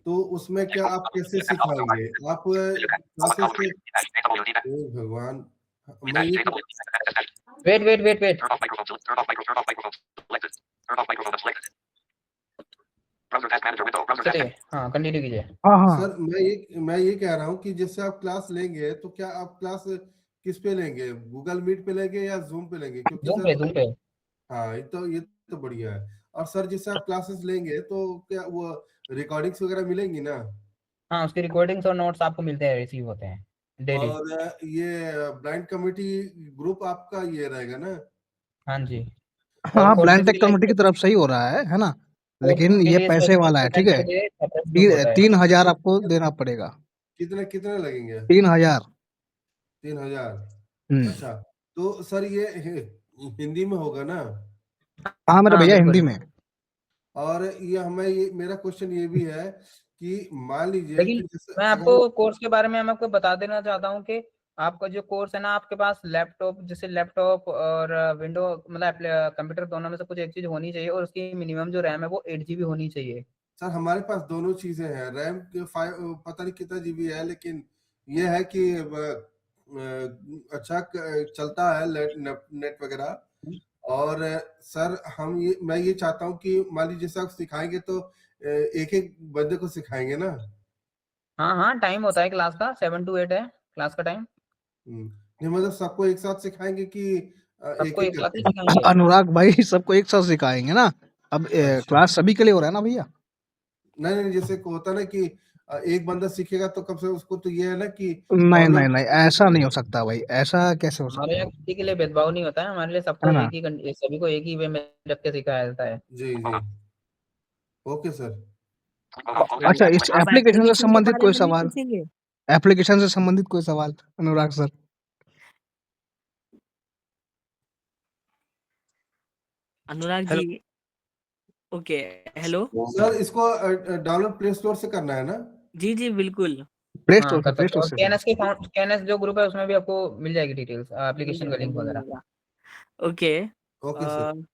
तो उसमें क्या आप कैसे सिखाएंगे? आप क्लासेस से हे भगवान! मैं ये वेट चलिए हाँ कंटिन्यू कीजिए। सर मैं ये कह रहा हूँ कि जैसे आप क्लास लेंगे तो क्या आप क्लास किस पे लेंगे? गूगल मीट पे लेंगे या जूम पे लेंगे? क्योंकि जूम सर पे हाँ, ये तो बढ़िया है। और सर जैसे आप क्लासेस लेंगे तो क्या वो रिकॉर्डिंग्स वगैरह मिलेंगी ना? हाँ उसकी रिकॉर्डिंग्स और नोट्स आपको मिलते हैं, रिसीव होते हैं डेली। और ये ब्लाइंड कमिटी ग्रुप आपका ये रहेगा ना? हाँ जी। हाँ, और ब्लाइंड कोर्सेज टेक के कमिटी की लिए तरफ से ही हो रहा है ना? लेकिन के ये लिए पैसे वाला है, ठीक है? के लिए separate group होता है। 3000 आपको देना पड़ेगा। कितने लगेंगे? 3000। 3000। हम्म। अच्छा, तो सर ये हिंदी में होगा ना? हाँ मेरे हाँ भैया बिल्कुल। हिंदी में। और ये मेरा क्वेश्चन ये भी है कि मान लीजिए लेकिन कि जैसे मैं अगर आपको कोर्स के बारे में मैं आपको बता देना चाहता हूँ कि आपका जो कोर्स है ना, आपके पास लैपटॉप, जैसे लैपटॉप और विंडो मतलब कंप्यूटर दोनों में से कुछ एक चीज होनी चाहिए, और उसकी मिनिमम जो रैम है वो 8 GB होनी चाहिए। सर हमारे पास दोनों चीजें हैं। रैम के 5 पता नहीं कितना जीबी है, लेकिन ये है कि अच्छा चलता है नेट वगैरह। और सर मैं ये चाहता हूँ कि मान लीजिए जैसे आप सिखाएंगे तो एक एक बंदे को सिखाएंगे ना? हाँ टाइम होता है क्लास का 7 to 8 है क्लास का टाइम। नहीं मतलब सबको एक साथ सिखाएंगे कि एक सबको एक एक साथ ही करके? सिखाएंगे। अनुराग भाई सबको एक साथ सिखाएंगे ना। अब अच्छा। क्लास सभी के लिए हो रहा है ना भैया? नहीं जैसे को होता ना कि एक बंदा सीखेगा तो कम से कम उसको तो ये है ना कि नहीं और लोग नहीं नहीं, ऐसा नहीं हो सकता भाई, ऐसा कैसे हो हमारे सकता यहाँ किसी के लिए भेदभाव नहीं होता है, हमारे लिए है सबको ना? सभी को एक ही वे में रख के सिखाया जाता है। जी ओके सर। अच्छा, इस आप एप्लीकेशन से एप्लीकेशन के संबंधित बारे कोई में भी सवाल? पूछेंगे? एप्लीकेशन से संबंधित कोई सवाल अनुराग सर? अनुराग हेलो। जी ओके हेलो। सर इसको डाउनलोड प्ले स्टोर से करना है ना? जी बिल्कुल। प्ले हाँ स्टोर से, कर प्ले सकते स्टोर हो, और से केएनएस जो ग्रुप है उसमें भी आपको मिल जाएगी डिटेल्स, एप्लीकेशन का लिंक वगैरह। Okay okay sir.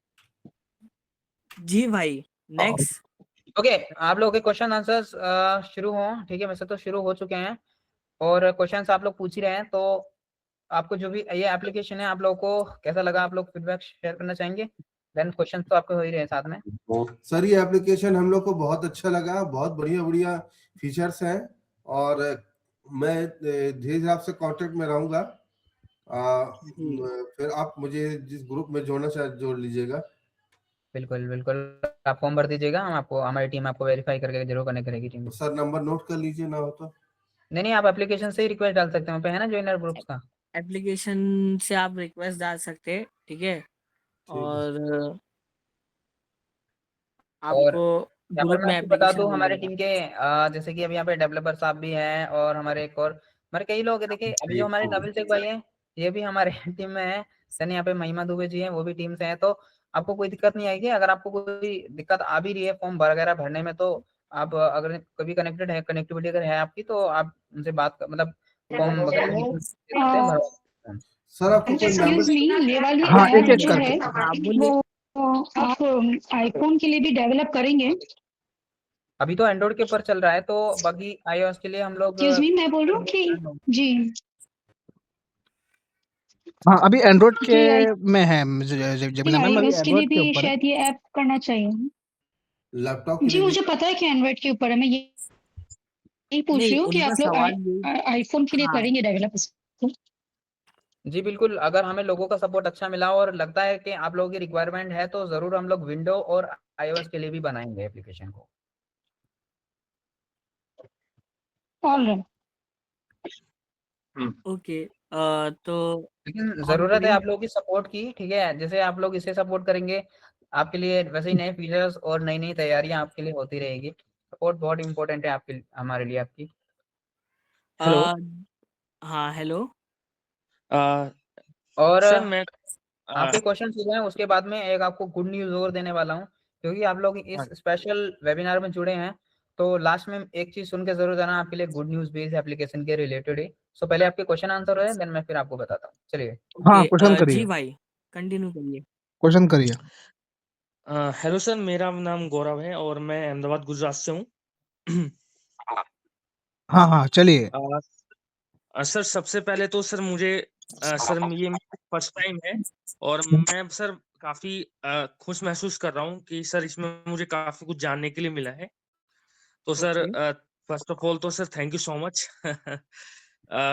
जी भाई नेक्स्ट। ओके आप लोगों के क्वेश्चन आंसर्स शुरू हो, ठीक है? वैसे तो शुरू हो चुके हैं और क्वेश्चंस आप लोग पूछ ही रहे हैं, तो आपको जो भी ये एप्लीकेशन है आप लोगों को कैसा लगा, आप लोग फीडबैक शेयर करना चाहेंगे? देन क्वेश्चन तो आपके हो ही रहे हैं साथ में। सर ये एप्लीकेशन हम लोग को बहुत अच्छा लगा, बहुत बढ़िया फीचर्स हैं। और मैं धीरे आपसे कांटेक्ट में रहूंगा। फिर आप मुझे जिस ग्रुप में जोड़ना चाहे जोड़ लीजिएगा। बिल्कुल आप फॉर्म भर दीजिएगा, हम आपको, हमारी टीम आपको वेरीफाई करके जरूर कनेक्ट करेगी टीम। तो सर नंबर नोट कर लीजिए ना हो तो। नहीं आप एप्लीकेशन से ही रिक्वेस्ट डाल सकते हैं, वहाँ पे है ना ज्वाइनर ग्रुप्स का। एप्लीकेशन से आप रिक्वेस्ट डाल सकते हैं, ठीक है? और और आपको यहाँ पर ग्रुप मैं में आपको बता एप्लीकेशन दूं मिल हमारे जाएगा। टीम के जैसे कि अभी यहाँ पे डेवलपर साहब भी हैं, और हमारे एक और हमारे कई लोग हैं। देखिए अभी जो हमारे नविल शेख भाई हैं ये भी हमारे टीम में है। सर यहाँ पे महिमा दुबे जी हैं, वो भी टीम से हैं। तो आपको कोई दिक्कत नहीं आएगी। अगर आपको कोई दिक्कत आ भी रही है फॉर्म वगैरह भरने में, तो आप अगर कभी कनेक्टिविटी अगर है आपकी, तो आप उनसे बात मतलब फॉर्म वगैरह भरवा। सर आपको कोई एक्सक्यूज मी, ये वाली हाँ, ऐप एक-एक जो करके। है हाँ बोलिए। वो आप आईफोन के लिए भी डेवलप करेंगे? अभी तो एंड्रॉइड के ऊपर चल रहा है, तो बाकी iOS के लिए हम लोग एक्सक्यूज मी, मैं बोल रहा हूँ कि जी हाँ, अभी एंड्रॉइड के जी में है जेमिनी मैम, अभी iOS के लिए एंड्रॉइड के भी ऊपर है। शायद ये ऐप करना चाहिए। लैपटॉप के जी लिए भी? मुझे पता है कि एंड्रॉइड के ऊपर है। मैं यही पूछ नहीं रही हूँ कि उनका आप लोग सवाल ये आईफोन के लिए हाँ करेंगे डेवलप? जी बिल्कुल, अगर हमें लोगों का सपोर्ट अच्छा मिला और लगता है कि आप लोगों की रिक्वायरमेंट है, तो जरूर हम लोग विंडो और iOS के लिए भी बनाएंगे एप्लीकेशन को। All right. ओके तो लेकिन हम जरूरत है पूरी आप लोगों की सपोर्ट की, ठीक है? जैसे आप लोग इसे सपोर्ट करेंगे, आपके लिए वैसे ही नए फीचर्स और नई नई तैयारियां आपके लिए होती रहेगी। सपोर्ट बहुत इंपॉर्टेंट है आपके, हमारे लिए आपकी। हेलो। हाँ हेलो। और सर मैं आपके क्वेश्चन हो जाए उसके बाद में एक आपको गुड न्यूज और देने वाला हूँ, क्योंकि आप लोग इस स्पेशल वेबिनार में जुड़े हैं, तो लास्ट में एक चीज सुन के जरूर जाना, आपके लिए गुड न्यूज भी है एप्लीकेशन के रिलेटेड ही। सो पहले आपके क्वेश्चन आंसर है, देन मैं फिर आपको बताता हूँ। चलिए। हाँ, ओके क्वेश्चन जी करिए, भाई कंटिन्यू करिए। क्वेश्चन करिए। हेलो सर, मेरा नाम गौरव है और मैं अहमदाबाद गुजरात से हूँ। हाँ, हाँ, चलिए। सर सबसे पहले तो सर मुझे सर ये फर्स्ट टाइम है और मैं सर काफी खुश महसूस कर रहा हूँ कि सर इसमें मुझे काफी कुछ जानने के लिए मिला है। तो sir okay first of all तो sir thank you so much.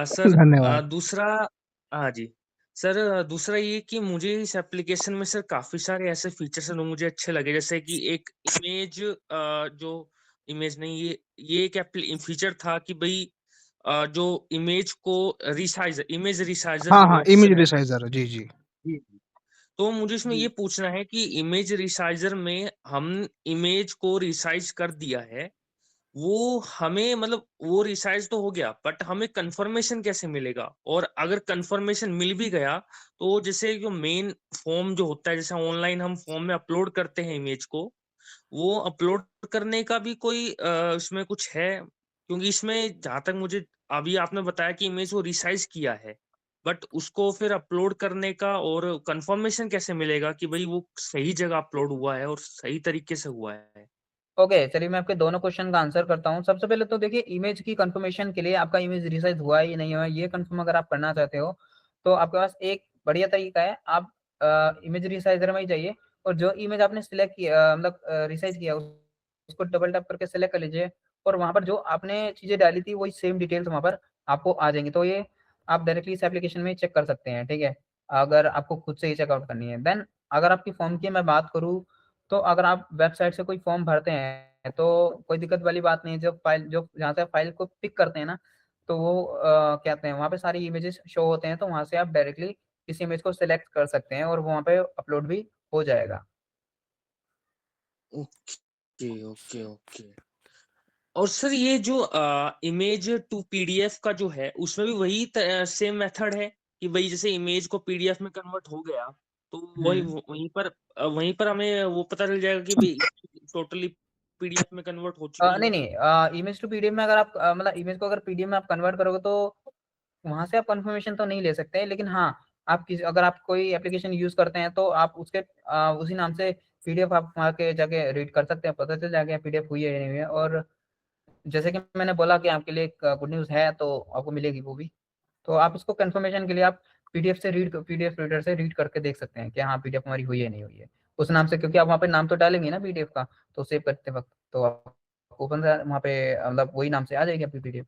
Sir धन्यवाद। दूसरा, हाँ जी सर, दूसरा ये कि मुझे इस एप्लीकेशन में सर काफी सारे ऐसे फीचर्स हैं जो मुझे अच्छे लगे, जैसे कि एक इमेज, जो इमेज नहीं, ये एक फीचर था कि भाई जो इमेज को रिसाइजर, इमेज रिसाइजर हाँ, जो हाँ, इमेज ऑप्शन है, रिसाइज़र, जी, जी। जी, जी। तो मुझे इसमें जी ये पूछना है कि इमेज रिसाइजर में हम इमेज को रिसाइज कर दिया है, वो हमें मतलब वो रिसाइज तो हो गया, बट हमें कंफर्मेशन कैसे मिलेगा? और अगर कंफर्मेशन मिल भी गया तो जैसे जो मेन फॉर्म जो होता है, जैसे ऑनलाइन हम फॉर्म में अपलोड करते हैं इमेज को, वो अपलोड करने का भी कोई इसमें कुछ है? क्योंकि इसमें जहाँ तक मुझे अभी आपने बताया कि इमेज वो रिसाइज किया है, बट उसको फिर अपलोड करने का और कंफर्मेशन कैसे मिलेगा कि भाई वो सही जगह अपलोड हुआ है और सही तरीके से हुआ है? ओके, चलिए मैं आपके दोनों क्वेश्चन का आंसर करता हूँ। सबसे पहले तो देखिए, इमेज की कंफर्मेशन के लिए आपका इमेज रिसाइज हुआ है या नहीं हुआ है, ये कंफर्म अगर आप करना चाहते हो तो आपके पास एक बढ़िया तरीका है। आप इमेज रिसाइजर में ही जाइए और जो इमेज आपने सिलेक्ट किया, मतलब रिसाइज किया, उसको डबल टैप करके सिलेक्ट कर लीजिए और वहाँ पर जो आपने चीजें डाली थी वही सेम डिटेल्स वहाँ पर आपको आ जाएंगी। तो ये आप डायरेक्टली इस एप्लीकेशन में चेक कर सकते हैं, ठीक है, अगर आपको खुद से ही चेकआउट करनी है। देन अगर आपकी फॉर्म की मैं बात करूँ, तो अगर आप वेबसाइट से कोई फॉर्म भरते हैं तो कोई दिक्कत वाली बात नहीं है। जब फाइल, जो जहाँ से फाइल को पिक करते हैं ना, तो वो क्या कहते हैं, वहाँ पे सारी इमेजेस शो होते हैं, तो वहाँ से आप डायरेक्टली किसी इमेज को सिलेक्ट कर सकते हैं और वहाँ पे अपलोड भी हो जाएगा। Okay, okay, okay. और सर ये जो इमेज टू पीडीएफ का जो है, उसमें भी वही सेम मेथड है कि भाई जैसे इमेज को पीडीएफ में कन्वर्ट हो गया तो वहीं पर हमें वो पता चल जाएगा कि भाई टोटली पीडीएफ में कन्वर्ट हो चुकी नहीं है? नहीं, इमेज टू पीडीएफ में अगर आप मतलब इमेज को अगर पीडीएफ में आप कन्वर्ट करोगे तो वहां से आप कंफर्मेशन तो नहीं ले सकते, लेकिन हाँ, आप किसी, अगर आप कोई एप्लीकेशन यूज करते हैं तो आप उसके उसी नाम से पीडीएफ आप वहाँ के जाके रीड कर सकते हैं, पता चल जाएगा पीडीएफ हुई है या नहीं हुई है। और जैसे कि मैंने बोला कि आपके लिए एक गुड न्यूज़ है, तो आपको मिलेगी वो भी। तो आप इसको कंफर्मेशन के लिए आप पीडीएफ रीडर से रीड करके देख सकते हैं कि हाँ पीडीएफ हमारी हुई है नहीं हुई है उस नाम से, क्योंकि आप वहाँ पे नाम तो डालेंगे ना पीडीएफ का, तो सेव करते वक्त तो आप ओपन वहाँ पे मतलब वही नाम से आ जाएगी आपकी PDF.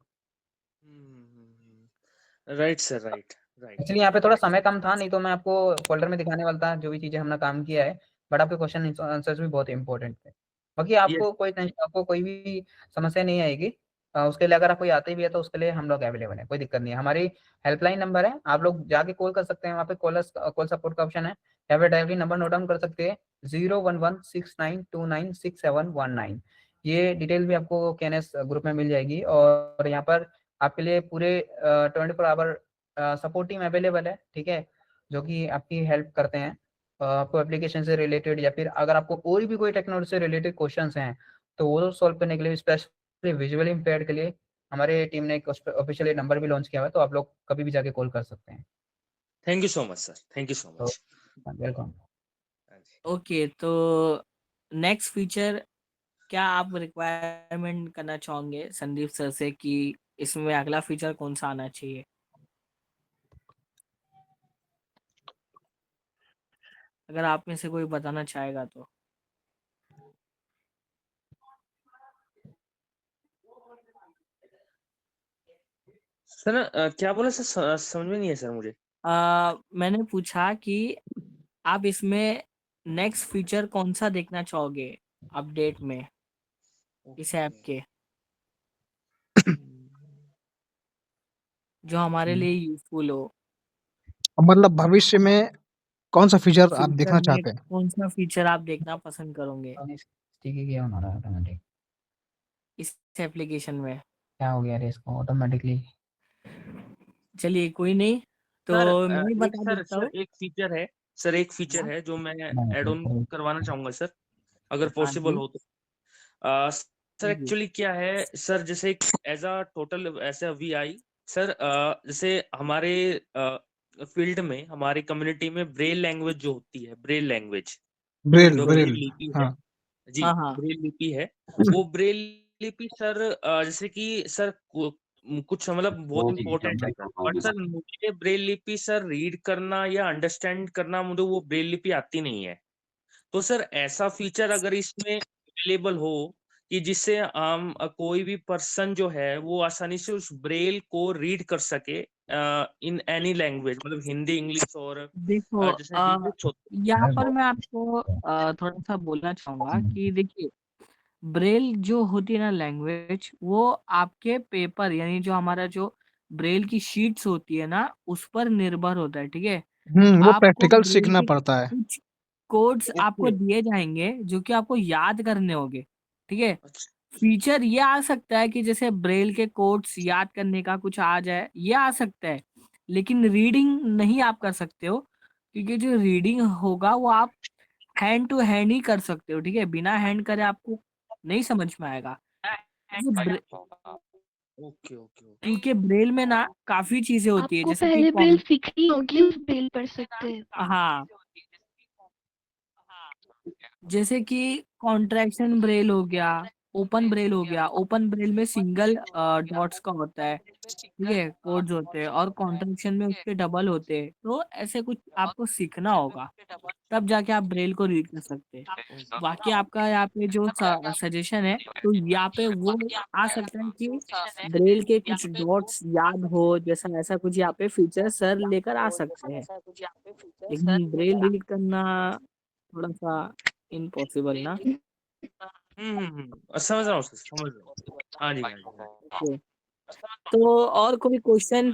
Right sir, right, right. Actually यहाँ पे थोड़ा समय कम था, नहीं तो मैं आपको फोल्डर में दिखाने वाला था जो भी चीजें हमने काम किया है, बट आपके क्वेश्चन आंसर्स भी बहुत इंपॉर्टेंट थे। बाकी यस। आपको कोई भी समस्या नहीं आएगी। उसके लिए अगर आप कोई आते भी है तो उसके लिए हम लोग अवेलेबल है, कोई दिक्कत नहीं है। हमारी हेल्पलाइन नंबर है, आप लोग जाके कॉल कर सकते हैं, वहाँ पे कॉल सपोर्ट का ऑप्शन है, या फिर डायरेक्टली नंबर नोट डाउन कर सकते हैं 01169296719। ये डिटेल भी आपको केएनएस ग्रुप में मिल जाएगी और यहाँ पर आपके लिए पूरे 24 आवर सपोर्ट टीम अवेलेबल है, ठीक है, जो कि आपकी हेल्प करते हैं आपको एप्लीकेशन से रिलेटेड, या फिर अगर आपको और भी कोई टेक्नोलॉजी से रिलेटेड क्वेश्चंस हैं तो वो सॉल्व करने के लिए, स्पेशली विजुअली इम्पेयर्ड के लिए हमारे टीम ने एक ऑफिशियल नंबर भी लॉन्च किया हुआ है, तो आप लोग कभी भी जाके कॉल कर सकते हैं। Thank you so much sir, thank you सो तो मच। वेलकम। ओके, तो नेक्स्ट फीचर क्या आप रिक्वायरमेंट करना चाहोगे संदीप सर से कि इसमें अगला फीचर कौन सा आना चाहिए? अगर आप में से कोई बताना चाहेगा तो। सर क्या बोला सर, समझ में नहीं है सर मुझे। मैंने पूछा कि आप इसमें नेक्स्ट फीचर कौन सा देखना चाहोगे अपडेट में इस ऐप के, जो हमारे लिए यूजफुल हो। मतलब भविष्य में कौन-सा फीचर आप फ्यूचर देखना में चाहते हैं? कौन सा फीचर आप देखना पसंद करोगे ठीक है, क्या होना रहा है ऑटोमेटिक, इस एप्लीकेशन में? क्या हो गया रे इसको ऑटोमेटिकली? चलिए कोई नहीं, तो सर मैं ही एक बता सर देता सर हूँ। एक फीचर है, सर एक फीचर है जो मैं ऐड ऑन करवाना चाहूंगा सर, अगर पॉसिबल हो तो। सर जी एक्चुअली क्या है सर, जैसे एज अ टोटल ऐसा वीआई सर, जैसे हमारे फील्ड में, हमारी कम्युनिटी में ब्रेल लैंग्वेज जो होती है, ब्रेल लैंग्वेज ब्रेल जो ब्रेल ब्रेल लिपि है, हाँ जी हाँ हाँ ब्रेल लिपि है, वो ब्रेल लिपि सर जैसे कि सर कुछ मतलब बहुत इम्पोर्टेंट है, बट सर मुझे ब्रेल लिपि सर रीड करना या अंडरस्टैंड करना, मुझे वो ब्रेल लिपि आती नहीं है। तो सर ऐसा फीचर अगर इसमें अवेलेबल हो कि जिससे आम कोई भी पर्सन जो है वो आसानी से उस ब्रेल को रीड कर सके इन एनी लैंग्वेज, मतलब हिंदी, इंग्लिश और देखो जैसे डिजिट्स होते यहाँ हैं। पर मैं आपको थोड़ा सा बोलना चाहूंगा कि देखिए, ब्रेल जो होती है ना लैंग्वेज, वो आपके पेपर यानी जो हमारा जो ब्रेल की शीट्स होती है ना, उस पर निर्भर होता है, ठीक है। वो आपको प्रैक्टिकल ब्रेल सीखना के पड़ता है। कुछ कोड्स आपको ओके, दिए जाएंगे जो कि आपको याद करने होंगे, ठीक है। अच्छा, फीचर ये आ सकता है कि जैसे ब्रेल के कोड्स याद करने का कुछ आ जाए, ये आ सकता है, लेकिन रीडिंग नहीं आप कर सकते हो, क्योंकि जो रीडिंग होगा वो आप हैंड टू हैंड ही कर सकते हो, ठीक है। बिना हैंड करे आपको नहीं समझ में आएगा, ओके, ओके, क्योंकि ब्रेल में ना काफी चीजें होती है, आपको जैसे कि पहले ब्रेल सीखनी होगी, उस ब्रेल पढ़ सकते हैं। हाँ, जैसे कि कॉन्ट्रैक्शन ब्रेल हो गया, ओपन ब्रेल हो गया। ओपन ब्रेल में सिंगल डॉट्स का होता है, ठीक है, कोड्स होते हैं, और कॉन्ट्रैक्शन में उसके डबल होते हैं। तो ऐसे कुछ आपको सीखना होगा, तब जाके आप ब्रेल को रीड कर सकते हैं। बाकी आपका यहाँ पे जो सजेशन है, तो यहाँ पे वो आ सकता है कि ब्रेल के कुछ डॉट्स याद हो, जैसा ऐसा कुछ यहाँ पे फीचर सर लेकर आ सकते हैं, लेकिन ब्रेल रीड करना थोड़ा सा इम्पॉसिबल ना। समझ रहा हूँ सर, समझ रहा हूँ। हाँ जी, हाँ जी, हाँ ओके, तो और कोई क्वेश्चन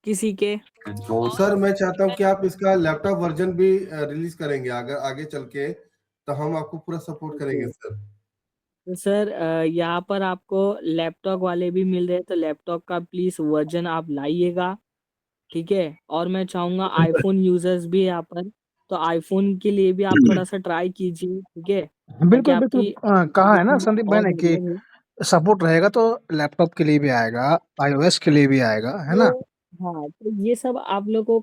किसी के? सर मैं चाहता हूँ कि आप इसका लैपटॉप वर्जन भी रिलीज करेंगे अगर आगे चल के, तो हम आपको पूरा सपोर्ट करेंगे ओके, सर। तो सर यहाँ पर आपको लैपटॉप वाले भी मिल रहे हैं, तो लैपटॉप का प्लीज वर्जन आप लाइएगा, ठीक है। और मैं चाहूंगा आईफोन यूजर्स भी यहाँ पर, तो आईफोन के लिए भी आप थोड़ा सा ट्राई कीजिए, ठीक है, ताकि बिल्कुल बिल्कुल आपकी कहा है ना application संदीप भाई और ने कि डेवलप हो। सपोर्ट रहेगा तो लैपटॉप के लिए भी आएगा, आईओएस के लिए भी आएगा, है ना। तो हाँ, तो ये सब आप लोगों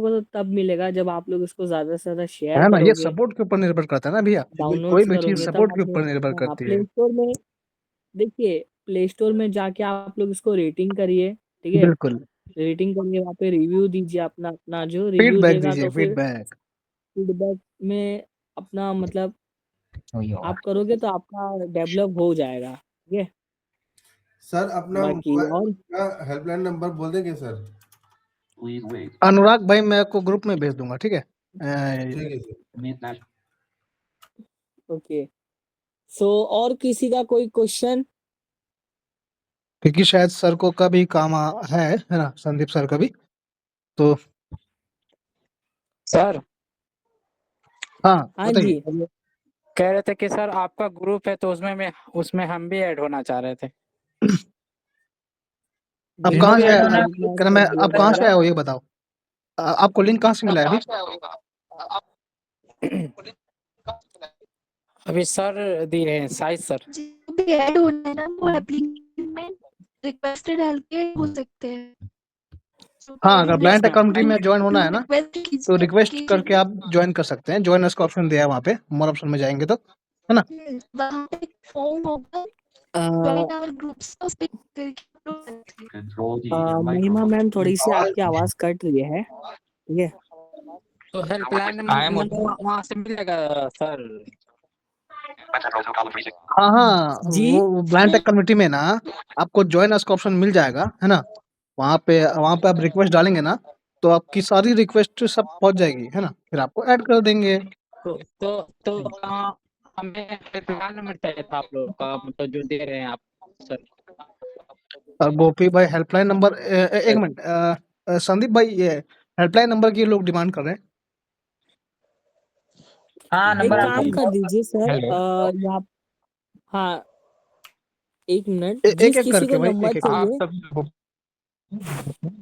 को तो तब मिलेगा जब आप लोग इसको ज्यादा से ज्यादा शेयर है ना, ये करोगे, सपोर्ट के ऊपर निर्भर करता है ना भैया, कोई डाउनलोड्स भी चीज करोगे, तब सपोर्ट के आप ऊपर निर्भर लोग, हाँ, करती है। प्ले स्टोर में देखिए, प्ले स्टोर में जाके आप लोग इसको रेटिंग करिए, ठीक है। बिल्कुल, रेटिंग करिए, वहाँ पे रिव्यू दीजिए, अपना अपना जो रिव्यू फीडबैक देगा दीजिए, तो फिर फीडबैक। फीडबैक में अपना मतलब आप करोगे तो आपका डेवलप हो जाएगा, ठीक है। सर अपना बाकी और हेल्पलाइन नंबर बोल देंगे सर? अनुराग भाई मैं आपको ग्रुप में भेज दूंगा, ठीक है। ठीक है सर। ओके, सो और किसी का कोई क्वेश्चन? क्योंकि शायद सर को कभी काम है ना, संदीप सर का भी, तो सर हाँ हाँ बताइए। जी, कह रहे थे कि सर आपका ग्रुप है तो उसमें हम भी ऐड होना चाह रहे थे। आप जी कहाँ से सर, आए, मैं क्या नाम है, सब आप कहाँ से वगैरह आए हो ये बताओ। आपको लिंक कहाँ से मिला है अभी? अभी सर दिए हैं साइज सर। जो भी ऐड होना है ना, वो एप्लीकेशन में रिक्वेस्टेड डाल के हो सकते हैं। हाँ, अगर ब्लाइंड अच्छा, कम्युनिटी में ज्वाइन होना है ना, रिक्वेस्ट तो कीजिए रिक्वेस्ट करके एप्लीकेशन आप ज्वाइन कर सकते हैं। ज्वाइन का ऑप्शन दिया है वहाँ पे, मोर ऑप्शन में जाएंगे तो, है ना। में, वहाँ पे एक फॉर्म होगा, अ, ज्वाइन आवर ग्रुप्स, उस पे करके upload करते हैं। महिमा मैम थोड़ी सी आपकी आवाज कट रही है, ठीक है। तो हेल्पलाइन नंबर वहाँ से मिलेगा सर? हाँ हाँ, जी वो ब्लाइंड टेक कम्युनिटी में ना आपको ज्वाइन का ऑप्शन मिल जाएगा, है ना। वहाँ पे आप रिक्वेस्ट डालेंगे ना, तो आपकी सारी रिक्वेस्ट सब पहुँच जाएगी, है ना, फिर आपको ऐड कर देंगे। तो हमें हेल्पलाइन नंबर चाहिए था आप लोगों का, मतलब जो दे रहे हैं आप सर। गोपी भाई हेल्पलाइन नंबर, एक मिनट, संदीप भाई ये हेल्पलाइन नंबर की लोग डिमांड कर रहे हैं। हाँ, एक नंबर काम कर दीजिए सर, हेलो, यहाँ, हाँ, एक मिनट, एक जिस एक किसी करके को भाई, नंबर एक एक आप चाहिए, सभी लोग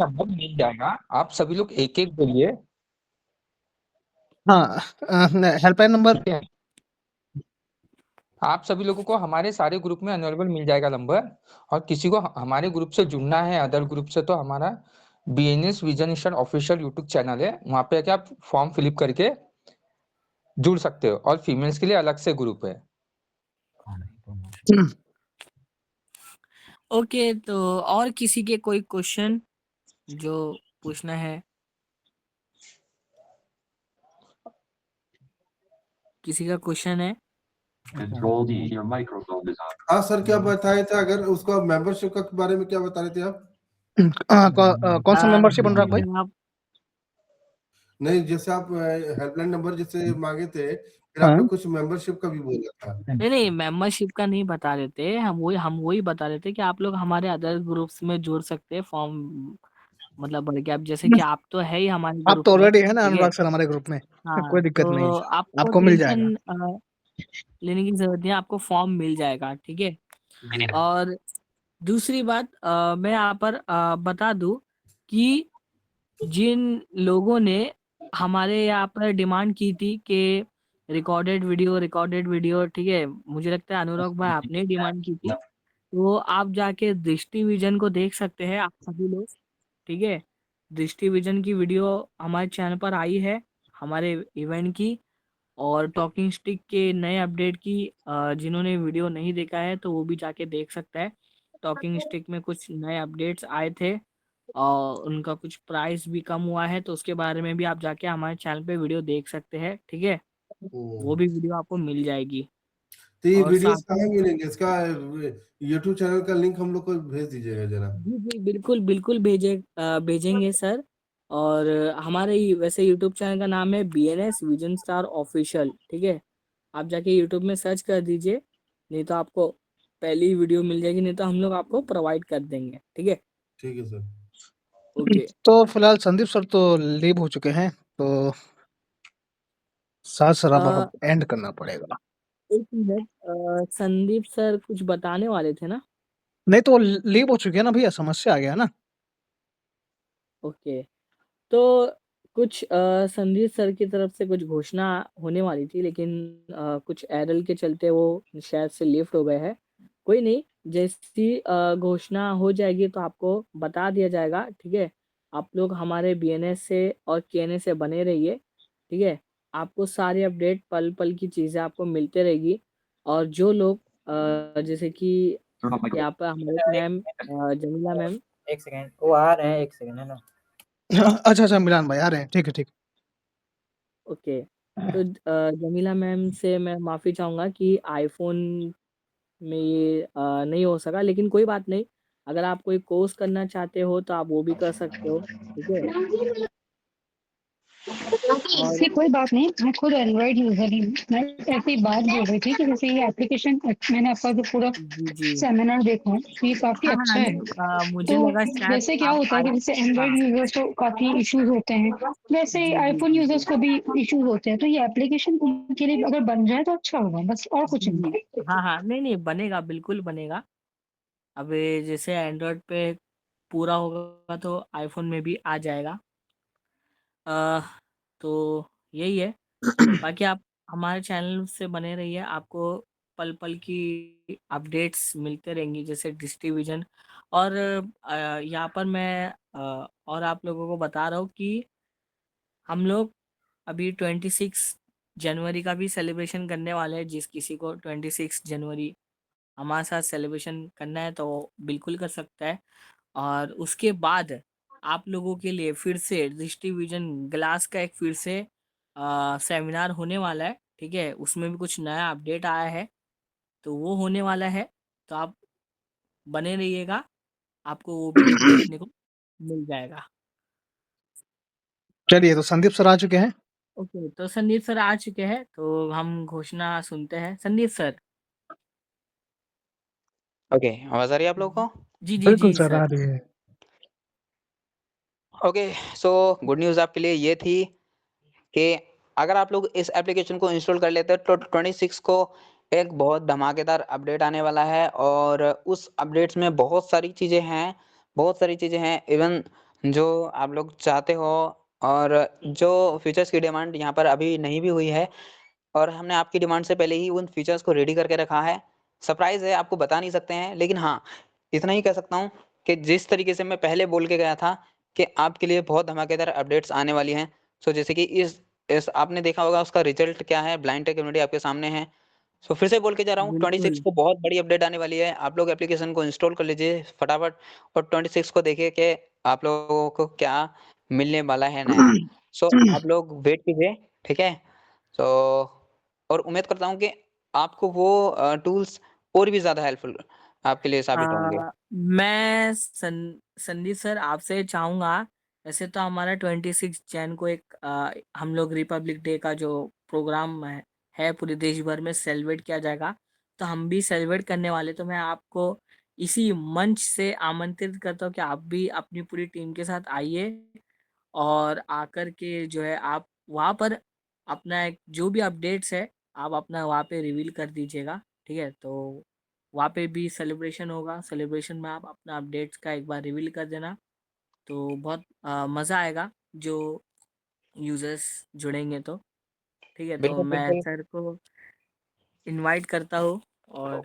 नंबर मिल जाएगा, आप सभी लोग एक एक बोलिए। हाँ, हेल्पलाइन नंबर ठीक है, आप सभी लोगों को हमारे सारे ग्रुप में अवेलेबल मिल जाएगा नंबर, और किसी को हमारे ग्रुप से जुड़ना है अदर ग्रुप से, तो हमारा BNS vision star official YouTube channel है, वहां पे आके आप फॉर्म फिलअप करके जुड़ सकते हो, और फीमेल्स के लिए अलग से ग्रुप है। ओके, तो और किसी के कोई क्वेश्चन जो पूछना है? किसी का क्वेश्चन है? Control D, your microphone is on. हाँ सर, क्या बताए थे, अगर उसका मेंबरशिप का बारे में क्या बता रहे थे आप? कौन सा मेंबरशिप अनुराग भाई? आप नहीं, जैसे आप हेल्पलाइन नंबर जैसे मांगे थे, फिर आपने हाँ। कुछ मेंबरशिप का भी बोला था। नहीं मेंबरशिप का नहीं बता रहे थे, हम वही बता रहे थे कि आप लोग हमारे अदर ग्रुप्स में जुड़ सकते हैं फॉर्म मतलब भर के। आप जैसे कि आप तो है ही हमारे आप ग्रुप तो में, ऑलरेडी है ना ठीक है? अनुराग सर हमारे ग्रुप में, हाँ, कोई दिक्कत नहीं तो है, आपको आपको मिल जाएगा। टेंशन लेने की जरूरत नहीं है, आपको फॉर्म मिल जाएगा, ठीक है? और दूसरी बात मैं यहाँ पर बता दूं कि जिन लोगों ने हमारे यहाँ पर डिमांड की थी कि रिकॉर्डेड वीडियो, ठीक है, मुझे लगता है अनुराग भाई आपने डिमांड की थी, तो आप जाके दृष्टि विजन को देख सकते हैं आप सभी लोग, ठीक है? दृष्टि विजन की वीडियो हमारे चैनल पर आई है, हमारे इवेंट की और टॉकिंग स्टिक के नए अपडेट की। जिन्होंने वीडियो नहीं देखा है तो वो भी जाके देख सकता है। टॉकिंग स्टिक में कुछ नए अपडेट्स आए थे और उनका कुछ प्राइस भी कम हुआ है, तो उसके बारे में भी आप जाके हमारे चैनल पे वीडियो देख सकते हैं, ठीक है? वो भी वीडियो आपको मिल जाएगी। तो ये और वीडियोस साथ कहाँ में मिलेंगे? इसका यूट्यूब चैनल का लिंक हम लोग को भेज दीजिएगा जरा। जी बिल्कुल भेजेंगे सर। और हमारे वैसे यूट्यूब चैनल का नाम है BNS विजन स्टार ऑफिशियल, ठीक है? आप जाके यूट्यूब में सर्च कर दीजिए, नहीं तो आपको पहली वीडियो मिल जाएगी, नहीं तो हम लोग आपको प्रोवाइड कर देंगे, ठीक है? ठीक है सर। ओके। तो फिलहाल संदीप सर तो लीव हो चुके हैं, तो साथ सर अब अ, एंड करना पड़ेगा। एक मिनट, संदीप सर कुछ बताने वाले थे ना? नहीं तो लीव हो चुके हैं ना भैया, समस्या आ गया ना। ओके, तो कुछ संदीप सर की तरफ से कुछ घोषणा होने वाली थी, लेकिन कुछ एरर के चलते वो शायद से लिफ्ट हो गए हैं। कोई नहीं, जैसी घोषणा हो जाएगी तो आपको बता दिया जाएगा, ठीक है? आप लोग हमारे BNS से और KNS से बने रहिए, ठीक है? आपको सारे अपडेट पल पल की चीज़ें आपको मिलते रहेगी। और जो लोग जैसे कि यहाँ पर हमारे मैम जमीला मैम, एक सेकंड, वो आ रहे हैं, एक सेकंड है ना। अच्छा मिलान भाई आ रहे हैं, ठीक है ठीक। ओके, तो जमीला मैम से मैं माफ़ी चाहूँगा कि आईफोन में ये नहीं हो सका, लेकिन कोई बात नहीं। अगर आप कोई कोर्स करना चाहते हो तो आप वो भी कर सकते हो, ठीक है? और इससे कोई बात नहीं, मैं खुद एंड्रॉइड यूजर ही हूँ। मैं ऐसे ही बात बोल रही थी कि जैसे ये एप्लीकेशन, मैंने आपका जो पूरा जी। सेमिनार देखा है तो ये काफी हाँ, अच्छा है। नहीं मुझे तो लगा शायद जैसे क्या आप होता है कि जैसे एंड्रॉइड हाँ, यूजर्स को काफी इश्यूज होते हैं, वैसे ही आईफोन यूजर्स को भी इश्यूज होते हैं, तो ये एप्लीकेशन उनके लिए अगर बन जाए तो अच्छा होगा, बस और कुछ नहीं। हाँ, नहीं बनेगा, बिल्कुल बनेगा। अब ये जैसे एंड्रॉयड पे पूरा होगा तो आईफोन में भी आ जाएगा। अ, तो यही है। बाकी आप हमारे चैनल से बने रहिए, आपको पल-पल की अपडेट्स मिलते रहेंगी, जैसे डिस्ट्रीब्यूशन। और यहाँ पर मैं और आप लोगों को बता रहा हूँ कि हम लोग अभी 26 जनवरी का भी सेलिब्रेशन करने वाले हैं। जिस किसी को 26 जनवरी हमारे साथ सेलिब्रेशन करना है तो बिल्कुल कर सकता है। और उसके बाद आप लोगों के लिए फिर से डिस्ट्रीब्यूशन ग्लास का एक फिर से सेमिनार होने वाला है, ठीक है? उसमें भी कुछ नया अपडेट आया है, तो वो होने वाला है, तो आप बने रहिएगा, आपको वो भी देखने को मिल जाएगा। चलिए, तो संदीप सर आ चुके हैं। ओके, तो संदीप सर आ चुके हैं, तो हम घोषणा सुनते हैं। संदीप सर। ओके, आवाज आ रही है आप लोगों को? बिल्कुल जी सर सर। आ रही है। ओके, सो गुड न्यूज़ आपके लिए ये थी कि अगर आप लोग इस एप्लीकेशन को इंस्टॉल कर लेते हैं तो 26 को एक बहुत धमाकेदार अपडेट आने वाला है, और उस अपडेट्स में बहुत सारी चीज़ें हैं इवन जो आप लोग चाहते हो, और जो फीचर्स की डिमांड यहाँ पर अभी नहीं भी हुई है, और हमने आपकी डिमांड से पहले ही उन फीचर्स को रेडी करके रखा है। सरप्राइज है, आपको बता नहीं सकते हैं, लेकिन हाँ इतना ही कह सकता हूँ कि जिस तरीके से मैं पहले बोल के गया था कि आपके लिए बहुत धमाकेदार अपडेट्स आने वाली हैं। सो जैसे कि इस आपने देखा होगा उसका रिजल्ट क्या है, ब्लाइंड टेक कम्युनिटी आपके सामने है। सो फिर से बोल के जा रहा हूँ 26 बिल्कुल को बहुत बड़ी अपडेट आने वाली है। आप लोग एप्लीकेशन को इंस्टॉल कर लीजिए फटाफट और 26 को देखिए कि आप लोगों को क्या मिलने वाला है नया। सो आप लोग वेट कीजिए, ठीक है। सो और उम्मीद करता हूँ कि आपको वो टूल्स और भी ज़्यादा हेल्पफुल आपके लिए साबित होंगे। मैं संदीप सर आपसे चाहूँगा, वैसे तो हमारा 26 जैन को एक हम लोग रिपब्लिक डे का जो प्रोग्राम है पूरे देश भर में सेलिब्रेट किया जाएगा, तो हम भी सेलिब्रेट करने वाले। तो मैं आपको इसी मंच से आमंत्रित करता हूँ कि आप भी अपनी पूरी टीम के साथ आइए और आकर के जो है आप वहाँ पर अपना एक जो भी अपडेट्स है आप अपना वहाँ पे रिवील कर दीजिएगा, ठीक है। तो वहाँ पे भी सेलिब्रेशन होगा, सेलिब्रेशन में आप अपना अपडेट्स का एक बार रिवील कर देना, तो बहुत मज़ा आएगा जो यूजर्स जुड़ेंगे तो, ठीक है। तो बिल्कुल, मैं बिल्कुल। सर को इनवाइट करता हूँ और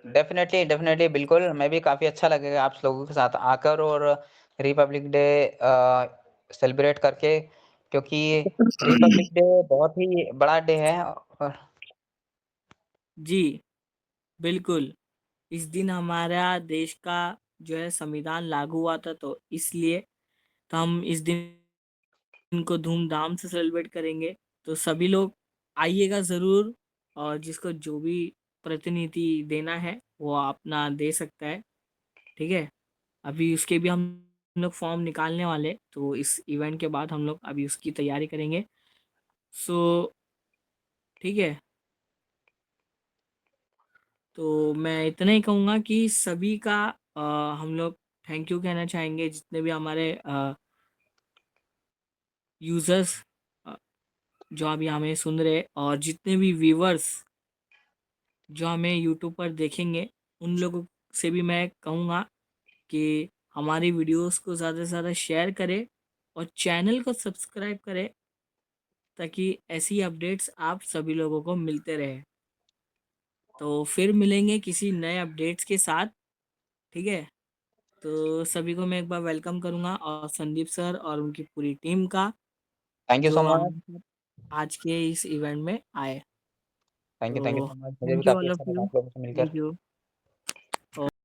डेफ़िनेटली, डेफ़िनेटली बिल्कुल, मैं भी काफ़ी अच्छा लगेगा आप लोगों के साथ आकर और रिपब्लिक डे सेलिब्रेट करके, क्योंकि रिपब्लिक डे बहुत ही बड़ा डे है और जी, बिल्कुल। इस दिन हमारा देश का जो है संविधान लागू हुआ था, तो इसलिए तो हम इस दिन को धूमधाम से सेलिब्रेट करेंगे। तो सभी लोग आइएगा ज़रूर और जिसको जो भी प्रतिनिधि देना है वो अपना दे सकता है, ठीक है। अभी उसके भी हम लोग फॉर्म निकालने वाले, तो इस इवेंट के बाद हम लोग अभी उसकी तैयारी करेंगे। सो ठीक है, तो मैं इतना ही कहूँगा कि सभी का हम लोग थैंक यू कहना चाहेंगे, जितने भी हमारे यूज़र्स जो अभी हमें सुन रहे और जितने भी व्यूवर्स जो हमें यूट्यूब पर देखेंगे, उन लोगों से भी मैं कहूँगा कि हमारी वीडियोस को ज़्यादा से ज़्यादा शेयर करें और चैनल को सब्सक्राइब करें, ताकि ऐसी अपडेट्स आप सभी लोगों को मिलते रहे। तो फिर मिलेंगे किसी नए अपडेट्स के साथ, ठीक है। तो सभी को मैं एक बार वेलकम करूँगा और संदीप सर और उनकी पूरी टीम का, थैंक यू सो जो मच। हम आज के इस इवेंट में आए। थैंक यू तो सो मच। मुझे भी थैंक यू काफ़ी ऑल अच्छा ऑफ लगा यू, आप लोगों से थैंक मिलकर। यू।